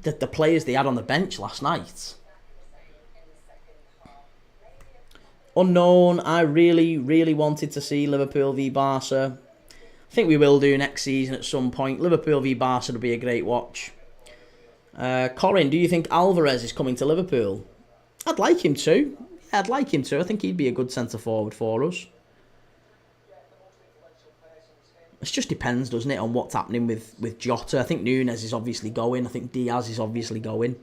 the players they had on the bench last night. Unknown, I really, really wanted to see Liverpool v Barca. I think we will do next season at some point. Liverpool v Barca would be a great watch. Corin, do you think Alvarez is coming to Liverpool? I'd like him to. Yeah, I'd like him to. I think he'd be a good centre-forward for us. It just depends, doesn't it, on what's happening with Jota. I think Nunes is obviously going. I think Diaz is obviously going.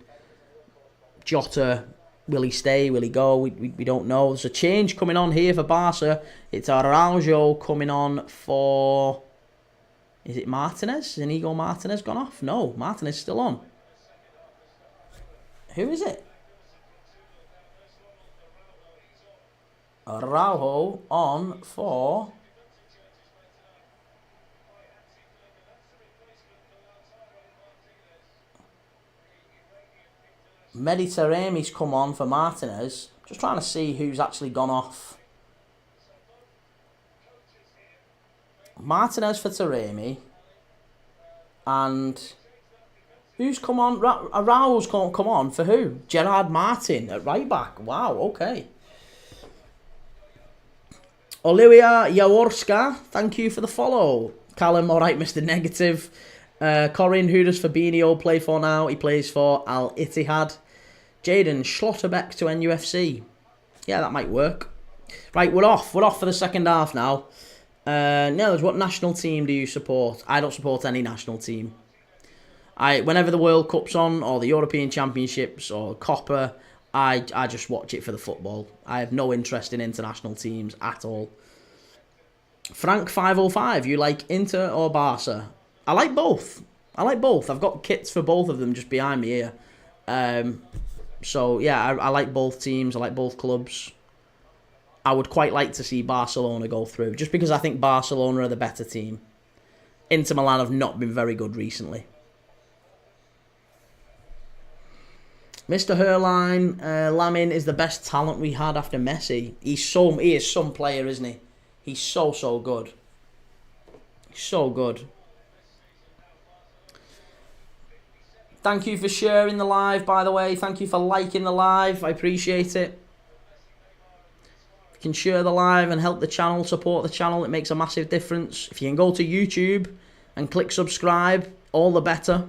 Jota, will he stay? Will he go? We don't know. There's a change coming on here for Barca. It's Araujo coming on for... Is it Martinez? Is Inigo Martinez gone off? No, Martinez is still on. Who is it? Araujo on for... Mediterranean's come on for Martinez. Just trying to see who's actually gone off. Martinez for Taremi. And who's come on? Araujo's come on for who? Gerard Martin at right back. Wow, okay. Olivia Jaworska, thank you for the follow. Callum, alright, Mr. Negative. Corin, who does Fabinho play for now? He plays for Al Ittihad. Jaden, Schlotterbeck to NUFC. Yeah, that might work. Right, we're off. We're off for the second half now. Nels, what national team do you support? I don't support any national team. Whenever the World Cup's on, or the European Championships, or Copa, I just watch it for the football. I have no interest in international teams at all. Frank505, you like Inter or Barca? I like both. I've got kits for both of them just behind me here. So, yeah, I like both teams. I like both clubs. I would quite like to see Barcelona go through, just because I think Barcelona are the better team. Inter Milan have not been very good recently. Mr. Herline, Lamin is the best talent we had after Messi. He is some player, isn't he? He's so good. So good. Thank you for sharing the live, by the way. Thank you for liking the live. I appreciate it. If you can share the live and help the channel, support the channel, it makes a massive difference. If you can go to YouTube and click subscribe, all the better.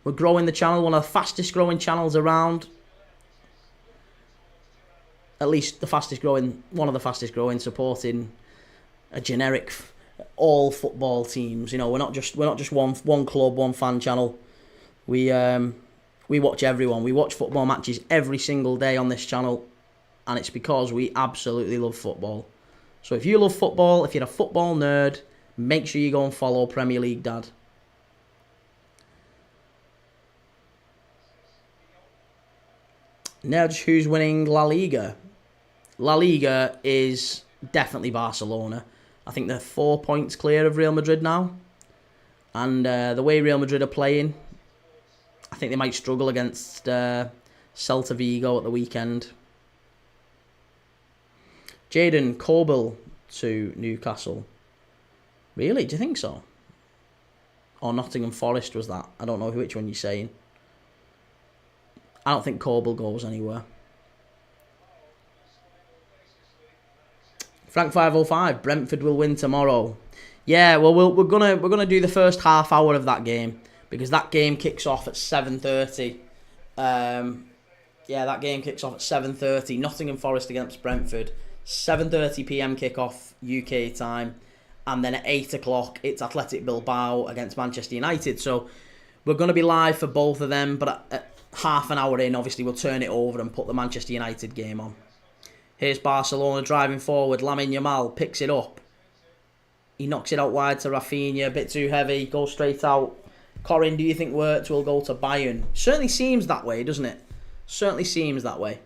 We're growing the channel, one of the fastest growing channels around. At least one of the fastest growing, supporting a generic all football teams. You know, we're not just one club, one fan channel. We watch everyone. We watch football matches every single day on this channel, and it's because we absolutely love football. So if you love football, if you're a football nerd, make sure you go and follow Premier League Dad. Nedge, who's winning La Liga? La Liga is definitely Barcelona. I think they're 4 points clear of Real Madrid now. And the way Real Madrid are playing, I think they might struggle against Celta Vigo at the weekend. Jaden, Corbel, to Newcastle. Really? Do you think so? Or Nottingham Forest was that? I don't know which one you're saying. I don't think Coble goes anywhere. Frank 505. Brentford will win tomorrow. Yeah, well, we're gonna do the first half hour of that game because that game kicks off at 7:30. Yeah, that game kicks off at 7:30. Nottingham Forest against Brentford. 7:30 p.m. kickoff UK time, and then at 8 o'clock it's Athletic Bilbao against Manchester United. So we're going to be live for both of them, but at half an hour in, obviously we'll turn it over and put the Manchester United game on. Here's Barcelona driving forward. Lamine Yamal picks it up. He knocks it out wide to Rafinha, a bit too heavy, goes straight out. Corin, do you think Wirtz will go to Bayern? Certainly seems that way, doesn't it? Certainly seems that way.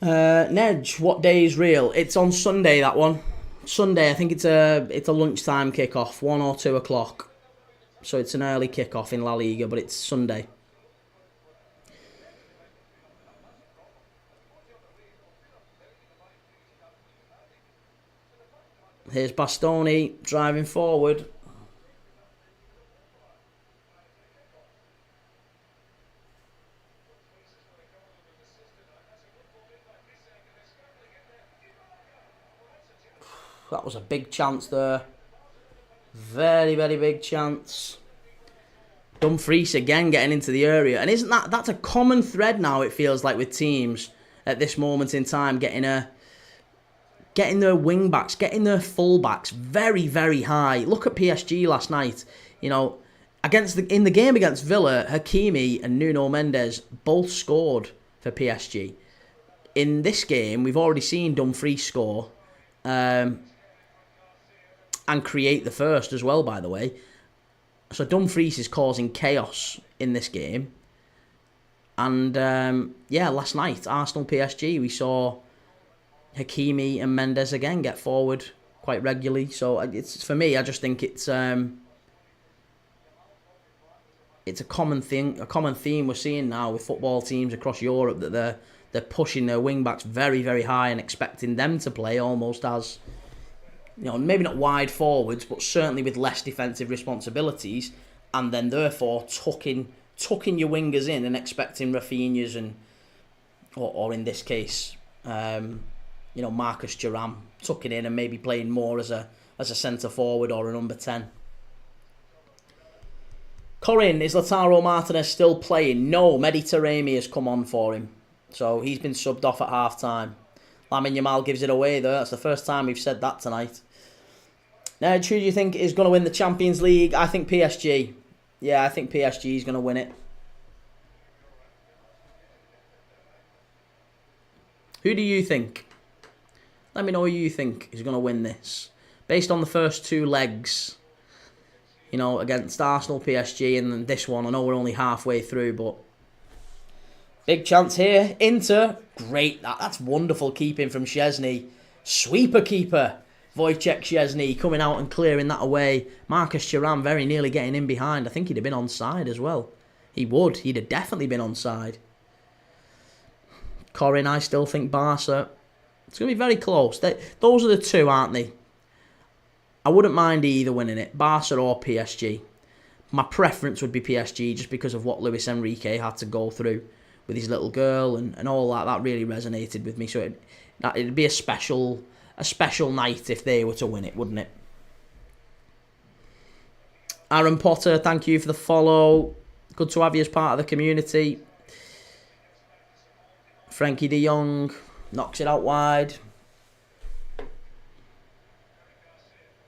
Nedge, what day is real? It's on Sunday, that one. Sunday, I think it's a lunchtime kickoff, 1 or 2 o'clock. So it's an early kickoff in La Liga, but it's Sunday. Here's Bastoni driving forward. That was a big chance there. Very, very big chance. Dumfries again getting into the area. And isn't that's a common thread now, it feels like, with teams at this moment in time, getting their wing backs, getting their full backs very, very high. Look at PSG last night. You know, in the game against Villa, Hakimi and Nuno Mendes both scored for PSG. In this game, we've already seen Dumfries score. And create the first as well, by the way. So Dumfries is causing chaos in this game. And last night, Arsenal PSG, we saw Hakimi and Mendes again get forward quite regularly. So it's, for me, I just think it's a common theme we're seeing now with football teams across Europe, that they're pushing their wing backs very, very high and expecting them to play almost as, you know, maybe not wide forwards, but certainly with less defensive responsibilities, and then therefore tucking your wingers in and expecting Rafinha's or in this case, Marcus Thuram tucking in and maybe playing more as a centre forward or a number 10. Corin, is Lautaro Martinez still playing? No, Mehdi Taremi has come on for him, so he's been subbed off at half time. Lamine Yamal gives it away there. That's the first time we've said that tonight. Now, who do you think is going to win the Champions League? I think PSG. Yeah, I think PSG is going to win it. Who do you think? Let me know who you think is going to win this. Based on the first two legs, you know, against Arsenal, PSG, and then this one. I know we're only halfway through, but big chance here. Inter, great. That's wonderful keeping from Szczesny. Sweeper keeper. Wojciech Szczesny coming out and clearing that away. Marcus Thuram very nearly getting in behind. I think he'd have been onside as well. He'd have definitely been onside. Corin, I still think Barca. It's going to be very close. Those are the two, aren't they? I wouldn't mind either winning it. Barca or PSG. My preference would be PSG just because of what Luis Enrique had to go through with his little girl and all that. That really resonated with me. So it'd be a special night if they were to win it, wouldn't it? Aaron Potter, thank you for the follow. Good to have you as part of the community. Frankie de Jong knocks it out wide.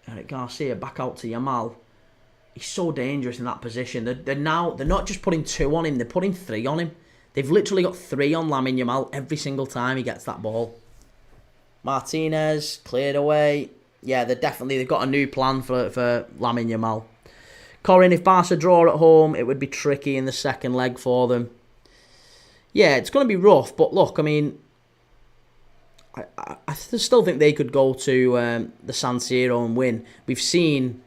Eric Garcia back out to Yamal. He's so dangerous in that position. They're not just putting 2 on him, they're putting 3 on him. They've literally got 3 on Lamine Yamal every single time he gets that ball. Martinez cleared away. Yeah, they've got a new plan for Lamine Yamal. Corin, if Barca draw at home, it would be tricky in the second leg for them. Yeah, it's going to be rough, but look, I mean, I still think they could go to the San Siro and win. We've seen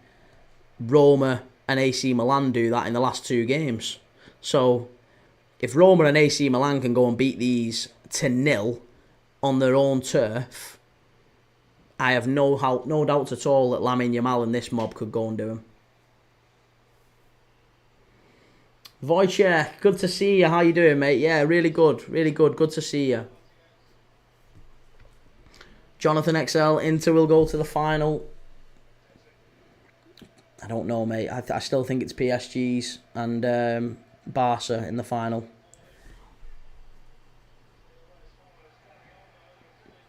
Roma and AC Milan do that in the last 2 games. So, if Roma and AC Milan can go and beat these to 0 on their own turf, I have no doubts at all that Lamine Yamal and this mob could go and do them. Wojciech, good to see you. How you doing, mate? Yeah, really good. Really good. Good to see you. Jonathan XL, Inter will go to the final. I don't know, mate. I still think it's PSG's and Barca in the final.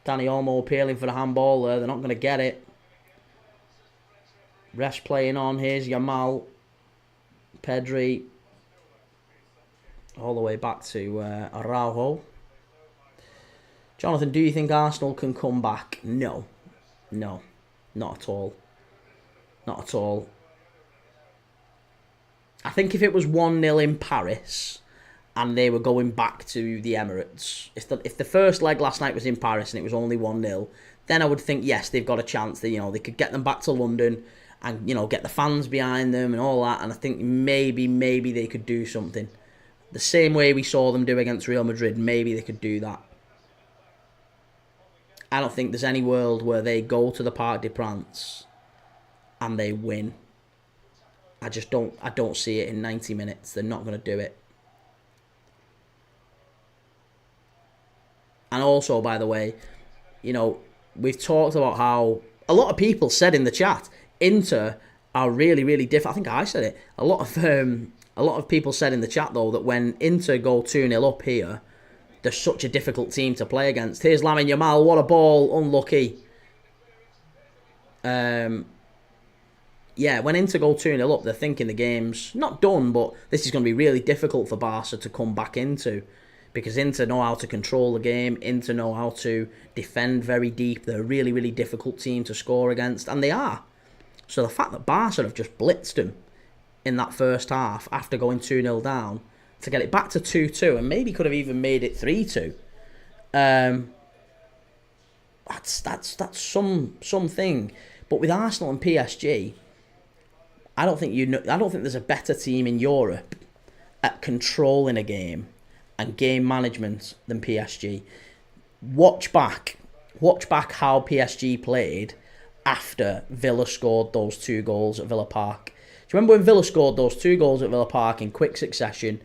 Danny Olmo appealing for the handball there. They're not going to get it. Rest playing on. Here's Yamal. Pedri. All the way back to Araujo. Jonathan, do you think Arsenal can come back? No. No. Not at all. Not at all. I think if it was 1-0 in Paris and they were going back to the Emirates, if the first leg last night was in Paris and it was only 1-0, then I would think, yes, they've got a chance. That, they could get them back to London and, get the fans behind them and all that. And I think maybe they could do something. The same way we saw them do against Real Madrid, maybe they could do that. I don't think there's any world where they go to the Parc des Princes and they win. I don't see it in 90 minutes. They're not going to do it. And also, by the way, we've talked about how a lot of people said in the chat, Inter are really, really different. I think I said it. A lot of people said in the chat, though, that when Inter go 2-0 up here, they're such a difficult team to play against. Here's Lamine Yamal. What a ball. Unlucky. Yeah, when Inter go 2-0 up, they're thinking the game's not done, but this is going to be really difficult for Barca to come back into. Because Inter know how to control the game. Inter know how to defend very deep. They're a really, really difficult team to score against. And they are. So the fact that Barca have just blitzed them in that first half after going 2-0 down to get it back to 2-2 and maybe could have even made it 3-2. That's something. But with Arsenal and PSG, I don't think there's a better team in Europe at controlling a game and game management than PSG. Watch back how PSG played after Villa scored those 2 goals at Villa Park. Do you remember when Villa scored those 2 goals at Villa Park in quick succession,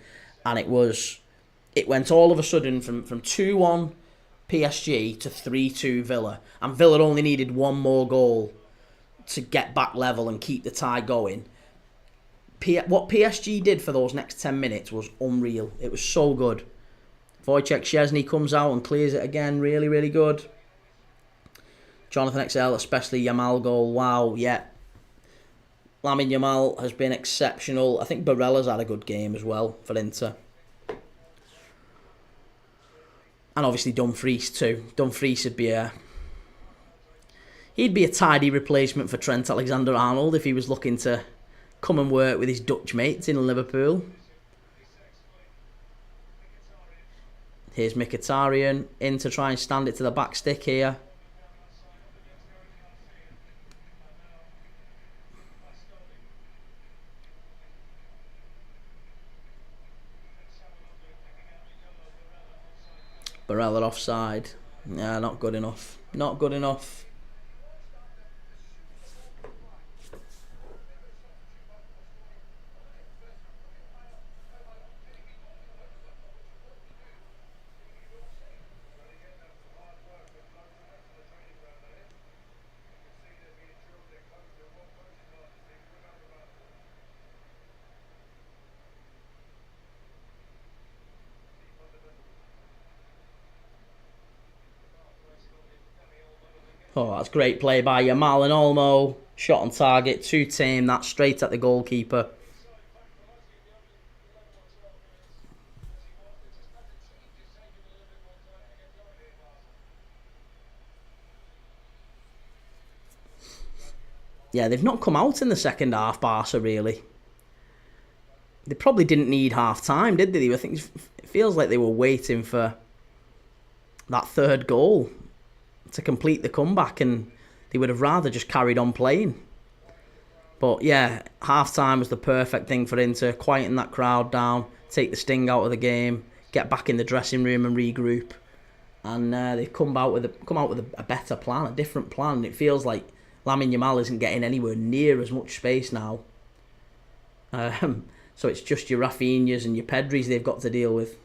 and it went all of a sudden from 2-1 PSG to 3-2 Villa, and Villa only needed 1 more goal to get back level and keep the tie going. What PSG did for those next 10 minutes was unreal. It was so good. Wojciech Szczesny comes out and clears it again. Really, really good. Jonathan XL, especially Yamal goal. Wow, yeah. Lamine Yamal has been exceptional. I think Barella's had a good game as well for Inter. And obviously Dumfries too. Dumfries would be he'd be a tidy replacement for Trent Alexander-Arnold if he was looking to come and work with his Dutch mates in Liverpool. Here's Mkhitaryan in to try and stand it to the back stick here. Barella offside. Nah, not good enough. Not good enough. Oh, that's great play by Yamal and Olmo. Shot on target, too tame. That's straight at the goalkeeper. Yeah, they've not come out in the second half, Barca, really. they probably didn't need half time, did they? I think it feels like they were waiting for that third goal to complete the comeback, and they would have rather just carried on playing. But yeah, half time was the perfect thing for him to quieten that crowd down, take the sting out of the game, get back in the dressing room and regroup. And they've come out with a better plan, a different plan. It feels like Lamine Yamal isn't getting anywhere near as much space now. So it's just your Rafinhas and your Pedris they've got to deal with.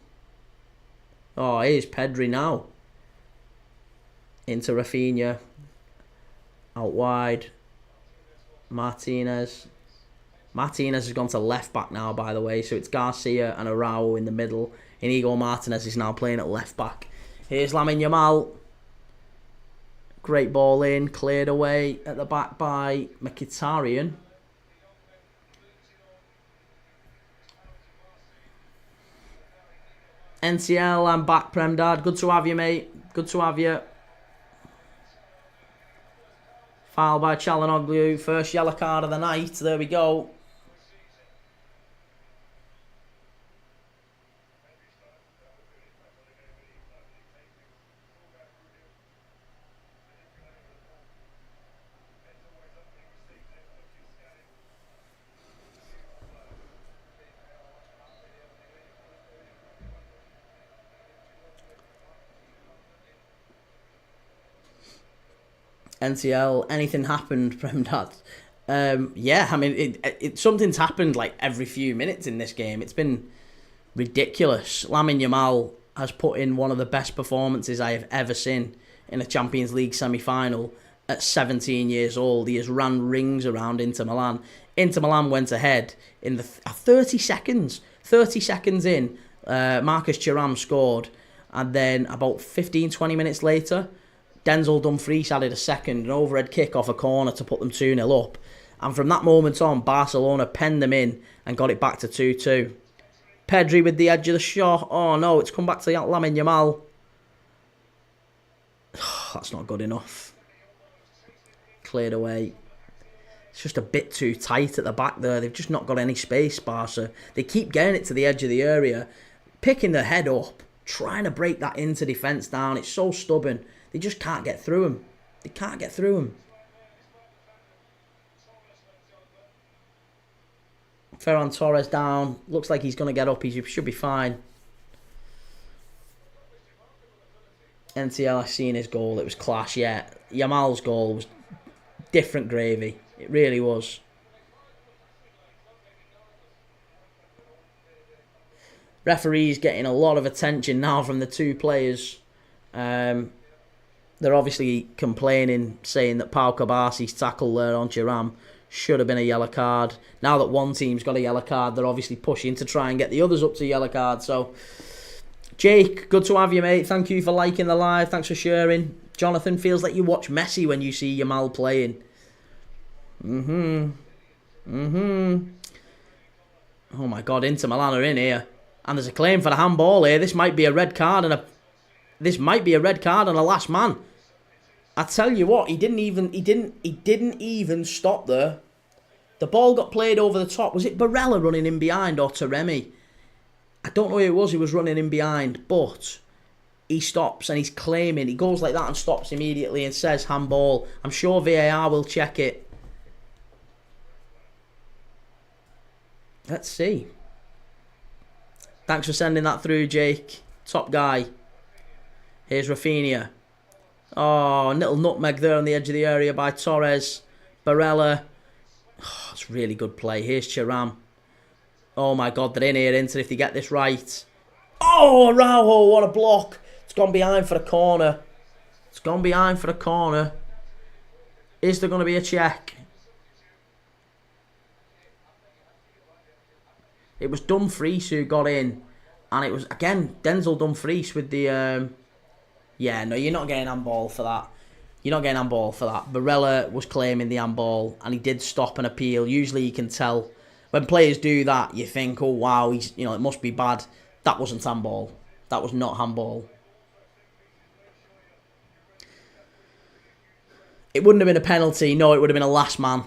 Oh, here's Pedri now. Into Rafinha. Out wide. Martinez has gone to left back now, by the way. So it's Garcia and Araujo in the middle. Inigo Martinez is now playing at left back. Here's Lamine Yamal. Great ball in. Cleared away at the back by Mkhitaryan. NCL, I'm back, Prem Dad. Good to have you, mate. Good to have you. Foul by Çalhanoğlu. First yellow card of the night. There we go. NCL, anything happened, Prem Dad? Yeah, I mean, something's happened like every few minutes in this game. It's been ridiculous. Lamine Yamal has put in one of the best performances I have ever seen in a Champions League semi-final at 17 years old. He has ran rings around Inter Milan. Inter Milan went ahead in the 30 seconds. 30 seconds in, Marcus Thuram scored. And then about 15, 20 minutes later, Denzel Dumfries added a second, an overhead kick off a corner to put them 2-0 up. And from that moment on, Barcelona penned them in and got it back to 2-2. Pedri with the edge of the shot. Oh no, it's come back to Lamine Yamal. That's not good enough. Cleared away. It's just a bit too tight at the back there. They've just not got any space, Barca. They keep getting it to the edge of the area, picking their head up, trying to break that Inter defence down. It's so stubborn. They just can't get through him. They can't get through him. Ferran Torres down. Looks like he's going to get up. He should be fine. NCL, I've seen his goal. It was class, yeah. Yamal's goal was different gravy. It really was. Referee's getting a lot of attention now from the two players. They're obviously complaining, saying that Pau Kabasi's tackle there on Thuram should have been a yellow card. Now that one team's got a yellow card, they're obviously pushing to try and get the others up to yellow card. So, Jake, good to have you, mate. Thank you for liking the live. Thanks for sharing. Jonathan, feels like you watch Messi when you see Yamal playing. Oh my God, Inter Milan are in here. And there's a claim for the handball here. This might be a red card and a last man. I tell you what, he didn't even stop there. The ball got played over the top. Was it Barella running in behind or Taremi? I don't know who it was who was running in behind, but he stops and he's claiming. He goes like that and stops immediately and says handball. I'm sure VAR will check it. Let's see. Thanks for sending that through, Jake. Top guy. Here's Rafinha. Oh, little nutmeg there on the edge of the area by Torres. Barella. Oh, it's really good play. Here's Thuram. Oh my God, they're in here, Inter, if they get this right. Oh, Araujo, what a block. It's gone behind for a corner. It's gone behind for a corner. Is there going to be a check? It was Dumfries who got in. And it was, again, Denzel Dumfries with the... Yeah, no, you're not getting handball for that. You're not getting handball for that. Barella was claiming the handball, and he did stop and appeal. Usually you can tell when players do that, you think, oh wow, it must be bad. That wasn't handball. That was not handball. It wouldn't have been a penalty. No, it would have been a last man.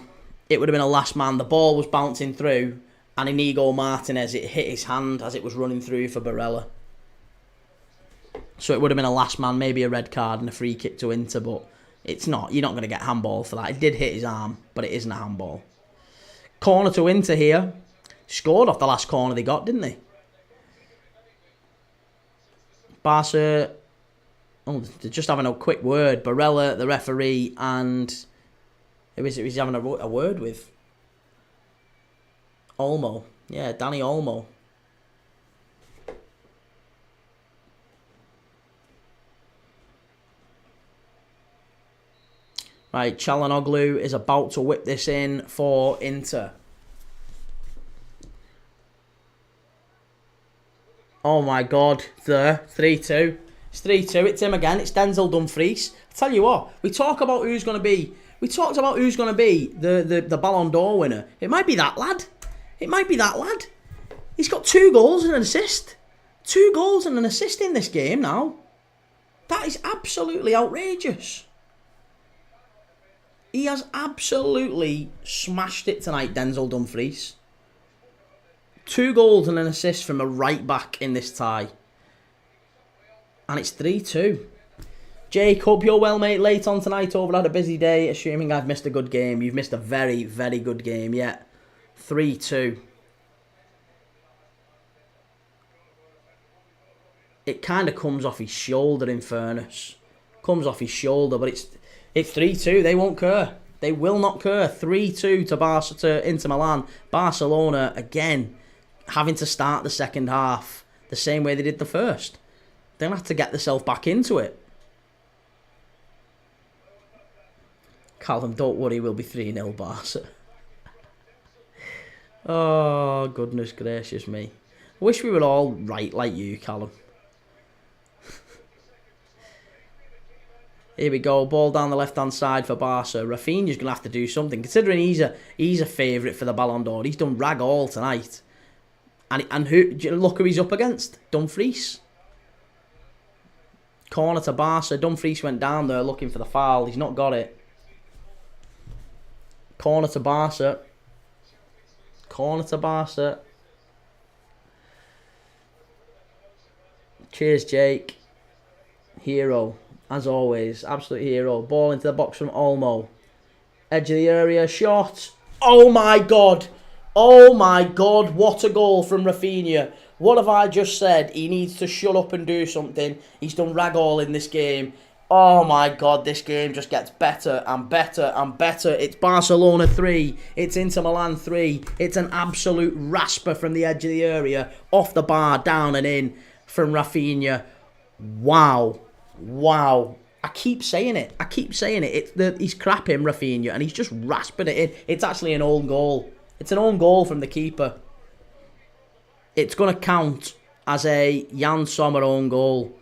It would have been a last man. The ball was bouncing through, And Inigo Martinez, it hit his hand as it was running through for Barella. So it would have been a last man, maybe a red card and a free kick to Inter, but it's not. You're not going to get handball for that. It did hit his arm, but it isn't a handball. Corner to Inter here. Scored off the last corner they got, didn't they? Barca, they're just having a quick word. Barella, the referee, and who is it he's having a word with? Olmo. Yeah, Danny Olmo. Right, Çalhanoğlu is about to whip this in for Inter. Oh my God, there, 3-2. It's 3-2, it's him again, it's Denzel Dumfries. I tell you what, we talked about who's going to be the Ballon d'Or winner. It might be that lad. It might be that lad. He's got 2 goals and an assist. 2 goals and an assist in this game now. That is absolutely outrageous. He has absolutely smashed it tonight, Denzel Dumfries. 2 goals and an assist from a right back in this tie. And it's 3-2. Jake, hope you're well, mate. Late on tonight, over had a busy day. Assuming I've missed a good game. You've missed a very, very good game, yeah. 3-2. It kind of comes off his shoulder, in fairness. Comes off his shoulder, but it's 3-2. They won't care. They will not care. 3-2 to Inter Milan. Barcelona, again, having to start the second half the same way they did the first. They'll have to get themselves back into it. Callum, don't worry, we'll be 3-0 Barca. Oh, goodness gracious me. I wish we were all right like you, Callum. Here we go, ball down the left-hand side for Barca. Rafinha's going to have to do something, considering he's a favourite for the Ballon d'Or. He's done rag all tonight. And who? Look who he's up against. Dumfries. Corner to Barca. Dumfries went down there looking for the foul. He's not got it. Corner to Barca. Corner to Barca. Cheers, Jake. Hero. As always. Absolute hero. Ball into the box from Olmo. Edge of the area. Shot. Oh my God. Oh my God. What a goal from Rafinha. What have I just said? He needs to shut up and do something. He's done rag all in this game. Oh my God, this game just gets better and better and better. It's Barcelona 3. It's Inter Milan 3. It's an absolute rasper from the edge of the area. Off the bar, down and in from Rafinha. Wow. Wow. I keep saying it. He's crapping Rafinha and he's just rasping it in. It's actually an own goal. It's an own goal from the keeper. It's going to count as a Jan Sommer own goal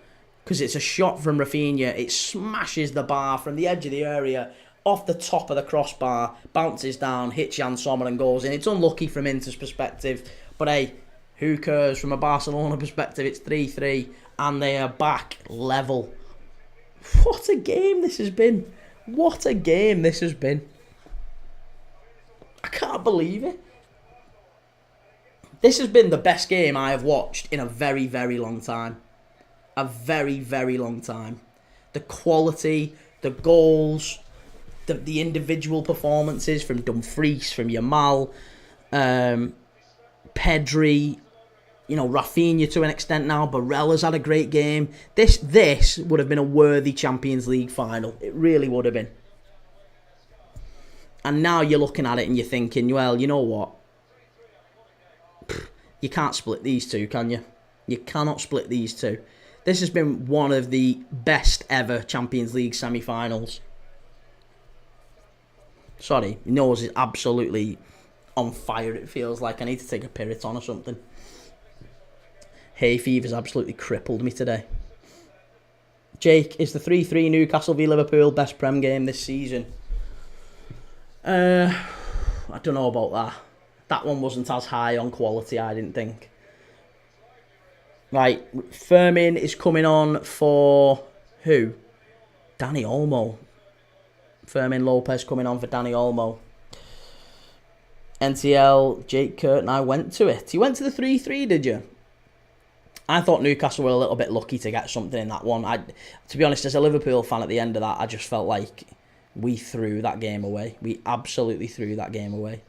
because it's a shot from Rafinha. It smashes the bar from the edge of the area off the top of the crossbar, bounces down, hits Jan Sommer and goes in. It's unlucky from Inter's perspective, but hey, who cares? From a Barcelona perspective, it's 3-3 and they are back level. What a game this has been. What a game this has been. I can't believe it. This has been the best game I have watched in a very, very long time. A very, very long time. The quality, the goals, the individual performances from Dumfries, from Yamal, Pedri, Rafinha to an extent now. Barella's had a great game. This would have been a worthy Champions League final. It really would have been. And now you're looking at it and you're thinking, well, you know what? You can't split these two, can you? You cannot split these two. This has been one of the best ever Champions League semi-finals. Sorry, my nose is absolutely on fire, it feels like. I need to take a Piriton or something. Hay fever's absolutely crippled me today. Jake, is the 3-3 Newcastle v Liverpool best Prem game this season? I don't know about that. That one wasn't as high on quality, I didn't think. Right, Firmin is coming on for who? Danny Olmo. Fermin Lopez coming on for Danny Olmo. NTL, Jake Kurt and I went to it. You went to the 3-3, did you? I thought Newcastle were a little bit lucky to get something in that one. To be honest, as a Liverpool fan at the end of that, I just felt like we threw that game away. We absolutely threw that game away.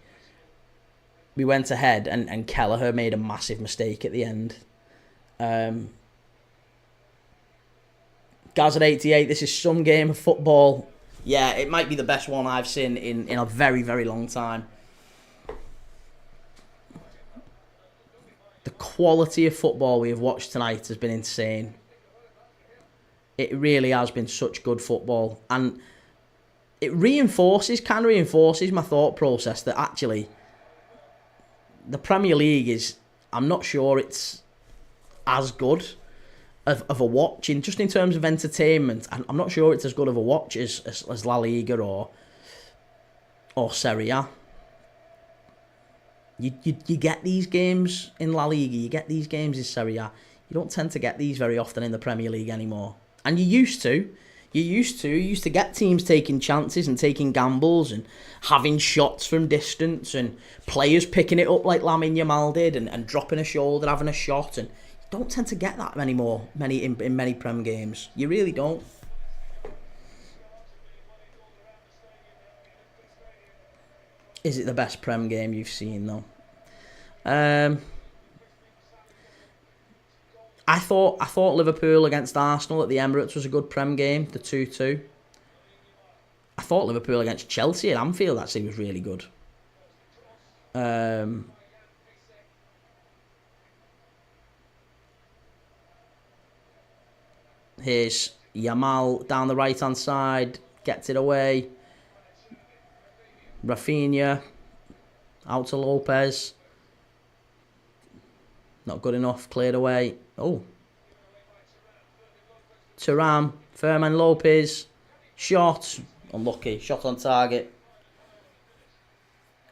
We went ahead and Kelleher made a massive mistake at the end. Gaz at 88, this is some game of football. Yeah, it might be the best one I've seen in a very, very long time. The quality of football we have watched tonight has been insane. It really has been such good football. And it reinforces my thought process that actually the Premier League is, I'm not sure it's as good of a watch, just in terms of entertainment. I'm not sure it's as good of a watch as La Liga or Serie A. You get these games in La Liga, you get these games in Serie A. You don't tend to get these very often in the Premier League anymore. And you used to get teams taking chances and taking gambles and having shots from distance and players picking it up like Lamine Yamal did and dropping a shoulder, having a shot. And you don't tend to get that anymore in many Prem games. You really don't. Is it the best Prem game you've seen, though? I thought Liverpool against Arsenal at the Emirates was a good Prem game, the 2-2. I thought Liverpool against Chelsea at Anfield actually was really good. Here's Yamal down the right-hand side, gets it away. Rafinha, out to Lopez. Not good enough, cleared away. Oh. Thuram, Ferman Lopez. Shot. Unlucky, shot on target.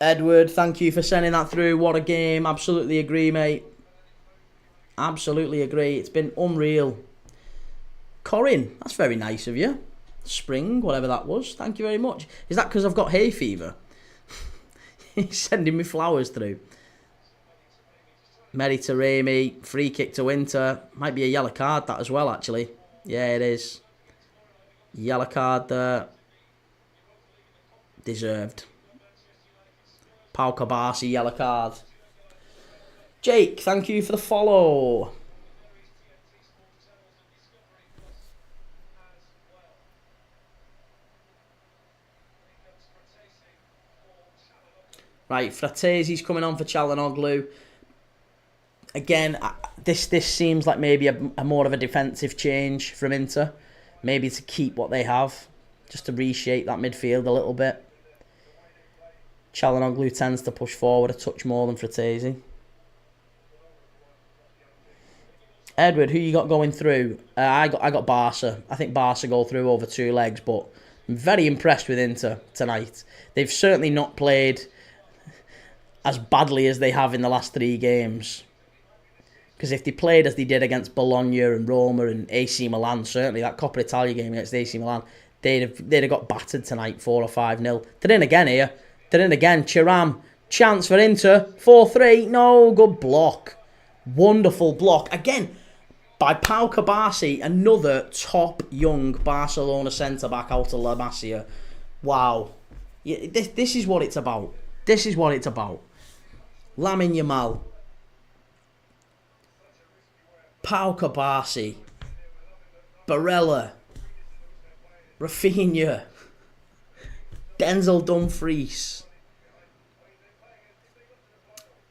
Edward, thank you for sending that through. What a game. Absolutely agree, mate. Absolutely agree. It's been unreal. Corin, that's very nice of you. Spring, whatever that was. Thank you very much. Is that because I've got hay fever? He's sending me flowers through. Meritaremi, free kick to Inter. Might be a yellow card, that as well, actually. Yeah, it is. Yellow card there. Deserved. Pau Kabasi, yellow card. Jake, thank you for the follow. Right, Fratese's coming on for Çalhanoğlu. Again, this seems like maybe a more of a defensive change from Inter. Maybe to keep what they have. Just to reshape that midfield a little bit. Çalhanoğlu tends to push forward a touch more than Fratese. Edward, who you got going through? I got Barca. I think Barca go through over 2 legs, but I'm very impressed with Inter tonight. They've certainly not played as badly as they have in the last 3 games. Because if they played as they did against Bologna and Roma and AC Milan, certainly that Coppa Italia game against AC Milan, they'd have got battered tonight 4 or 5-0. They're in again here. They're in again. Thuram, chance for Inter. 4-3. No, good block. Wonderful block. Again, by Pau Kabasi, another top young Barcelona centre-back out of La Masia. Wow. Yeah, this is what it's about. This is what it's about. Lamine Yamal. Pau Kabasi. Barella. Rafinha. Denzel Dumfries.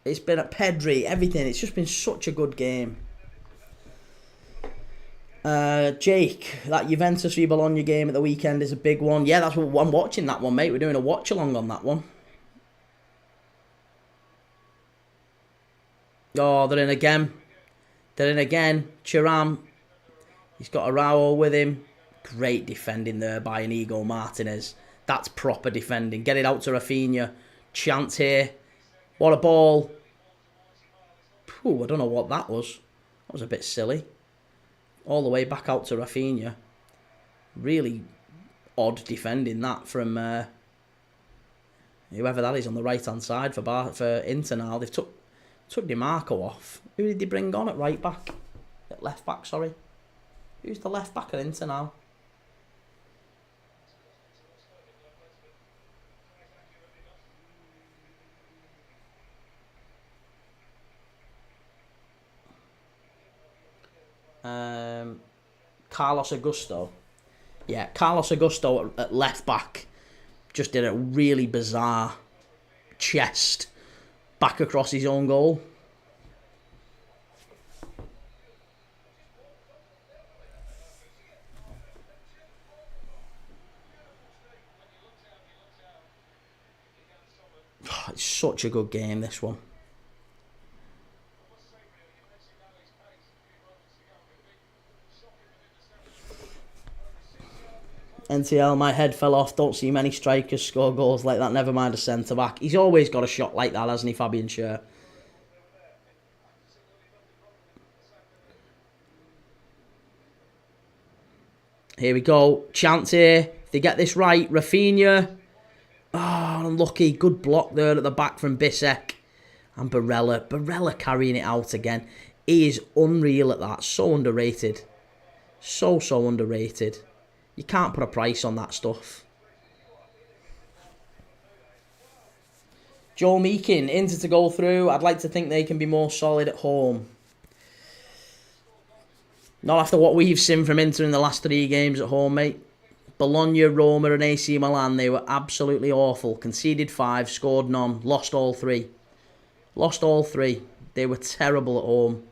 It's been a Pedri, everything. It's just been such a good game. Jake, that Juventus v Bologna game at the weekend is a big one. Yeah, that's what I'm watching that one, mate. We're doing a watch along on that one. Oh, they're in again. They're in again. Thuram. He's got Araujo with him. Great defending there by Inigo Martinez. That's proper defending. Get it out to Rafinha. Chance here. What a ball. Ooh, I don't know what that was. That was a bit silly. All the way back out to Rafinha. Really odd defending that from Whoever that is on the right-hand side for Inter now. They've took DiMarco off. Who did they bring on at right back? At left back, sorry. Who's the left back at Inter now? Carlos Augusto. Yeah, Carlos Augusto at left back just did a really bizarre chest back across his own goal. Oh, it's such a good game, this one. NTL, my head fell off. Don't see many strikers score goals like that. Never mind a centre-back. He's always got a shot like that, hasn't he, Fabian Schär? Here we go. Chance here. If they get this right, Rafinha. Oh, unlucky. Good block there at the back from Bissek. And Barella. Barella carrying it out again. He is unreal at that. So underrated. So underrated. You can't put a price on that stuff. Joel Meakin, Inter to go through. I'd like to think they can be more solid at home. Not after what we've seen from Inter in the last 3 games at home, mate. Bologna, Roma and AC Milan, they were absolutely awful. Conceded 5, scored none, lost all 3. Lost all 3. They were terrible at home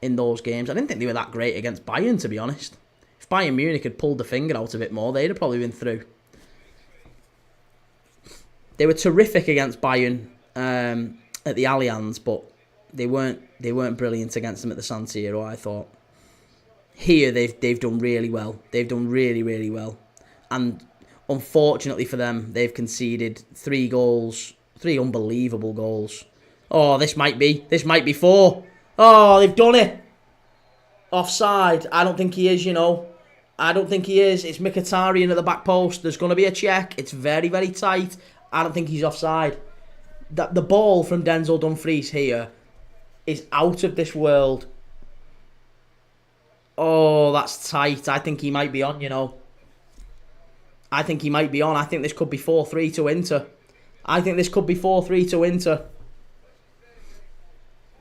in those games. I didn't think they were that great against Bayern, to be honest. If Bayern Munich had pulled the finger out a bit more, they'd have probably been through. They were terrific against Bayern at the Allianz, but they weren't brilliant against them at the San Siro, I thought. Here they've done really well. They've done really well. And unfortunately for them, they've conceded 3 goals, 3 unbelievable goals. Oh, this might be 4. Oh, they've done it. Offside. I don't think he is, you know. I don't think he is. It's Mkhitaryan at the back post. There's going to be a check. It's very tight. I don't think he's offside. The ball from Denzel Dumfries here is out of this world. Oh, that's tight. I think he might be on, you know. I think he might be on. I think this could be 4-3 to Inter. I think this could be 4-3 to Inter.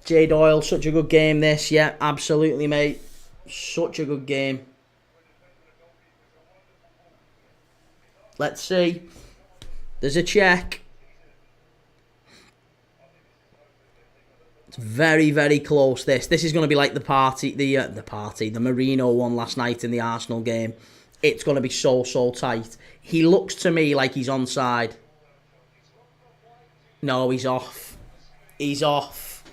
Jay Doyle, such a good game this. Yeah, absolutely, mate. Such a good game. Let's see. There's a check. It's very close, this. This is going to be like the Marino one last night in the Arsenal game. It's going to be so tight. He looks to me like he's onside. No, he's off. He's off.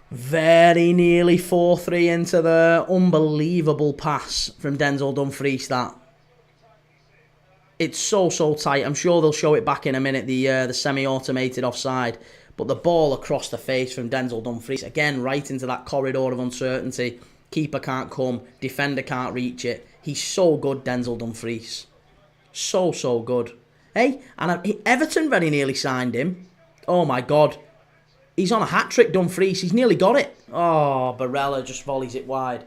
Very nearly 4-3 into the unbelievable pass from Denzel Dumfries, that. It's so tight. I'm sure they'll show it back in a minute, the semi-automated offside. But the ball across the face from Denzel Dumfries, again, right into that corridor of uncertainty. Keeper can't come. Defender can't reach it. He's so good, Denzel Dumfries. So good. Hey, and Everton very nearly signed him. Oh, my God. He's on a hat-trick, Dumfries. He's nearly got it. Oh, Barella just volleys it wide.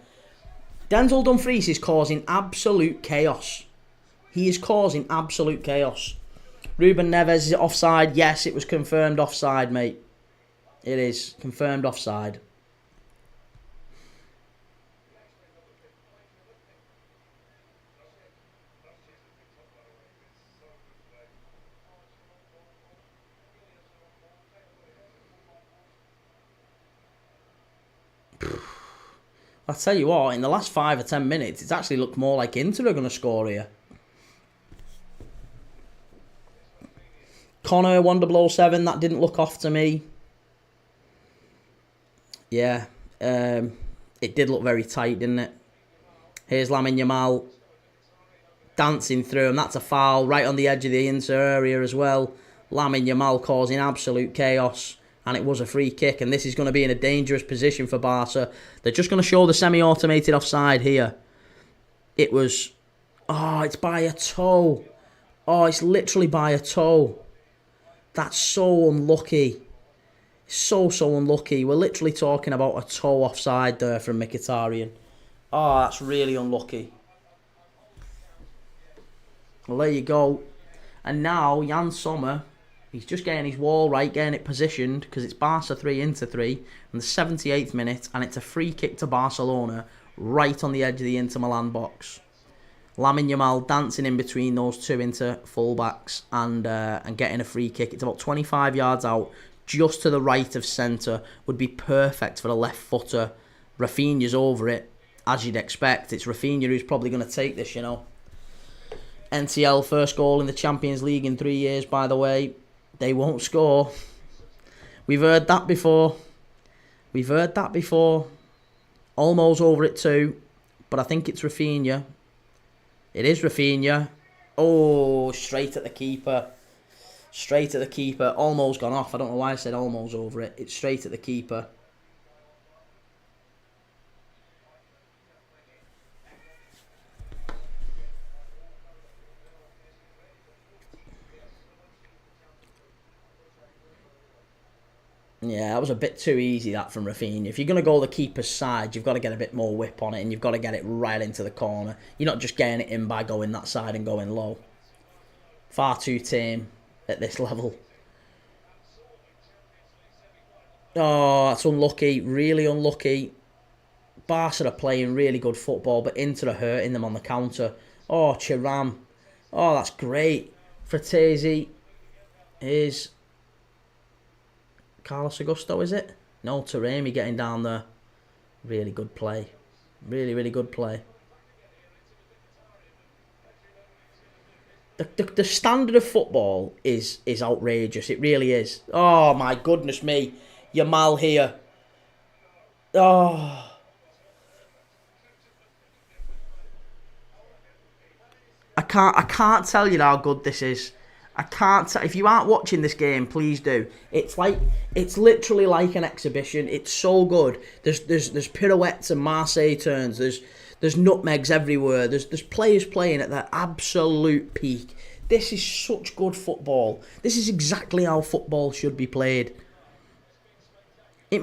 Denzel Dumfries is causing absolute chaos. He is causing absolute chaos. Ruben Neves, is it offside? Yes, it was confirmed offside, mate. It is confirmed offside. I'll tell you what, in the last 5 or 10 minutes, it's actually looked more like Inter are going to score here. Connor, 1-0-7, that didn't look off to me. Yeah, it did look very tight, didn't it? Here's Lamine Yamal dancing through him. That's a foul right on the edge of the Inter area as well. Lamine Yamal causing absolute chaos. And it was a free kick. And this is going to be in a dangerous position for Barca. They're just going to show the semi-automated offside here. It was... Oh, it's by a toe. Oh, it's literally by a toe. That's so unlucky. So unlucky. We're literally talking about a toe offside there from Mkhitaryan. Oh, that's really unlucky. Well, there you go. And now Jan Sommer, he's just getting his wall right, getting it positioned, because it's Barca 3 into 3 in the 78th minute, and it's a free kick to Barcelona right on the edge of the Inter Milan box. Lamine Yamal dancing in between those two Inter fullbacks and getting a free kick. It's about 25 yards out, just to the right of centre. Would be perfect for a left footer. Rafinha's over it, as you'd expect. It's Rafinha who's probably going to take this, you know. NTL first goal in the Champions League in 3 years, by the way. They won't score. We've heard that before. Olmo's over it too, but I think it's Rafinha. It is Rafinha. Oh, straight at the keeper. Olmo's gone off. I don't know why I said Olmo's over it. It's straight at the keeper. Yeah, that was a bit too easy, that, from Rafinha. If you're going to go the keeper's side, you've got to get a bit more whip on it, and you've got to get it right into the corner. You're not just getting it in by going that side and going low. Far too tame at this level. Oh, that's unlucky. Really unlucky. Barca are playing really good football, but Inter are hurting them on the counter. Oh, Thuram. Oh, that's great. Fratesi is Carlos Augusto, is it? No, Taremi getting down there. Really good play. Really good play. The standard of football is outrageous. It really is. Oh, my goodness me. Yamal here. Oh. I can't tell you how good this is. I can't. If you aren't watching this game, please do. It's literally like an exhibition. It's so good. There's pirouettes and Marseille turns. There's nutmegs everywhere. There's players playing at their absolute peak. This is such good football. This is exactly how football should be played. This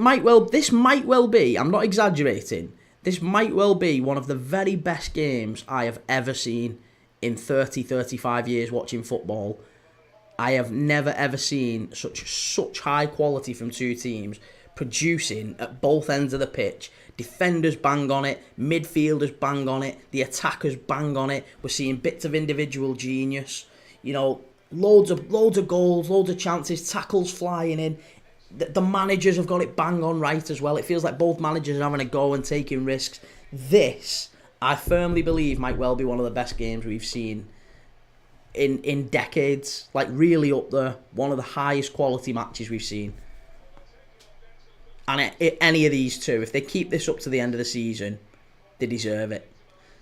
might well be, I'm not exaggerating, this might well be one of the very best games I have ever seen in 35 years watching football. I have never ever seen such high quality from two teams producing at both ends of the pitch. Defenders bang on it, midfielders bang on it, the attackers bang on it. We're seeing bits of individual genius. You know, loads of goals, loads of chances, tackles flying in. The managers have got it bang on right as well. It feels like both managers are having a go and taking risks. This, I firmly believe, might well be one of the best games we've seen in decades. Like, really up there. One of the highest quality matches we've seen. And any of these two, if they keep this up to the end of the season, they deserve it.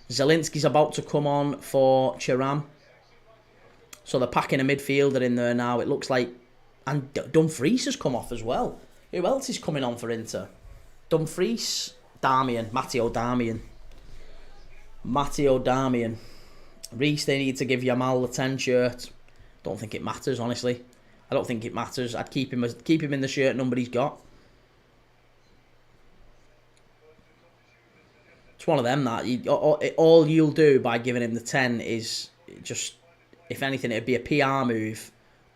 Zelinski's about to come on for Thuram. So they're packing a midfielder in there now. It looks like... And Dumfries has come off as well. Who else is coming on for Inter? Dumfries, Matteo Darmian. Reece, they need to give Yamal the 10 shirt. Don't think it matters, honestly. I don't think it matters. I'd keep him in the shirt number he's got. It's one of them that all you'll do by giving him the 10 is just, if anything, it'd be a PR move.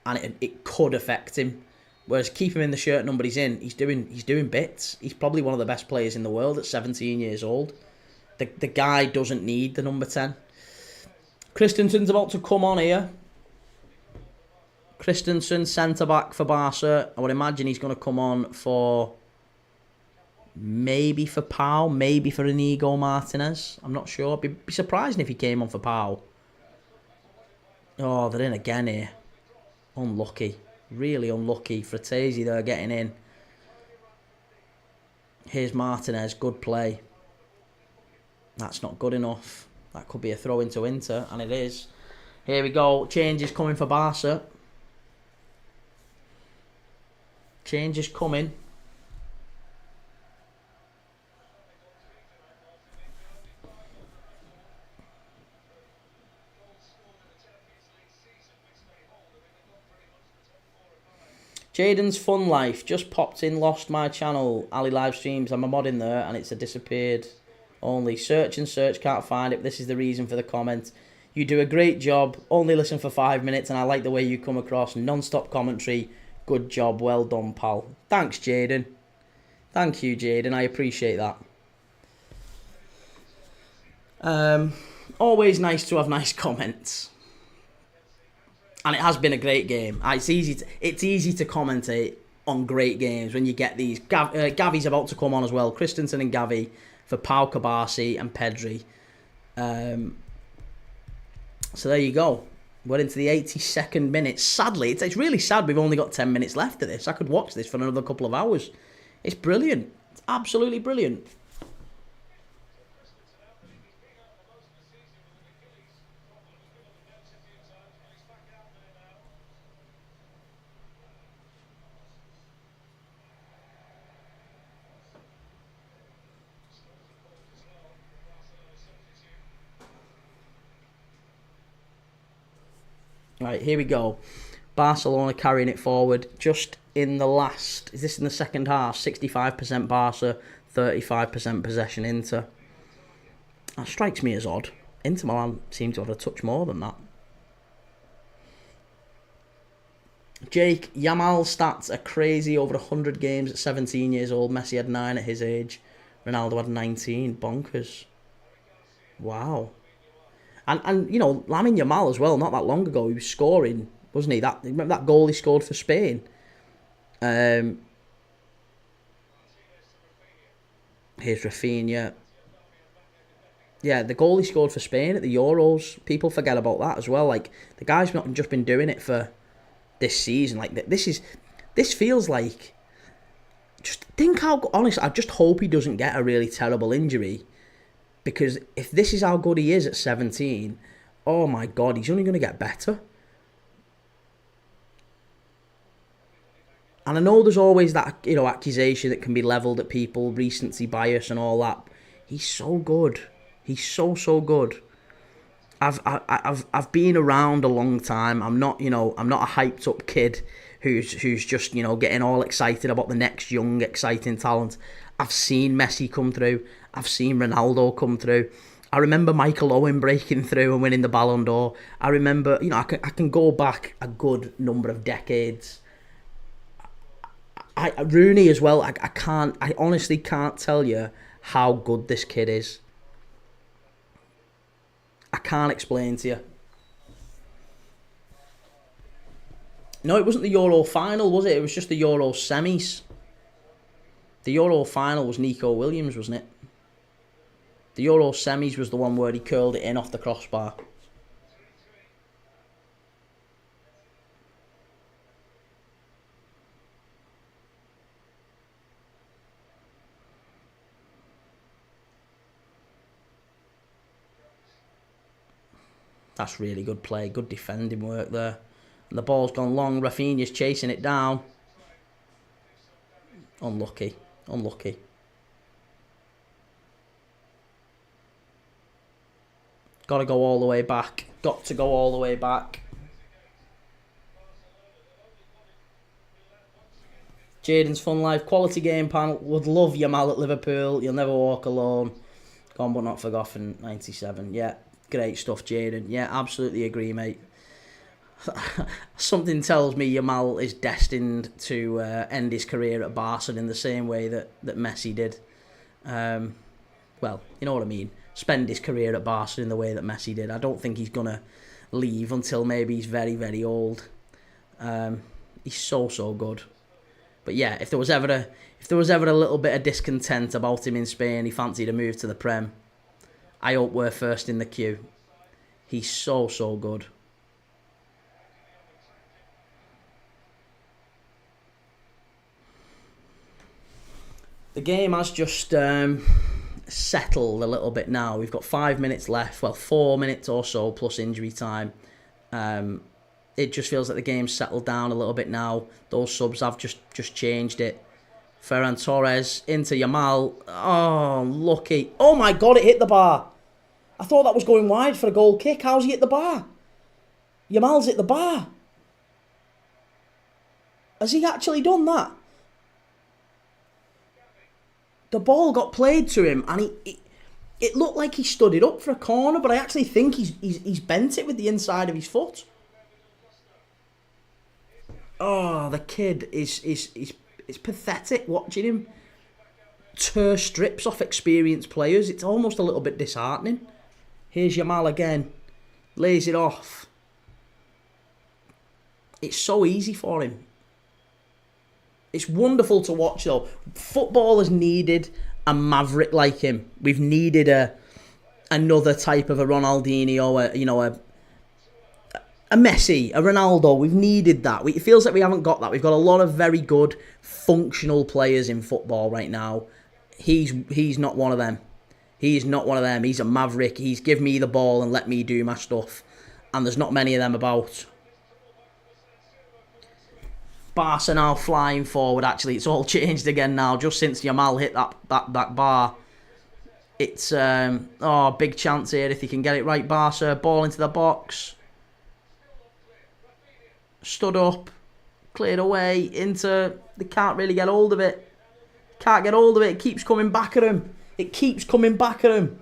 And it could affect him. Whereas keep him in the shirt number he's in, he's doing bits. He's probably one of the best players in the world at 17 years old. The guy doesn't need the number 10. Christensen's about to come on here. Christensen, centre-back for Barca. I would imagine he's going to come on for... Maybe for Pau, maybe for Inigo Martinez. I'm not sure. Be surprising if he came on for Pau. Oh, they're in again here. Unlucky. Really unlucky. Fratesi there getting in. Here's Martinez. Good play. That's not good enough. That could be a throw into Inter, and it is. Here we go. Change is coming for Barca. Change is coming. Jaden's Fun Life just popped in, lost my channel. Ali live streams. I'm a mod in there and it's a disappeared. Only search and search, can't find it. This is the reason for the comment. You do a great job. Only listen for 5 minutes and I like the way you come across. Non-stop commentary. Good job. Well done, pal. Thanks, Jaden. Thank you, Jaden. I appreciate that. Always nice to have nice comments. And it has been a great game. It's easy to commentate on great games when you get these. Gavi's about to come on as well. Christensen and Gavi for Pau Kabasi and Pedri. So there you go. We're into the 82nd minute. Sadly, it's really sad we've only got 10 minutes left of this. I could watch this for another couple of hours. It's brilliant. It's absolutely brilliant. Right, here we go. Barcelona carrying it forward just in the last... Is this in the second half? 65% Barca, 35% possession Inter. That strikes me as odd. Inter Milan seem to have a touch more than that. Jake, Yamal's stats are crazy. Over 100 games at 17 years old. Messi had 9 at his age. Ronaldo had 19. Bonkers. Wow. And you know, Lamine Yamal as well, not that long ago, he was scoring, wasn't he? Remember that goal he scored for Spain? Here's Rafinha. Yeah, the goal he scored for Spain at the Euros, people forget about that as well. Like, the guy's not just been doing it for this season. Like, this feels like... Just think how... Honestly, I just hope he doesn't get a really terrible injury. Because if this is how good he is at 17, oh my God, he's only going to get better. And I know there's always that, you know, accusation that can be levelled at people, recency bias and all that. He's so good. He's so good. I've been around a long time. I'm not a hyped up kid who's just, you know, getting all excited about the next young, exciting talent. I've seen Messi come through. I've seen Ronaldo come through. I remember Michael Owen breaking through and winning the Ballon d'Or. I remember, you know, I can go back a good number of decades. Rooney as well. I honestly can't tell you how good this kid is. I can't explain to you. No, it wasn't the Euro final, was it? It was just the Euro semis. The Euro final was Nico Williams, wasn't it? The Euro semis was the one where he curled it in off the crossbar. That's really good play. Good defending work there. And the ball's gone long. Rafinha's chasing it down. Unlucky. Got to go all the way back. Got to go all the way back. Jaden's Fun Life. Quality game panel. Would love Yamal at Liverpool. You'll never walk alone. Gone but not forgotten. 97. Yeah. Great stuff, Jaden. Yeah, absolutely agree, mate. Something tells me Yamal is destined to end his career at Barca in the same way that Messi did. Well, you know what I mean. Spend his career at Barca in the way that Messi did. I don't think he's going to leave until maybe he's very, very old. He's so good. But yeah, if there was ever a little bit of discontent about him in Spain, he fancied a move to the Prem, I hope we're first in the queue. He's so good. The game has just settled a little bit now. We've got 5 minutes left. Well, 4 minutes or so plus injury time. It just feels like the game's settled down a little bit now. Those subs have just changed it. Ferran Torres into Yamal. Oh, lucky. Oh my God, it hit the bar. I thought that was going wide for a goal kick. How's he hit the bar? Yamal's hit the bar. Has he actually done that? The ball got played to him, and it looked like he stood it up for a corner, but I actually think he's bent it with the inside of his foot. Oh, the kid is it's pathetic watching him tear strips off experienced players. It's almost a little bit disheartening. Here's Yamal again. Lays it off. It's so easy for him. It's wonderful to watch though. Football has needed a maverick like him. We've needed another type of a Ronaldinho, a Messi, a Ronaldo. We've needed that. It feels like we haven't got that. We've got a lot of very good, functional players in football right now. He's not one of them. He's not one of them. He's a maverick. He's give me the ball and let me do my stuff. And there's not many of them about. Barca now flying forward. Actually, it's all changed again now. Just since Yamal hit that bar. It's big chance here if he can get it right. Barca, ball into the box. Stood up, cleared away into. They can't really get hold of it. Can't get hold of it. It keeps coming back at him. It keeps coming back at him.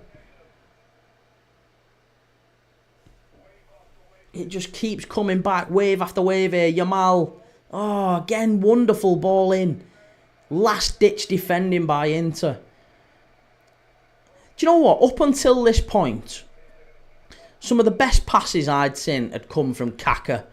It just keeps coming back. Wave after wave here. Yamal. Oh, again, wonderful ball in. Last ditch defending by Inter. Do you know what? Up until this point, some of the best passes I'd seen had come from Kaka.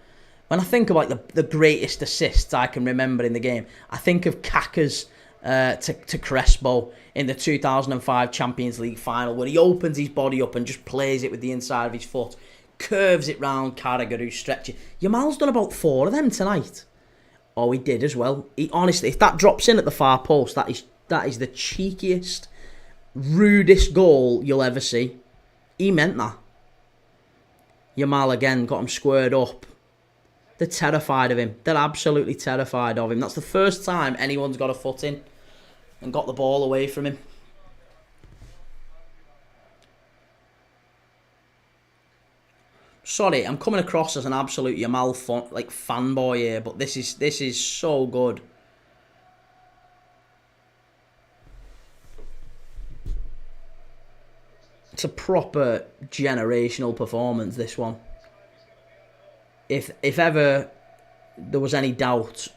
When I think about the greatest assists I can remember in the game, I think of Kaka's to Crespo in the 2005 Champions League final, where he opens his body up and just plays it with the inside of his foot, curves it round Carragher, who stretches. Yamal's done about 4 of them tonight. Oh, he did as well. He honestly, if that drops in at the far post, that is the cheekiest, rudest goal you'll ever see. He meant that. Yamal again got him squared up. They're terrified of him. They're absolutely terrified of him. That's the first time anyone's got a foot in and got the ball away from him. Sorry, I'm coming across as an absolute Yamal fanboy here, but this is so good. It's a proper generational performance, this one. If ever there was any doubt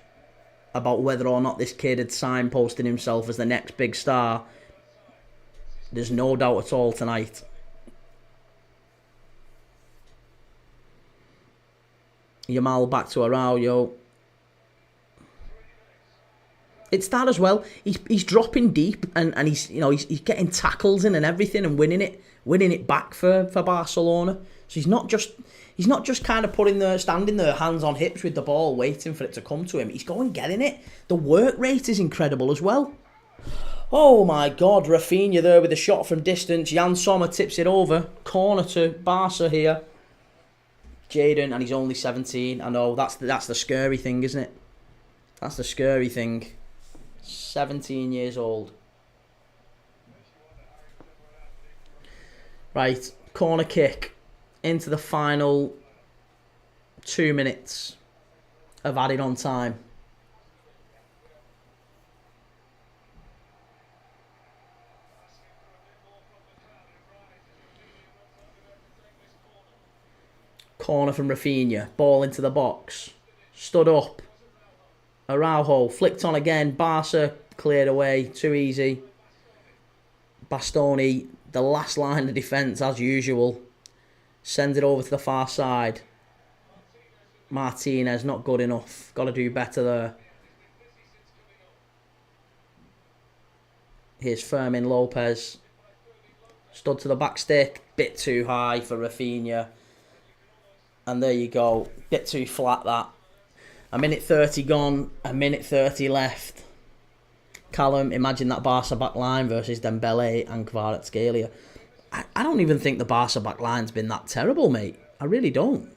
about whether or not this kid had signposted himself as the next big star, there's no doubt at all tonight. Yamal back to Araujo. It's that as well. He's dropping deep and he's getting tackles in and everything and winning it back for Barcelona. So he's not just kind of standing there, hands on hips with the ball, waiting for it to come to him. He's going getting it. The work rate is incredible as well. Oh my God, Rafinha there with a shot from distance. Jan Sommer tips it over. Corner to Barca here. Jadon, and he's only 17. I know, that's the scary thing, isn't it? That's the scary thing. 17 years old. Right, corner kick into the final 2 minutes of added on time. Corner from Rafinha. Ball into the box. Stood up. Araujo flicked on again. Barca cleared away. Too easy. Bastoni, the last line of defence as usual. Sends it over to the far side. Martinez, not good enough. Got to do better there. Here's Fermin Lopez. Stood to the back stick. Bit too high for Rafinha. And there you go. Bit too flat that. A minute 30 gone. A minute 30 left. Callum, imagine that Barca back line versus Dembele and Kvaratskhelia. I don't even think the Barca back line's been that terrible, mate. I really don't.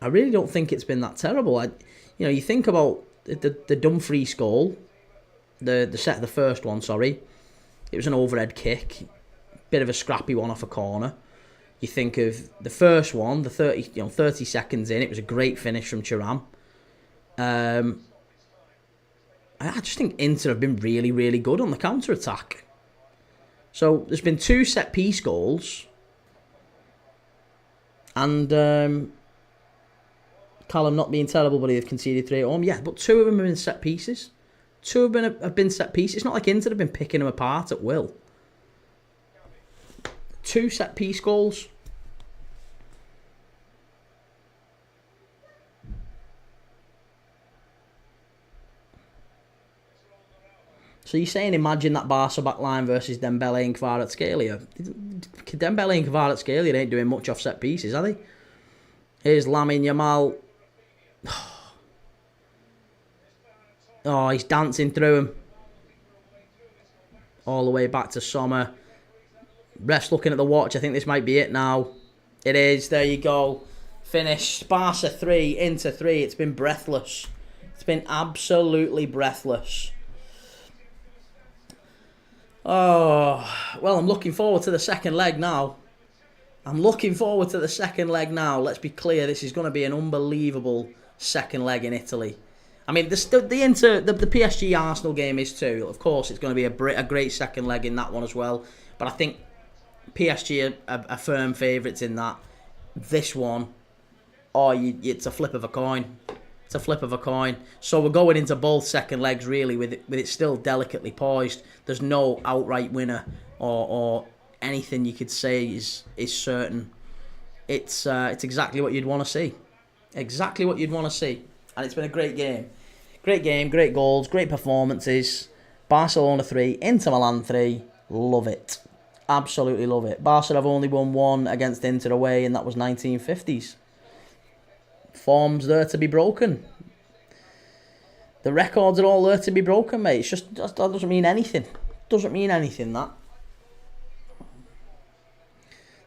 I really don't think it's been that terrible. You think about the Dumfries goal, the first one. Sorry, it was an overhead kick, bit of a scrappy one off a corner. You think of the first one, the 30 seconds in, it was a great finish from Thuram. I just think Inter have been really, really good on the counter-attack. So there's been 2 set-piece goals. And Callum not being terrible, but they've conceded 3 at home. Yeah, but 2 of them have been set-pieces. 2 have been set-pieces. It's not like Inter have been picking them apart at will. 2 set-piece goals. So you're saying imagine that Barca back line versus Dembele and Kvaratskhelia. Dembele and Kvaratskhelia ain't doing much off set pieces, are they? Here's Lamine Yamal. Oh, he's dancing through him. All the way back to Sommer. Ref's looking at the watch. I think this might be it now. It is. There you go. Finished. Barca 3, Inter 3. It's been breathless. It's been absolutely breathless. Oh, well, I'm looking forward to the second leg now. Let's be clear, this is going to be an unbelievable second leg in Italy. I mean, the PSG Arsenal game is too. Of course, it's going to be a great second leg in that one as well. But I think PSG are firm favourites in that. This one, it's a flip of a coin. It's a flip of a coin. So we're going into both second legs really with it still delicately poised. There's no outright winner or anything you could say is certain. It's exactly what you'd want to see. Exactly what you'd want to see. And it's been a great game. Great game, great goals, great performances. Barcelona 3, Inter Milan 3. Love it. Absolutely love it. Barca have only won 1 against Inter away, and that was 1950s. Form's there to be broken. The records are all there to be broken, mate. It's just that doesn't mean anything. Doesn't mean anything, that.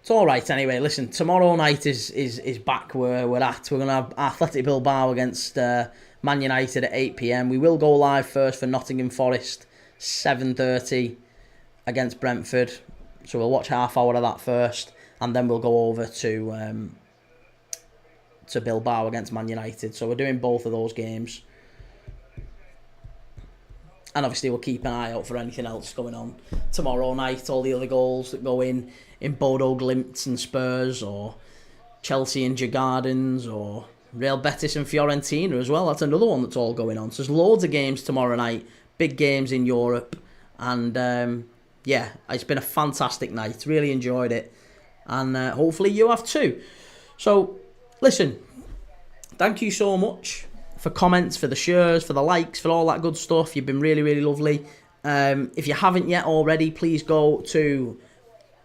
It's all right anyway. Listen, tomorrow night is back where we're at. We're going to have Athletic Bilbao against Man United at 8 p.m. We will go live first for Nottingham Forest, 7:30 against Brentford. So we'll watch half hour of that first, and then we'll go over to Bilbao against Man United. So we're doing both of those games. And obviously we'll keep an eye out for anything else going on tomorrow night. All the other goals that go in Bodo Glimt and Spurs, or Chelsea and Djurgårdens, or Real Betis and Fiorentina as well. That's another one that's all going on. So there's loads of games tomorrow night. Big games in Europe. And yeah, it's been a fantastic night. Really enjoyed it. And hopefully you have too. So listen, thank you so much for comments, for the shares, for the likes, for all that good stuff. You've been really, really lovely. If you haven't yet already, please go to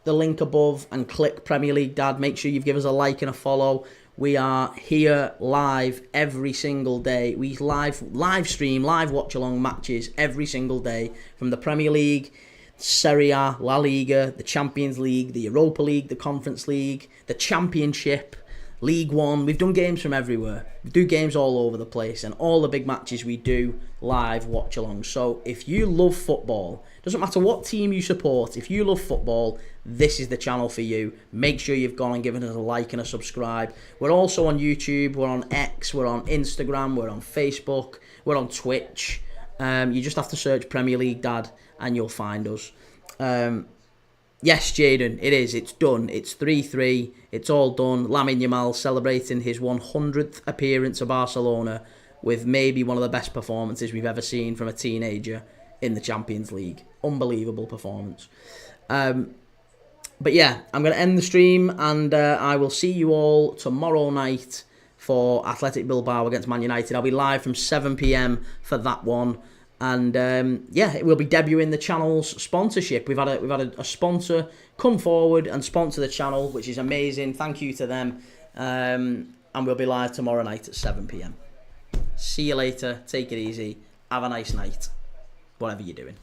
the link above and click Premier League Dad. Make sure you give us a like and a follow. We are here live every single day. We live stream, live watch along matches every single day from the Premier League, Serie A, La Liga, the Champions League, the Europa League, the Conference League, the Championship, League One. We've done games from everywhere. We do games all over the place, and all the big matches we do live watch along. So if you love football, doesn't matter what team you support, if you love football, this is the channel for you. Make sure you've gone and given us a like and a subscribe. We're also on YouTube, we're on X, we're on Instagram, we're on Facebook, we're on Twitch. You just have to search Premier League Dad and you'll find us. Yes, Jaden, it is. It's done. It's 3-3. It's all done. Lamine Yamal celebrating his 100th appearance for Barcelona with maybe one of the best performances we've ever seen from a teenager in the Champions League. Unbelievable performance. But yeah, I'm going to end the stream, and I will see you all tomorrow night for Athletic Bilbao against Man United. I'll be live from 7 p.m. for that one. And yeah, it will be debuting the channel's sponsorship. We've had a sponsor come forward and sponsor the channel, which is amazing. Thank you to them. And we'll be live tomorrow night at 7 p.m. See you later. Take it easy. Have a nice night, whatever you're doing.